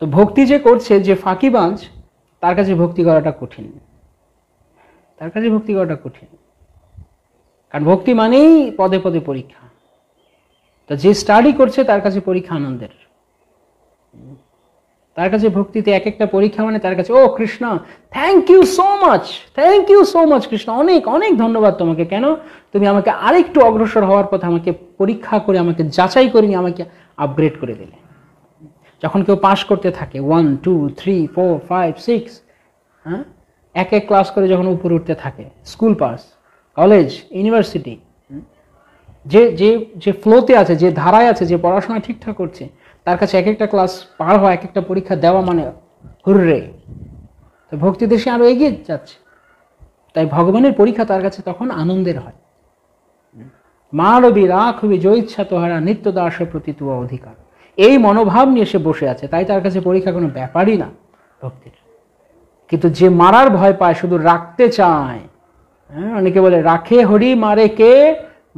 তো ভক্তি যে করছে, যে ফাঁকিবাজ, তার কাছে ভক্তি করাটা কঠিন, কারণ ভক্তি মানেই পদে পদে পরীক্ষা। তো যে স্টাডি করছে তার কাছে পরীক্ষা আনন্দের, তার কাছে ভক্তিতে এক একটা পরীক্ষা মানে তার কাছে ও Krishna thank you so much Krishna, অনেক অনেক ধন্যবাদ তোমাকে। কেন? তুমি আমাকে আরেকটু অগ্রসর হওয়ার পথে আমাকে পরীক্ষা করে, আমাকে যাচাই করে নিয়ে আমাকে আপগ্রেড করে দিলে। যখন কেউ পাস করতে থাকে 1 2 3 4 5 6, এক এক ক্লাস করে যখন উপরে উঠতে থাকে, স্কুল পাস, কলেজ, ইউনিভার্সিটি, যে ফ্লোতে আছে, যে ধারায় আছে, যে পড়াশোনা ঠিকঠাক করছে, তার কাছে এক একটা ক্লাস পার হওয়া, এক একটা পরীক্ষা দেওয়া মানে হুররে। তো ভক্তি দেশে আরো এগিয়ে যাচ্ছে। তাই ভগবানের পরীক্ষা তার কাছে তখন আনন্দের হয়। মানবী রাখবি জয়িচ্ছা তোহারা নিত্য দাস প্রতি তুয়া অধিকার, এই মনোভাব নিয়ে সে বসে আছে। তাই তার কাছে পরীক্ষা কোনো ব্যাপারই না ভক্তির। কিন্তু যে মারার ভয় পায়, শুধু রাখতে চায়, অনেকে বলে রাখে হরি মারে কে,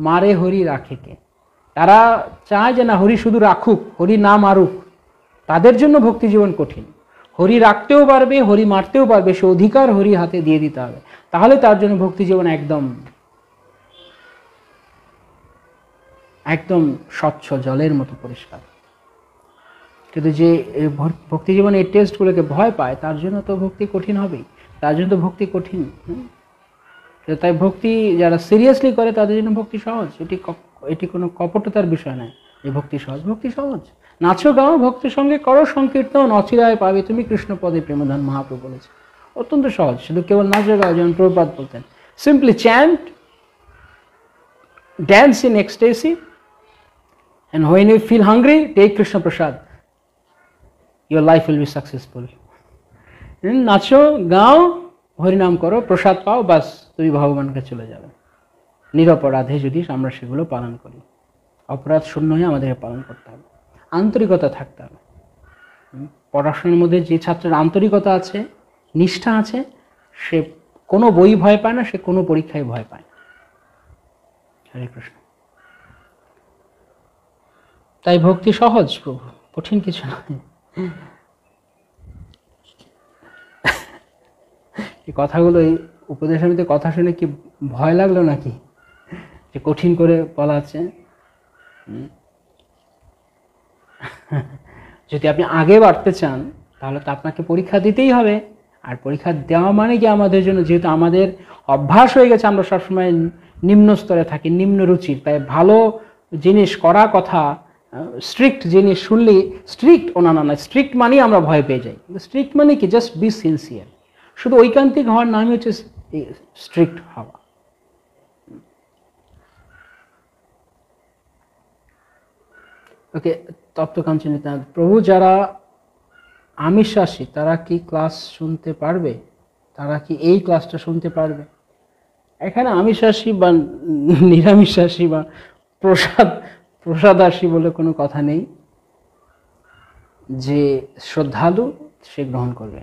মারে হরি রাখে কে। তারা চায় যে না হরি শুধু রাখুক, হরি না মারুক। তাদের জন্য ভক্তি জীবন কঠিন। হরি রাখতেও পারবে, হরি মারতেও পারবে, সে অধিকার হরি হাতে দিয়ে দিতে হবে, তাহলে তার জন্য ভক্তি জীবন একদম স্বচ্ছ জলের মতো পরিষ্কার। কিন্তু যে ভক্তি জীবনে এই টেস্টগুলোকে ভয় পায়, তার জন্য তো ভক্তি কঠিন হবেই, তার জন্য তো ভক্তি কঠিন। তাই ভক্তি যারা সিরিয়াসলি করে তাদের জন্য ভক্তি সহজ। এটি কোনো কপটতার বিষয় নয়, এই ভক্তি সহজ, ভক্তি সহজ। নাচো গাও ভক্তির সঙ্গে করো সংকীর্তন, অচিরায় পাবে তুমি কৃষ্ণ পদে প্রেমধন, মহাপ্রভু বলেছে। অত্যন্ত সহজ, শুধু কেবল নাচো গাও, যেমন প্রভুপাদ বলতেন, simply chant, dance in ecstasy, and when you feel hungry, take Krishna Prasad. Your life will be successful. নাচো গাও, হরিনাম করো, প্রসাদ পাও, বাস তুমি ভগবানকে চলে যাবে। নিরপরাধে যদি আমরা সেগুলো পালন করি, অপরাধ শূন্য হয়ে আমাদেরকে পালন করতে হবে, আন্তরিকতা থাকতে হবে। পড়াশোনার মধ্যে যে ছাত্রের আন্তরিকতা আছে, নিষ্ঠা আছে, সে কোনো বই ভয় পায় না, সে কোনো পরীক্ষায় ভয় পায় না। হরে কৃষ্ণ। তাই ভক্তি সহজ প্রভু, কঠিন কিছু নয়। এই কথাগুলো, এই উপদেশের মধ্যে কথা শুনে কি ভয় লাগলো নাকি, যে কঠিন করে বলা আছে? যদি আপনি আগে বাড়তে চান তাহলে তো আপনাকে পরীক্ষা দিতেই হবে। আর পরীক্ষা দেওয়া মানে কি আমাদের জন্য, যেহেতু আমাদের অভ্যাস হয়ে গেছে আমরা সবসময় নিম্ন স্তরে থাকি, নিম্ন রুচির, তাই ভালো জিনিস করা কথা, স্ট্রিক্ট জিনিস শুনলে, স্ট্রিক্ট না, স্ট্রিক্ট মানেই আমরা ভয় পেয়ে যাই। স্ট্রিক্ট মানে কি, জাস্ট বি সিনসিয়ার। শুধু ঐকান্তিক হওয়ার নামই হচ্ছে স্ট্রিক্ট হওয়া। ওকে, তপ্তকাঞ্চনিতা প্রভু, যারা আমিষাসী তারা কি ক্লাস শুনতে পারবে? তারা কি এই ক্লাসটা শুনতে পারবে? এখানে আমিষাসী বা নিরামিষাসী বা প্রসাদাসী বলে কোনো কথা নেই। যে শ্রদ্ধালু সে গ্রহণ করবে,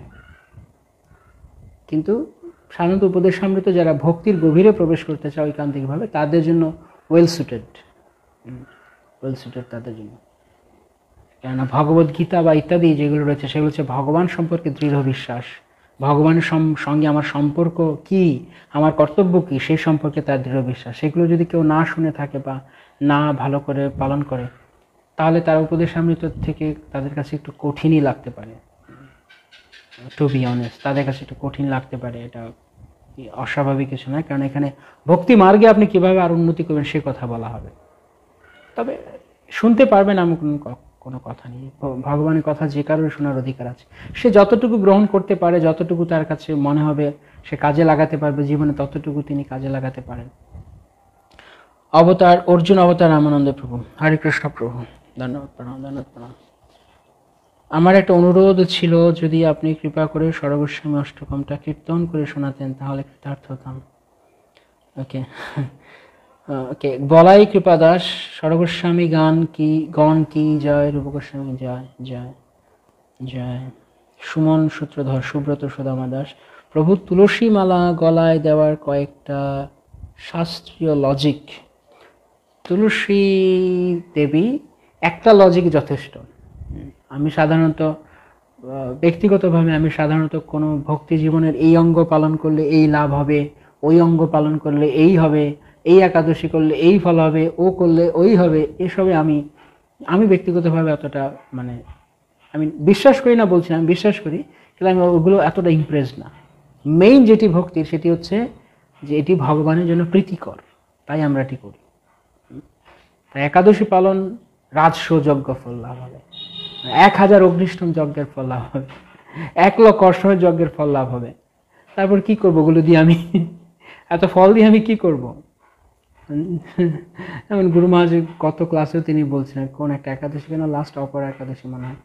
কিন্তু সাধারণত উপদেশামৃত যারা ভক্তির গভীরে প্রবেশ করতে চায় ঐকান্তিকভাবে, তাদের জন্য ওয়েল সুটেড তাদের জন্য। কেননা ভগবদ গীতা বা ইত্যাদি যেগুলো রয়েছে সেগুলো হচ্ছে ভগবান সম্পর্কে দৃঢ় বিশ্বাস, ভগবানের সঙ্গে আমার সম্পর্ক কি, আমার কর্তব্য কি, সেই সম্পর্কে তার দৃঢ় বিশ্বাস। সেগুলো যদি কেউ না শুনে থাকে বা না ভালো করে পালন করে, তাহলে তার উপদেশামৃত থেকে তাদের কাছে একটু কঠিনই লাগতে পারে। টু বি অনেস্ট, তাদের কাছে একটু কঠিন লাগতে পারে। এটা অস্বাভাবিক কিছু নয়, কারণ এখানে ভক্তি মার্গে আপনি কিভাবে আর উন্নতি করবেন সে কথা বলা হবে। তবে শুনতে পারবেন এমন কোনো কথা নেই। ভগবানের কথা যে কারোর শোনার অধিকার আছে। সে যতটুকু গ্রহণ করতে পারে, যতটুকু তার কাছে মনে হবে সে কাজে লাগাতে পারবে জীবনে, ততটুকু তিনি কাজে লাগাতে পারেন। অবতার অর্জুন অবতার রামানন্দ প্রভু। হরে কৃষ্ণ প্রভু। ধন্যবাদ, প্রণাম, ধন্যবাদ, প্রণাম। আমার একটা অনুরোধ ছিল, যদি আপনি কৃপা করে সর্বস্বামী অষ্টকমটা কীর্তন করে শোনাতেন তাহলে কৃতার্থ হতাম। ওকে ওকে, বলাই কৃপা দাস, সর্বস্বামী গণ কি জয়, রূপগোস্বামী জয় জয় জয়। সুমন সূত্রধর, সুব্রত সুদামা দাস। প্রভু, তুলসী মালা গলায় দেওয়ার কয়েকটা শাস্ত্রীয় লজিক। তুলসী দেবী, একটা লজিক যথেষ্ট। আমি সাধারণত ব্যক্তিগতভাবে কোনো ভক্তি জীবনের এই অঙ্গ পালন করলে এই লাভ হবে, ওই অঙ্গ পালন করলে এই হবে, এই একাদশী করলে এই ফল হবে, ও করলে ওই হবে, এসবে আমি ব্যক্তিগতভাবে অতটা আমি বিশ্বাস করি না, বলছি না আমি বিশ্বাস করি, কিন্তু আমি ওগুলো এতটা ইমপ্রেস না। মেইন যেটি ভক্তির সেটি হচ্ছে যে এটি ভগবানের জন্য প্রীতিকর, তাই আমরা এটি করি। তাই একাদশী পালন রাজস্ব যজ্ঞ ফল লাভ হবে, 1000 অগ্নিষ্ঠম যজ্ঞের ফল লাভ হবে, 1 লক্ষ অশ্বমেধ যজ্ঞের ফল লাভ হবে। তারপর কি করবো ওগুলো দিয়ে, আমি এত ফল দিয়ে আমি কি করব? যেমন গুরু মহারাজ গত ক্লাসেও তিনি বলছিলেন, কোন একটা একাদশী, কেন লাস্ট অপর একাদশী মনে হয়,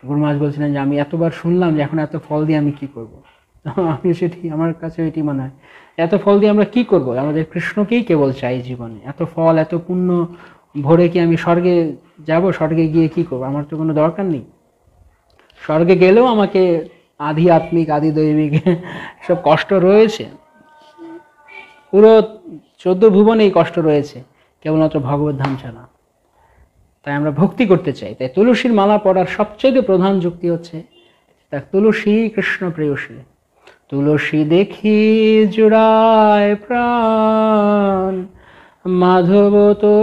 গুরু মহারাজ বলছিলেন যে আমি এতবার শুনলাম যে এখন এত ফল দিয়ে আমি কি করব। আমি সেটি, আমার কাছে এটি মনে হয়, এত ফল দিয়ে আমরা কি করব? আমাদের কৃষ্ণকেই কেবল চাই জীবনে। এত ফল এত পুণ্য ভরে কি আমি স্বর্গে যাব? স্বর্গে গিয়ে কি করবো? আমার তো কোনো দরকার নেই। স্বর্গে গেলেও আমাকে আধি আত্মিক আধি দৈবিক সব কষ্ট রয়েছে, পুরো 14 ভুবনেই কষ্ট রয়েছে, কেবলমাত্র ভগবত ধাম ছাড়া। তাই আমরা ভক্তি করতে চাই। তাই তুলসীর মালা পড়ার সবচেয়ে প্রধান যুক্তি হচ্ছে তার তুলসী কৃষ্ণ প্রেয়সী। তুলসী দেখি জুড়ায় প্রাণ, মাধব তো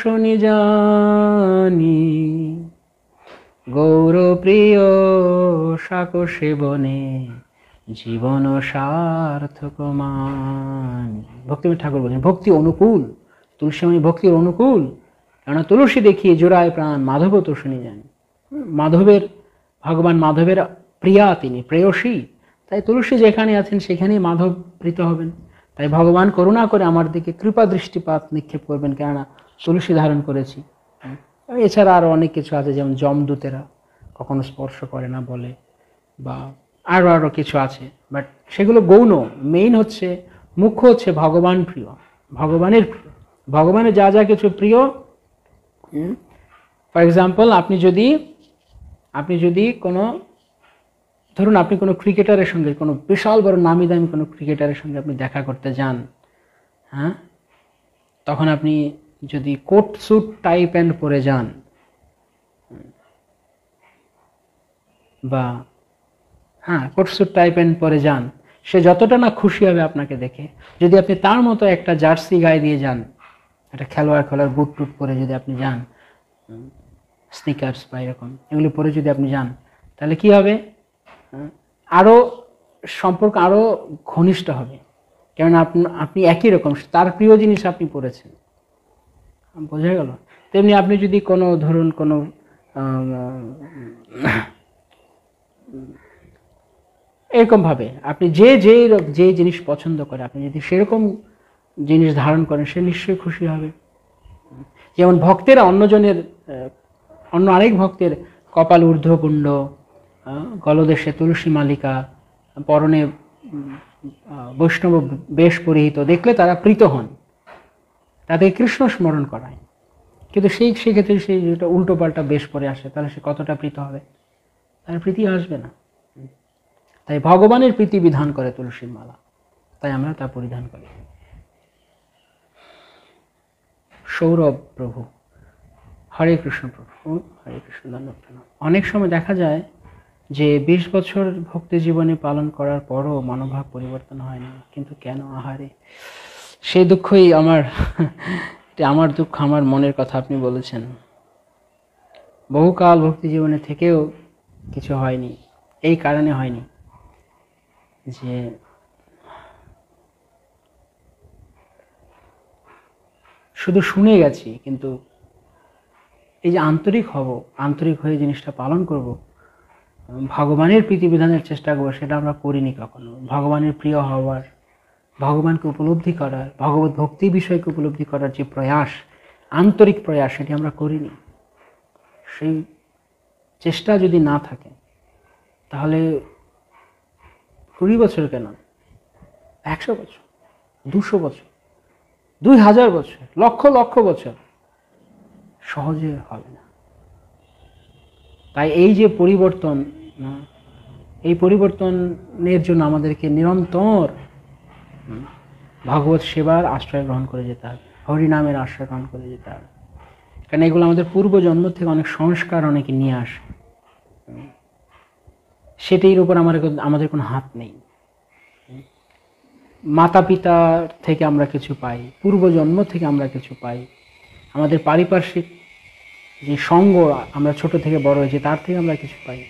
শুনি জানি, গৌর প্রিয় শাক সেবনে জীবন সার্থক মানি। ভক্তিবিনোদ ঠাকুর বলছেন ভক্তি অনুকূল, তুলসী মানে ভক্তির অনুকূল, কেননা তুলসী দেখিয়ে জোড়ায় প্রাণ মাধব তো শুনি যান। মাধবের, ভগবান মাধবের প্রিয়া তিনি, প্রেয়সী। তাই তুলসী যেখানে আছেন সেখানেই মাধব প্রীত হবেন। তাই ভগবান করুণা করে আমার দিকে কৃপা দৃষ্টিপাত নিক্ষেপ করবেন, কেননা তুলসী ধারণ করেছি। এছাড়া আরও অনেক কিছু আছে, যেমন যমদূতেরা কখনো স্পর্শ করে না বলে, বা আরও কিছু আছে, বাট সেগুলো গৌণ। মেইন হচ্ছে, মুখ্য হচ্ছে ভগবান প্রিয়, ভগবানের প্রিয়, ভগবানের যা যা কিছু প্রিয়। ফর এক্সাম্পল, আপনি যদি কোনো, ধরুন আপনি কোনো ক্রিকেটারের সঙ্গে, কোনো বিশাল বড় নামি দামি কোনো ক্রিকেটারের সঙ্গে আপনি দেখা করতে যান, হ্যাঁ, তখন আপনি যদি কোট স্যুট টাই প্যান্ট পরে যান, বা কোট স্যুট টাই প্যান্ট পরে যান, সে যতটা না খুশি হবে আপনাকে দেখে। যদি আপনি তার মতো একটা জার্সি গায়ে দিয়ে যান, একটা খেলোয়াড় বুট টুট পরে যদি আপনি যান, স্নিকার্স বা এরকম এগুলি পরে যদি আপনি যান, তাহলে কি হবে? আরও সম্পর্ক আরও ঘনিষ্ঠ হবে, কেননা আপনি একই রকম, তার প্রিয় জিনিস আপনি পড়েছেন। বোঝা গেল? তেমনি আপনি যদি কোনো, ধরুন কোনো এরকমভাবে আপনি যে জিনিস পছন্দ করে, আপনি যদি সেরকম জিনিস ধারণ করেন, সে নিশ্চয়ই খুশি হবে। যেমন ভক্তেরা অন্য আরেক ভক্তের কপাল ঊর্ধ্বপুণ্ড, গলদেশে তুলসী মালিকা, পরনে বৈষ্ণব বেশ পরিহিত দেখলে তারা প্রীত হন, তাদের কৃষ্ণ স্মরণ করায়। কিন্তু সেক্ষেত্রে সেই যেটা উল্টো পাল্টা বেশ পরে আসে, তাহলে সে কতটা প্রীত হবে? তার প্রীতি আসবে না। তাই ভগবানের প্রীতি বিধান করে তুলসীর মালা, তাই আমরা তা পরিধান করি। সৌরভ প্রভু, হরে কৃষ্ণ প্রভু, হরে কৃষ্ণ। অনেক সময় দেখা যায় যে 20 বছর ভক্তি জীবনে পালন করার পরও মনোভাব পরিবর্তন হয় না, কিন্তু কেন? আহারে, সেই দুঃখই আমার দুঃখ, আমার মনের কথা আপনি বলেছেন। বহুকাল ভক্তি জীবনে থেকেও কিছু হয়নি, এই কারণে হয়নি যে শুধু শুনে গেছি, কিন্তু এই যে আন্তরিক হয়ে জিনিসটা পালন করব, ভগবানের প্রীতিবিধানের চেষ্টা করবো, সেটা আমরা করিনি কখনো। ভগবানের প্রিয় হওয়ার, ভগবানকে উপলব্ধি করার, ভগবত ভক্তি বিষয়কে উপলব্ধি করার যে প্রয়াস, আন্তরিক প্রয়াস, সেটি আমরা করিনি। সেই চেষ্টা যদি না থাকে, তাহলে 20 বছর কেন, 100 বছর, 200 বছর, 2000 বছর, লক্ষ বছর সহজে হবে না। তাই এই যে পরিবর্তন, এই পরিবর্তনের জন্য আমাদেরকে নিরন্তর ভগবত সেবার আশ্রয় গ্রহণ করে যেতে হবে, হরিনামের আশ্রয় গ্রহণ করে যেতে হবে। কারণ এগুলো আমাদের পূর্বজন্ম থেকে অনেক সংস্কার অনেকে নিয়ে আসে, সেটির উপর আমাদের কোনো হাত নেই। মাতা পিতা থেকে আমরা কিছু পাই, পূর্বজন্ম থেকে আমরা কিছু পাই, আমাদের পারিপার্শ্বিক যে সঙ্গ, আমরা ছোট থেকে বড় হয়েছি তার থেকে আমরা কিছু পাই।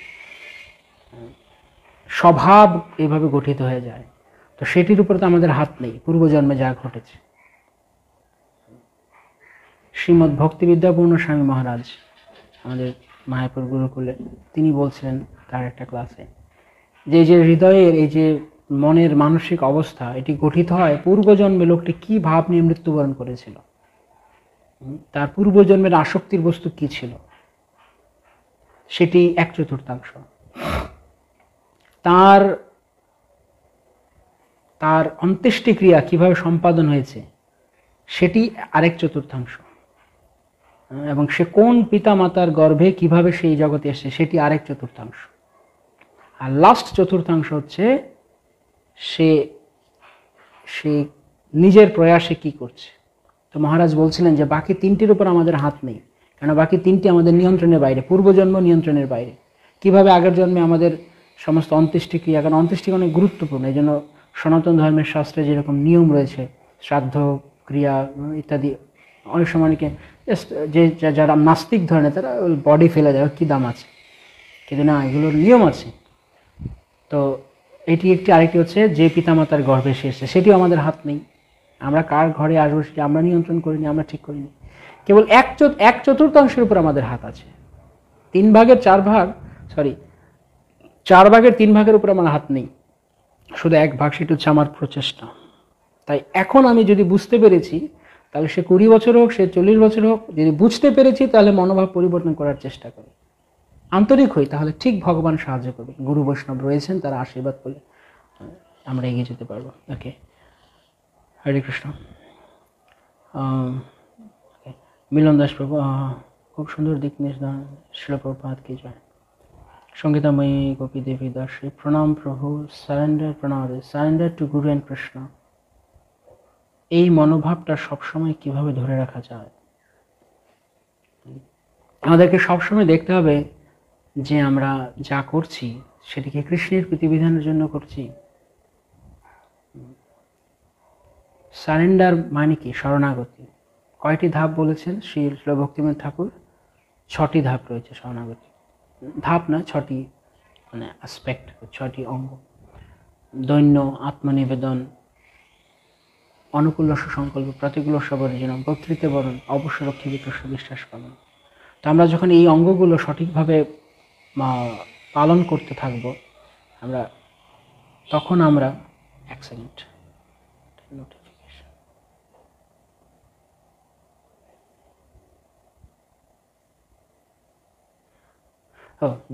স্বভাব এইভাবে গঠিত হয়ে যায়, তো সেটির উপর তো আমাদের হাত নেই, পূর্বজন্মে যা ঘটেছে। শ্রীমদ্ ভক্তিবিদ্যাপূর্ণ স্বামী মহারাজ, আমাদের মায়াপুর গুরুকুলে, তিনি বলছিলেন তার একটা ক্লাসে, যে হৃদয়ের এই যে মনের মানসিক অবস্থা, এটি গঠিত হয় পূর্বজন্মে লোকটি কি ভাব নিয়ে মৃত্যুবরণ করেছিল, তার পূর্বজন্মের আসক্তির বস্তু কি ছিল, সেটি 1/4। তার অন্ত্যেষ্টিক্রিয়া কিভাবে সম্পাদন হয়েছে, সেটি 1/4। এবং সে কোন পিতা মাতার গর্ভে কিভাবে সেই জগতে এসেছে, সেটি 1/4। আর লাস্ট 1/4 হচ্ছে সে নিজের প্রয়াসে কি করছে। তো মহারাজ বলছিলেন যে বাকি 3টির উপর আমাদের হাত নেই, কেন বাকি 3টি আমাদের নিয়ন্ত্রণের বাইরে, পূর্বজন্ম নিয়ন্ত্রণের বাইরে। কিভাবে আগের জন্মে আমাদের সমস্ত অন্ত্যেষ্টিক্রিয়া, কারণ অন্ত্যেষ্টিক্রিয়া অনেক গুরুত্বপূর্ণ, এই জন্য সনাতন ধর্মের শাস্ত্রে যেরকম নিয়ম রয়েছে, শ্রাদ্ধ ক্রিয়া ইত্যাদি, অনেক সময় অনেকে যারা নাস্তিক ধরনের, তারা বডি ফেলে দেয়, কী দাম আছে, কিন্তু না, এগুলোর নিয়ম আছে। তো এটি একটি, আরেকটি হচ্ছে যে পিতামাতার গর্ভে এসেছে, সেটিও আমাদের হাত নেই। আমরা কার ঘরে আসবো সেটি আমরা নিয়ন্ত্রণ করিনি, আমরা ঠিক করিনি। কেবল এক চতুর্থাংশের উপর আমাদের হাত আছে। 4 ভাগের 3 ভাগের উপর আমার হাত নেই, শুধু 1 ভাগ, সেটা হচ্ছে আমার প্রচেষ্টা। তাই এখন আমি যদি বুঝতে পেরেছি, তাহলে সে 20 বছর হোক, সে 40 বছর হোক, যদি বুঝতে পেরেছি তাহলে মনোভাব পরিবর্তন করার চেষ্টা করি, আন্তরিক হই, তাহলে ঠিক ভগবান সাহায্য করবে। গুরু বৈষ্ণব রয়েছেন, তারা আশীর্বাদ করলে আমরা এগিয়ে যেতে পারবো। ওকে, হরে কৃষ্ণ। মিলন দাস প্রভু, খুব সুন্দর দিক নির্দেশন, শিল প্রভুপাদ কি জয়। সঙ্গীতাময়ী গোপী দেবী দাস, প্রণাম প্রভু, surrender to Guru and Krishna. এই মনোভাবটা সবসময় কিভাবে ধরে রাখা যায়? আমাদেরকে সবসময় দেখতে হবে যে আমরা যা করছি সেটিকে কৃষ্ণের প্রতিবিধানের জন্য করছি। সারেন্ডার মানে কি? শরণাগতি। কয়টি ধাপ বলেছেন শ্রী ভক্তিবিনোদ ঠাকুর? 6টি ধাপ রয়েছে শরণাগতি। ধাপ না, 6টি মানে অ্যাসপেক্ট, 6টি অঙ্গ। দৈন্য, আত্মনিবেদন, অনুকূল সংকল্প, প্রতিকূল বর্জনম, বক্তৃতে বরণ, অবশ্য রক্ষী বিকৃষ্ট বিশ্বাস পালন। তো আমরা যখন এই অঙ্গগুলো সঠিকভাবে পালন করতে থাকবো, তখন আমরা 1 সেকেন্ড নোটিফিকেশন,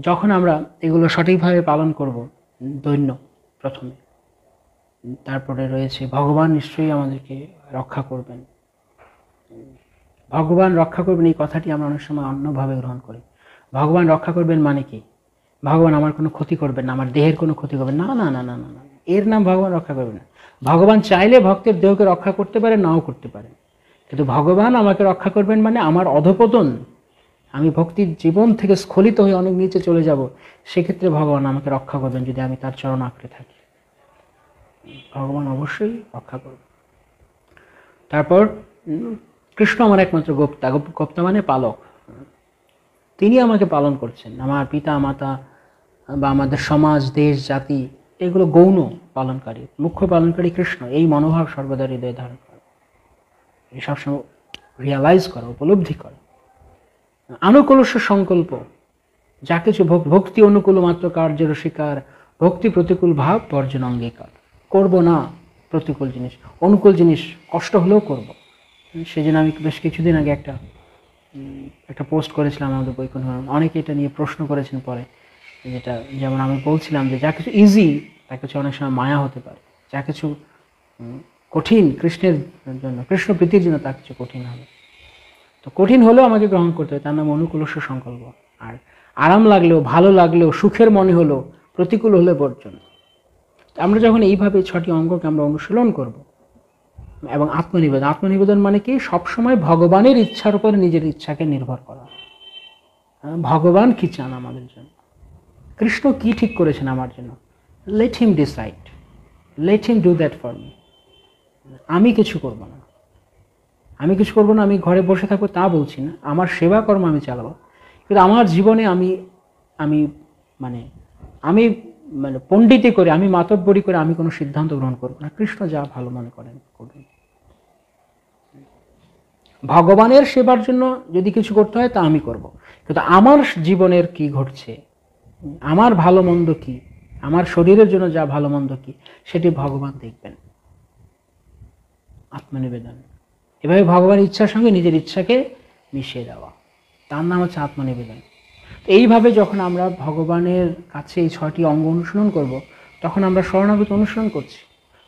যখন আমরা এগুলো সঠিকভাবে পালন করব, দৈন্য প্রথমে, তারপরে রয়েছে ভগবান নিশ্চয়ই আমাদেরকে রক্ষা করবেন। ভগবান রক্ষা করবেন এই কথাটি আমরা অনেক সময় অন্যভাবে গ্রহণ করি। ভগবান রক্ষা করবেন মানে কি? ভগবান আমার কোনো ক্ষতি করবেন না, আমার দেহের কোনো ক্ষতি করবেন না, না না না না না, এর নাম ভগবান রক্ষা করবেন না। ভগবান চাইলে ভক্তের দেহকে রক্ষা করতে পারে, নাও করতে পারেন, কিন্তু ভগবান আমাকে রক্ষা করবেন মানে আমার অধপতন, আমি ভক্তির জীবন থেকে স্খলিত হয়ে অনেক নিচে চলে যাব, সেক্ষেত্রে ভগবান আমাকে রক্ষা করবেন যদি আমি তার চরণ আঁকড়ে থাকি। ভগবান অবশ্যই রক্ষা করবেন। তারপর কৃষ্ণ আমার একমাত্র গোপ্তা। গোপ্তা মানে পালক। তিনি আমাকে পালন করছেন। আমার পিতা মাতা বা আমাদের সমাজ, দেশ, জাতি, এগুলো গৌণ পালনকারী, মুখ্য পালনকারী কৃষ্ণ। এই মনোভাব সর্বদা হৃদয়ে ধারণ করা, এই সবসময় রিয়ালাইজ করা, উপলব্ধি করা। আনুকূলস্য সংকল্প, যা কিছু ভক্তি অনুকূল মাত্র কার্যের স্বীকার, ভক্তি প্রতিকূল ভাব বর্জন অঙ্গীকার। করব না প্রতিকূল জিনিস, অনুকূল জিনিস কষ্ট হলেও করব। সেজন্য আমি বেশ কিছুদিন আগে একটা পোস্ট করেছিলাম আমাদের বৈকুণ্ঠ। অনেকে এটা নিয়ে প্রশ্ন করেছেন পরে, যেটা যেমন আমি বলছিলাম যে যা কিছু ইজি তা কিছু অনেক সময় মায়া হতে পারে, যা কিছু কঠিন কৃষ্ণের জন্য, কৃষ্ণ প্রীতির জন্য, তা কিছু কঠিন হবে। তো কঠিন হলেও আমাকে গ্রহণ করতে হবে, তার নাম অনুকূলস্য সংকল্প। আর আরাম লাগলেও, ভালো লাগলেও, সুখের মনে হলো, প্রতিকূল হলে বর্জন। আমরা যখন এইভাবে 6টি অঙ্গকে আমরা অনুশীলন করব, এবং আত্মনিবেদন মানে কি? সবসময় ভগবানের ইচ্ছার উপরে নিজের ইচ্ছাকে নির্ভর করা। ভগবান কি চান আমাদের জন্য, কৃষ্ণ কি ঠিক করেছেন আমার জন্য, let him decide, let him do that for me. আমি কিছু করব না, আমি ঘরে বসে থাকবো তা বলছি না, আমার সেবা কর্ম আমি চালাবো, কিন্তু আমার জীবনে আমি পণ্ডিতি করে, আমি মাতব্বরি করে আমি কোনো সিদ্ধান্ত গ্রহণ করবো না। কৃষ্ণ যা ভালো মনে করেন করবেন। ভগবানের সেবার জন্য যদি কিছু করতে হয় তা আমি করব, কিন্তু আমার জীবনের কি ঘটছে, আমার ভালো মন্দ কি, আমার শরীরের জন্য যা ভালো মন্দ কি, সেটি ভগবান দেখবেন। আত্মনিবেদন, এভাবে ভগবানের ইচ্ছার সঙ্গে নিজের ইচ্ছাকে মিশিয়ে দেওয়া, তার নাম হচ্ছে আত্মনিবেদন। এইভাবে যখন আমরা ভগবানের কাছে এই 6টি অঙ্গ অনুসরণ করব, তখন আমরা শরণাগতি অনুসরণ করছি।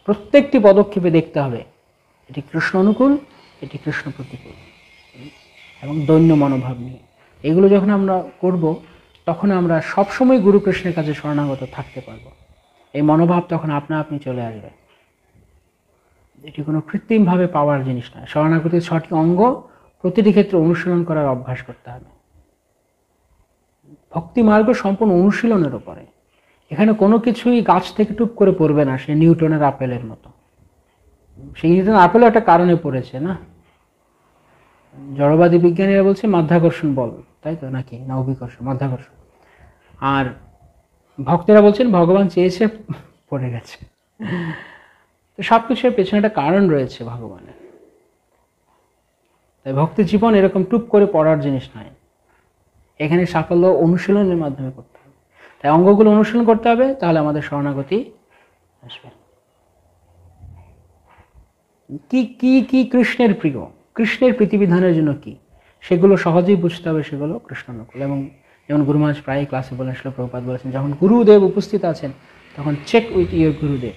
প্রত্যেকটি পদক্ষেপে দেখতে হবে এটি কৃষ্ণ অনুকূল, এটি কৃষ্ণ প্রতিকূল, এবং দৈন্য মনোভাব নিয়ে এগুলো যখন আমরা করব, তখন আমরা সবসময় গুরু কৃষ্ণের কাছে শরণাগত থাকতে পারব। এই মনোভাব তখন আপনা আপনি চলে আসবে। এটি কোনো কৃত্রিমভাবে পাওয়ার জিনিস নয়। শরণাগতির 6টি অঙ্গ প্রতিটি ক্ষেত্রে অনুশীলন করার অভ্যাস করতে হবে। ভক্তি মার্গ সম্পূর্ণ অনুশীলনের উপরে। এখানে কোনো কিছুই গাছ থেকে টুপ করে পড়বে না, সে নিউটনের আপেলের মতো। সেই নিউটনের আপেলও একটা কারণে পড়েছে না? জড়বাদী বিজ্ঞানীরা বলছে মাধ্যাকর্ষণ বল, তাই তো নাকি, না অভিকর্ষণ, মাধ্যাকর্ষণ। আর ভক্তেরা বলছেন ভগবান চেয়েছে পড়ে গেছে। তো সব কিছুর পেছনে একটা কারণ রয়েছে ভগবানের। তাই ভক্তি জীবন এরকম টুপ করে পড়ার জিনিস নয়, এখানে সাফল্য অনুশীলনের মাধ্যমে করতে হবে। তাই অঙ্গগুলো অনুশীলন করতে হবে, তাহলে আমাদের শরণাগতি আসবে। কি কি কি কৃষ্ণের প্রিয়, কৃষ্ণের প্রীতিবিধানের জন্য কি, সেগুলো সহজেই বুঝতে হবে, সেগুলো কৃষ্ণানুকূল। এবং যেমন গুরু মহারাজ প্রায় ক্লাসে বলেন, শিল প্রভুপাদ বলেছেন, যখন গুরুদেব উপস্থিত আছেন তখন চেক উইথ ইউর গুরুদেব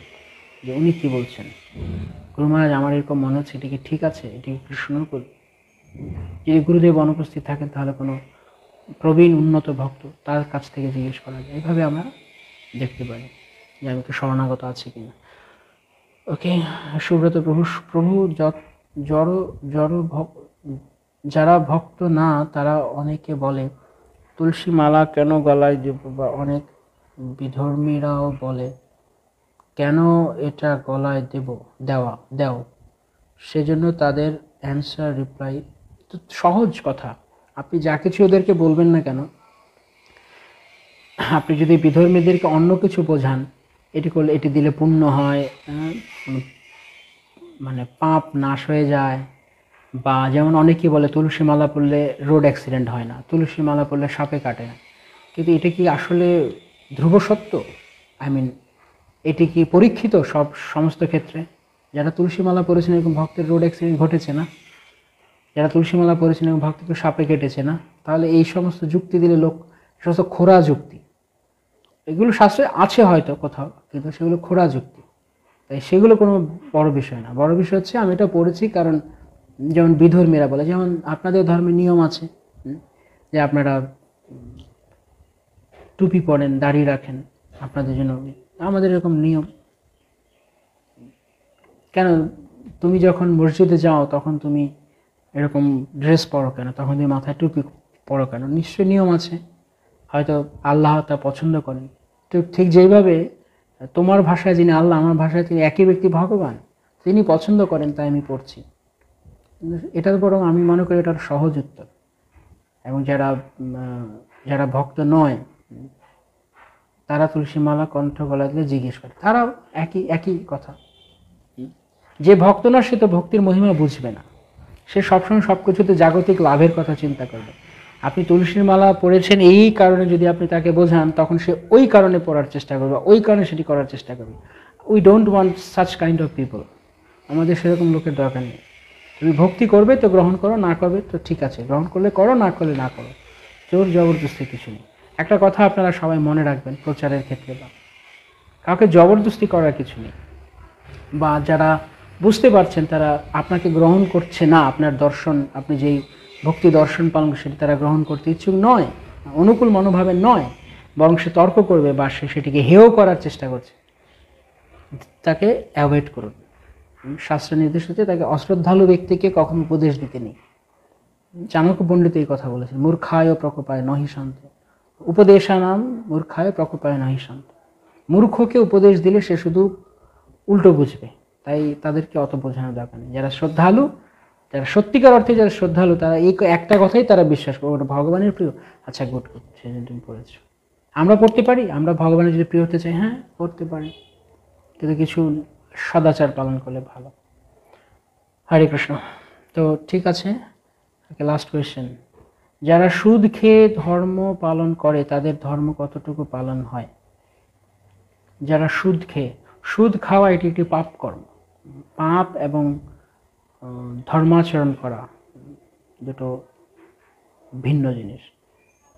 যে উনি কি বলছেন। গুরু মহারাজ আমার এরকম মনে হচ্ছে, এটা কি ঠিক আছে, এটা কি কৃষ্ণানুকূল? যদি গুরুদেব অনুপস্থিত থাকেন তাহলে কোনো প্রবীণ উন্নত ভক্ত তার কাছ থেকে জিজ্ঞেস করা যায়। এইভাবে আমরা দেখতে পারি যে আমি তো শরণাগত আছি কিনা। ওকে, সুব্রত প্রভু জড় জড় যারা ভক্ত না তারা অনেকে বলে তুলসী মালা কেন গলায় দেব, বা অনেক বিধর্মীরাও বলে কেন এটা গলায় দেও, সেজন্য তাদের অ্যান্সার রিপ্লাই তো সহজ কথা। আপনি যা কিছু ওদেরকে বলবেন না কেন, আপনি যদি বিধর্মীদেরকে অন্য কিছু বোঝান, এটি করলে এটি দিলে পুণ্য হয়, মানে পাপ নাশ হয়ে যায়, বা যেমন অনেকেই বলে তুলসী মালা পড়লে রোড অ্যাক্সিডেন্ট হয় না, তুলসী মালা পড়লে সাপে কাটে না, কিন্তু এটা কি আসলে ধ্রুব সত্য? এটি কি পরীক্ষিত সমস্ত ক্ষেত্রে? যারা তুলসী মালা পড়েছেন এরকম ভক্তের রোড অ্যাক্সিডেন্ট ঘটেছে না? যারা তুলসী মালা পড়েছেন এবং ভক্তকে সাপে কেটেছে না? তাহলে এই সমস্ত যুক্তি দিলে লোক, সমস্ত খোরা যুক্তি, এগুলো শাস্ত্রে আছে হয়তো কোথাও, কিন্তু সেগুলো খোরা যুক্তি। তাই সেগুলো কোনো বড় বিষয় না। বড় বিষয় হচ্ছে আমি এটা পড়েছি কারণ, যেমন বিধর্মীরা বলে, যেমন আপনাদের ধর্মে নিয়ম আছে যে আপনারা টুপি পরেন, দাড়ি রাখেন, আপনাদের জন্য, আমাদের এরকম নিয়ম। কেন তুমি যখন মসজিদে যাও তখন তুমি এরকম ড্রেস পরো কেন, তখন তুমি মাথায় টুপি পরো কেন? নিশ্চয়ই নিয়ম আছে, হয়তো আল্লাহ তা পছন্দ করেন। তো ঠিক যেইভাবে তোমার ভাষায় যিনি আল্লাহ, আমার ভাষায় তিনি একই ব্যক্তি ভগবান, তিনি পছন্দ করেন, তাই আমি পড়ছি। এটার বরং আমি মনে করি এটার সহজ উত্তর। এবং যারা ভক্ত নয় তারা তুলসী মালা কণ্ঠ গলা দিলে জিজ্ঞেস করে, তারাও একই কথা। যে ভক্ত না সে তো ভক্তির মহিমা বুঝবে না, সে সবসময় সবকিছুতে জাগতিক লাভের কথা চিন্তা করবে। আপনি তুলসীর মালা পড়েছেন এই কারণে যদি আপনি তাকে বোঝান, তখন সে ওই কারণে পড়ার চেষ্টা করবে, ওই কারণে সেটি করার চেষ্টা করবে। We don't want such kind of people. আমাদের সেরকম লোকের দরকার নেই। তুমি ভক্তি করবে তো গ্রহণ করো, না করবে তো ঠিক আছে, গ্রহণ করলে করো, না করলে না করো, জোর জবরদস্তি কিছু নেই। একটা কথা আপনারা সবাই মনে রাখবেন, প্রচারের ক্ষেত্রে বা কাউকে জবরদস্তি করার কিছু নেই। বা যারা বুঝতে পারছেন তারা আপনাকে গ্রহণ করছে না, আপনার দর্শন, আপনি যেই ভক্তি দর্শন পালন সেটি তারা গ্রহণ করতে ইচ্ছুক নয়, অনুকূল মনোভাবে নয়, বরং সে তর্ক করবে বা সে সেটিকে হেয় করার চেষ্টা করছে, তাকে অ্যাভয়েড করুন। শাস্ত্র নির্দেশ হচ্ছে তাকে অশ্রদ্ধালু ব্যক্তিকে কখনো উপদেশ দিতে নেই। চাণক্য পণ্ডিত এই কথা বলেছেন, মূর্খায় প্রকোপায় নহি শান্ত, উপদেশানাম মূর্খায় প্রকোপায় নহি শান্ত। মূর্খকে উপদেশ দিলে সে শুধু উল্টো বুঝবে, তাই তাদেরকে অত বোঝানোর দরকার নেই। যারা শ্রদ্ধালু, যারা সত্যিকার অর্থে যারা শ্রদ্ধালু, তারা এই একটা কথাই তারা বিশ্বাস করবে, ওটা ভগবানের প্রিয়। আচ্ছা গুড গুড, সেদিন তুমি পড়েছো, আমরা পড়তে পারি, আমরা ভগবানের যদি প্রিয় হতে চাই, হ্যাঁ পড়তে পারি, কিন্তু কিছু সদাচার পালন করলে ভালো। হরে কৃষ্ণ। তো ঠিক আছে, লাস্ট কোয়েশ্চেন, যারা সুদ খেয়ে ধর্ম পালন করে তাদের ধর্ম কতটুকু পালন হয়? যারা সুদ খাওয়া এটি একটি পাপ কর্ম। পাপ এবং ধর্মাচরণ করা দুটো ভিন্ন জিনিস।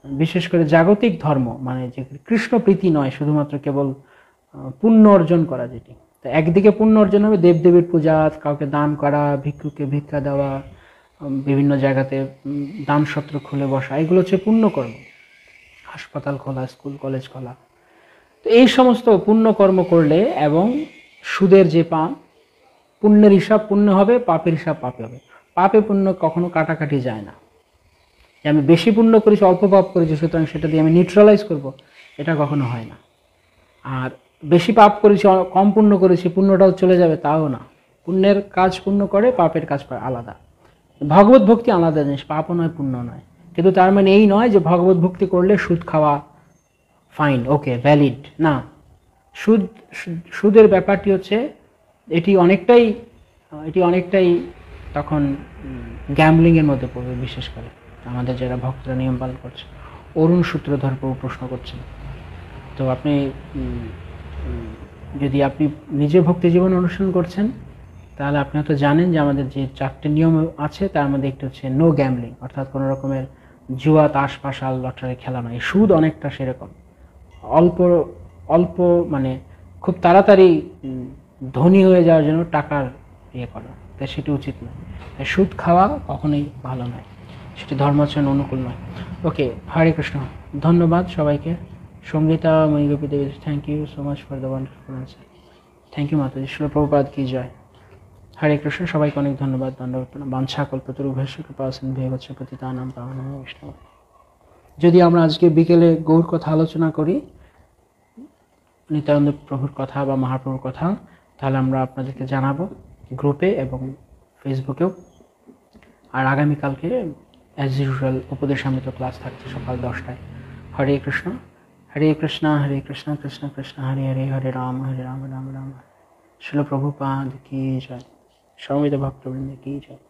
বিশেষ করে জাগতিক ধর্ম, মানে যে কৃষ্ণ প্রীতি নয়, শুধুমাত্র কেবল পুণ্য অর্জন করা, যেটি তো একদিকে পুণ্য অর্জন হবে, দেবদেবীর পূজা, কাউকে দান করা, ভিক্ষুকে ভিক্ষা দেওয়া, বিভিন্ন জায়গাতে দান সত্র খুলে বসা, এগুলো হচ্ছে পুণ্যকর্ম। হাসপাতাল খোলা, স্কুল কলেজ খোলা, তো এই সমস্ত পুণ্যকর্ম করলে এবং সুদের যে পাপ, পুণ্যের হিসাব পুণ্য হবে, পাপের হিসাব পাপে হবে। পাপে পুণ্য কখনো কাটাকাটি যায় না, যে আমি বেশি পুণ্য করেছি অল্প পাপ করেছি সুতরাং সেটা দিয়ে আমি নিউট্রালাইজ করব, এটা কখনো হয় না। আর বেশি পাপ করেছি কম পুণ্য করেছি পুণ্যটাও চলে যাবে, তাও না। পুণ্যের কাজ পুণ্য করে, পাপের কাজ আলাদা। ভগবত ভক্তি আলাদা জিনিস, পাপও নয় পুণ্য নয়। কিন্তু তার মানে এই নয় যে ভগবত ভক্তি করলে সুদ খাওয়া ফাইন, ওকে, ভ্যালিড না। সুদের ব্যাপারটি হচ্ছে এটি অনেকটাই তখন গ্যাম্বলিংয়ের মধ্যে পড়বে। বিশেষ করে আমাদের যারা ভক্তরা নিয়ম পালন করছে, অরুণ সূত্রধর প্রভু প্রশ্ন করছেন। তো আপনি যদি আপনি নিজে ভক্তি জীবন অনুসরণ করছেন, তাহলে আপনি হয়তো জানেন যে আমাদের যে 4টি নিয়ম আছে তার মধ্যে একটি হচ্ছে নো গ্যাম্বলিং, অর্থাৎ কোনো রকমের জুয়া, তাস, পাশাল, লটারি খেলা নয়। সুদ অনেকটা সেরকম, অল্প অল্প মানে খুব তাড়াতাড়ি ধনী হয়ে যাওয়ার জন্য টাকার ইয়ে করা, তাই সেটি উচিত নয়। তাই সুদ খাওয়া কখনোই ভালো নয়, সেটি ধর্মাচরণ অনুকূল নয়। ওকে, হরে কৃষ্ণ। ধন্যবাদ সবাইকে। Sangeeta Manigopi Devi, thank you so much for the wonderful answer. Thank you Mataji. Srila Prabhupada কি জয়। হরে কৃষ্ণ। সবাইকে অনেক ধন্যবাদ। দণ্ডবত প্রণাম। বাঞ্ছা কল্পতরুভ্যশ্চ কৃপাসিন্ধু ভগবৎস পতিতানাং পাবনানাং বৈষ্ণবায়। যদি আমরা আজকে বিকেলে গৌর কথা আলোচনা করি, নিত্যানন্দ প্রভুর কথা বা মহাপ্রভুর কথা, তাহলে আমরা আপনাদেরকে জানাবো গ্রুপে এবং ফেসবুকেও। আর আগামীকালকে অ্যাজ ইউজুয়াল উপদেশামৃত ক্লাস থাকছে সকাল 10টায়। হরে কৃষ্ণ। হরে কৃষ্ণ হরে কৃষ্ণ কৃষ্ণ কৃষ্ণ হরে হরে, হরে রাম রাম রাম রাম। শিল প্রভুপাদ কি জয়। সমবেত ভক্তবৃন্দ কি জয়।